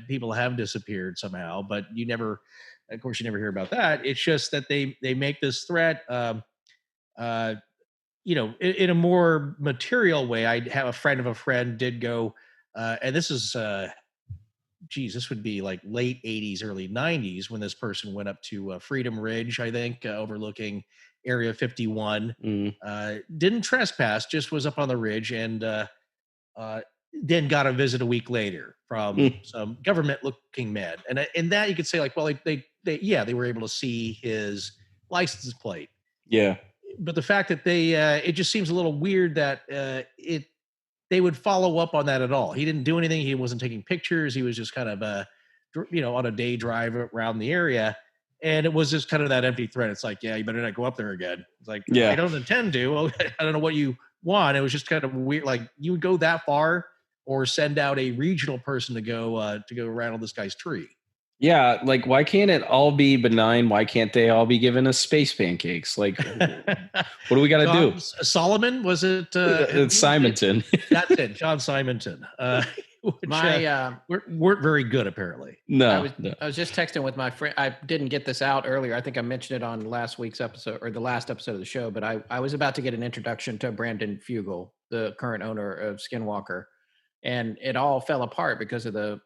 [SPEAKER 2] people have disappeared somehow. But you never hear about that. It's just that they make this threat, in a more material way. I have a friend of a friend did go, and this is, this would be like late 80s, early 90s when this person went up to Freedom Ridge, I think, overlooking Area 51. Didn't trespass, just was up on the ridge, and then got a visit a week later from some government-looking men. And in that, you could say, like, well, they were able to see his license plate.
[SPEAKER 4] Yeah.
[SPEAKER 2] But the fact that it just seems a little weird that they would follow up on that at all. He didn't do anything. He wasn't taking pictures. He was just kind of, on a day drive around the area. And it was just kind of that empty threat. It's like, yeah, you better not go up there again. It's like,
[SPEAKER 4] Yeah.
[SPEAKER 2] I don't intend to. Well, I don't know what you want. It was just kind of weird. Like, you would go that far or send out a regional person to go rattle this guy's tree.
[SPEAKER 4] Yeah, like, why can't it all be benign? Why can't they all be given us space pancakes? Like, what do we got to do?
[SPEAKER 2] Solomon, was it?
[SPEAKER 4] It's Simonton.
[SPEAKER 2] That's it, John Simonton. Which weren't very good, apparently.
[SPEAKER 4] No,
[SPEAKER 1] I was just texting with my friend. I didn't get this out earlier. I think I mentioned it on last week's episode or the last episode of the show, but I was about to get an introduction to Brandon Fugel, the current owner of Skinwalker, and it all fell apart because of the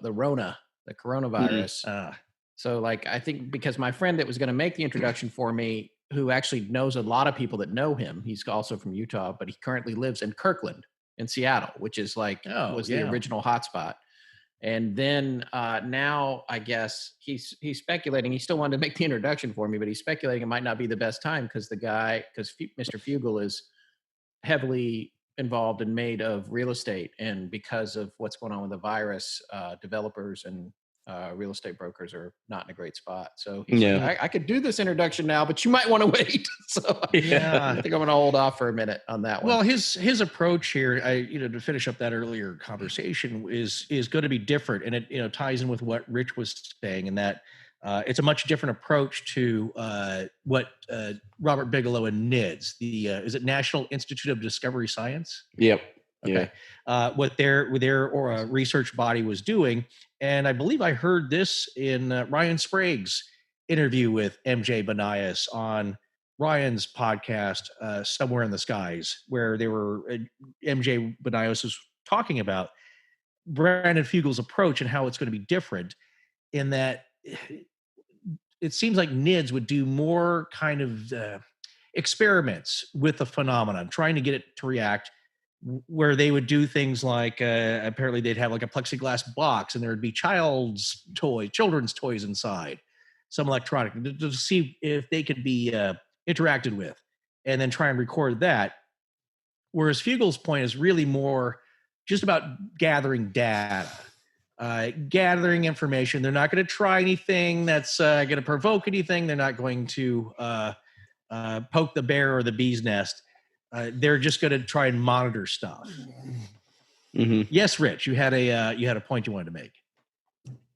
[SPEAKER 1] Rona. The coronavirus. So like, I think because my friend that was going to make the introduction for me, who actually knows a lot of people that know him, he's also from Utah, but he currently lives in Kirkland in Seattle, which is like, the original hotspot. And then now I guess he's speculating, he still wanted to make the introduction for me, but he's speculating it might not be the best time because Mr. Fugel is heavily involved and made of real estate, and because of what's going on with the virus, developers and real estate brokers are not in a great spot. So he's like, I could do this introduction now, but you might want to wait. So I think I'm going to hold off for a minute on that one.
[SPEAKER 2] Well, his approach here, to finish up that earlier conversation, is going to be different, and it ties in with what Rich was saying, in that it's a much different approach to what Robert Bigelow and NIDS, is it National Institute of Discovery Science?
[SPEAKER 4] Yep.
[SPEAKER 2] Okay. Yeah. What their research body was doing. And I believe I heard this in Ryan Sprague's interview with MJ Banias on Ryan's podcast, Somewhere in the Skies, where they were MJ Banias was talking about Brandon Fugel's approach and how it's going to be different, in that it seems like NIDS would do more kind of experiments with the phenomenon, trying to get it to react, where they would do things like apparently they'd have like a plexiglass box and there would be children's toys inside, some electronic, to see if they could be interacted with, and then try and record that. Whereas Fugel's point is really more just about gathering data, gathering information. They're not going to try anything that's going to provoke anything. They're not going to poke the bear or the bee's nest. They're just going to try and monitor stuff. Mm-hmm. Yes, Rich, you had a point you wanted to make.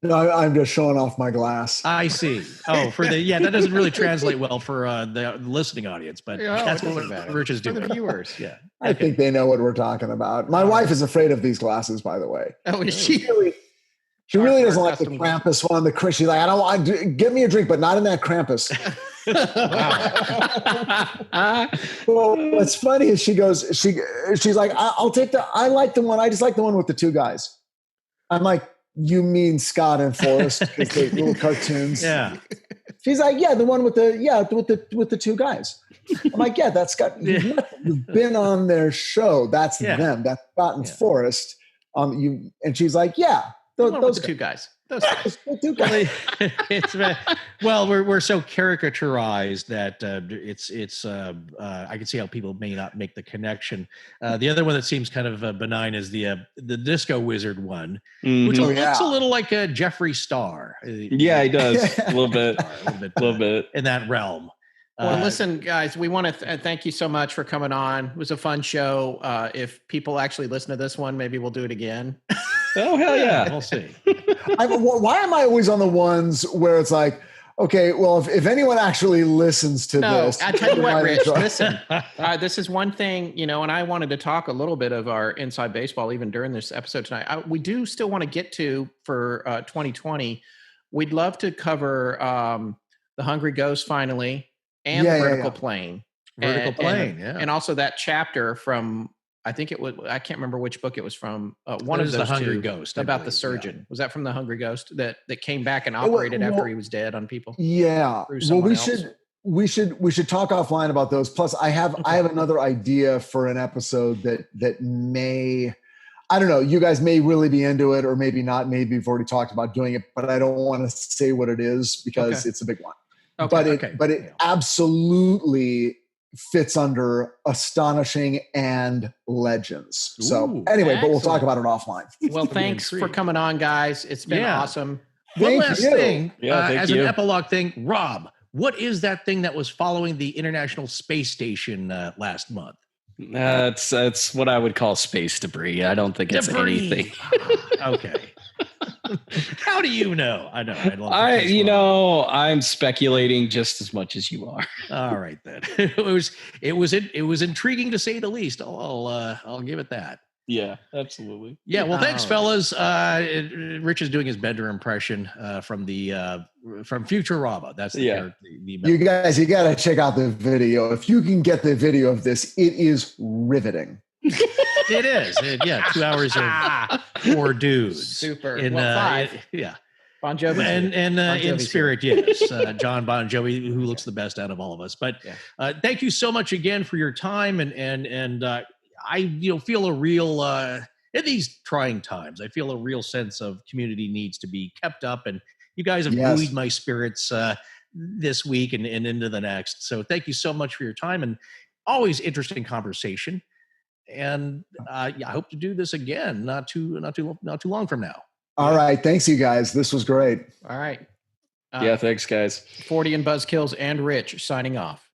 [SPEAKER 3] No, I'm just showing off my glass.
[SPEAKER 2] I see. Oh, that doesn't really translate well for the listening audience, but that's what Rich is doing.
[SPEAKER 1] For the viewers, yeah.
[SPEAKER 3] I think they know what we're talking about. My wife is afraid of these glasses, by the way.
[SPEAKER 1] Oh, is she?
[SPEAKER 3] She really doesn't like the Krampus one. She's like, I don't want. Give me a drink, but not in that Krampus. Well, what's funny is she's like, I'll take I like the one. I just like the one with the two guys. I'm like, you mean Scott and Forrest, because they're little cartoons.
[SPEAKER 2] Yeah.
[SPEAKER 3] She's like, yeah, the one with the two guys. I'm like, yeah, that's Scott. You've been on their show. That's them. That's Scott and Forrest. And she's like, yeah.
[SPEAKER 1] Those two guys. Those two guys.
[SPEAKER 2] We're so caricaturized that it's I can see how people may not make the connection. The other one that seems kind of benign is the Disco Wizard one, which looks a little like a Jeffree Star.
[SPEAKER 4] Yeah, he does a little bit
[SPEAKER 2] in that realm.
[SPEAKER 1] Well, listen, guys, we want to thank you so much for coming on. It was a fun show. If people actually listen to this one, maybe we'll do it again.
[SPEAKER 4] Oh, hell yeah.
[SPEAKER 2] We'll see.
[SPEAKER 3] Why am I always on the ones where it's like, okay, well, if anyone actually listens to this.
[SPEAKER 1] I tell you what, Rich, listen, this is one thing, and I wanted to talk a little bit of our inside baseball even during this episode tonight. We do still want to get to, for 2020, we'd love to cover The Hungry Ghost finally, and Vertical Plane. And also that chapter from, I think it was, I can't remember which book it was from. One of those
[SPEAKER 2] The Hungry
[SPEAKER 1] two,
[SPEAKER 2] Ghost
[SPEAKER 1] about the surgeon. Yeah. Was that from The Hungry Ghost that came back and operated after he was dead on people?
[SPEAKER 3] Yeah. Well, we should talk offline about those. Plus, I have another idea for an episode that may, I don't know, you guys may really be into it or maybe not. Maybe we've already talked about doing it, but I don't want to say what it is because it's a big one. Okay, but it absolutely fits under Astonishing and Legends. So anyway, but we'll talk about it offline.
[SPEAKER 1] Well, thanks for coming on, guys. It's been awesome.
[SPEAKER 2] One last thing, as
[SPEAKER 4] an
[SPEAKER 2] epilogue thing, Rob, what is that thing that was following the International Space Station last month?
[SPEAKER 4] That's what I would call space debris. I don't think it's anything.
[SPEAKER 2] Okay. How do you know? I know.
[SPEAKER 4] I'm speculating just as much as you are.
[SPEAKER 2] All right, then. It was intriguing to say the least. I'll give it that.
[SPEAKER 4] Yeah, absolutely.
[SPEAKER 2] Yeah, well, thanks, fellas. Rich is doing his Bender impression from Futurama. That's the
[SPEAKER 3] you guys, you got to check out the video. If you can get the video of this, it is riveting.
[SPEAKER 2] It is. 2 hours of four dudes.
[SPEAKER 1] Super.
[SPEAKER 2] In,
[SPEAKER 1] 5.
[SPEAKER 2] Yeah.
[SPEAKER 1] Bon Jovi.
[SPEAKER 2] And in spirit, yes. John Bon Jovi, who looks the best out of all of us. But thank you so much again for your time. And I feel a real, in these trying times, I feel a real sense of community needs to be kept up. And you guys have buoyed my spirits this week and into the next. So thank you so much for your time and always interesting conversation. And I hope to do this again, not too long from now.
[SPEAKER 3] All right. Thanks, you guys. This was great.
[SPEAKER 1] All right.
[SPEAKER 4] Thanks, guys.
[SPEAKER 1] Fortean, Buzzkills, and Rich signing off.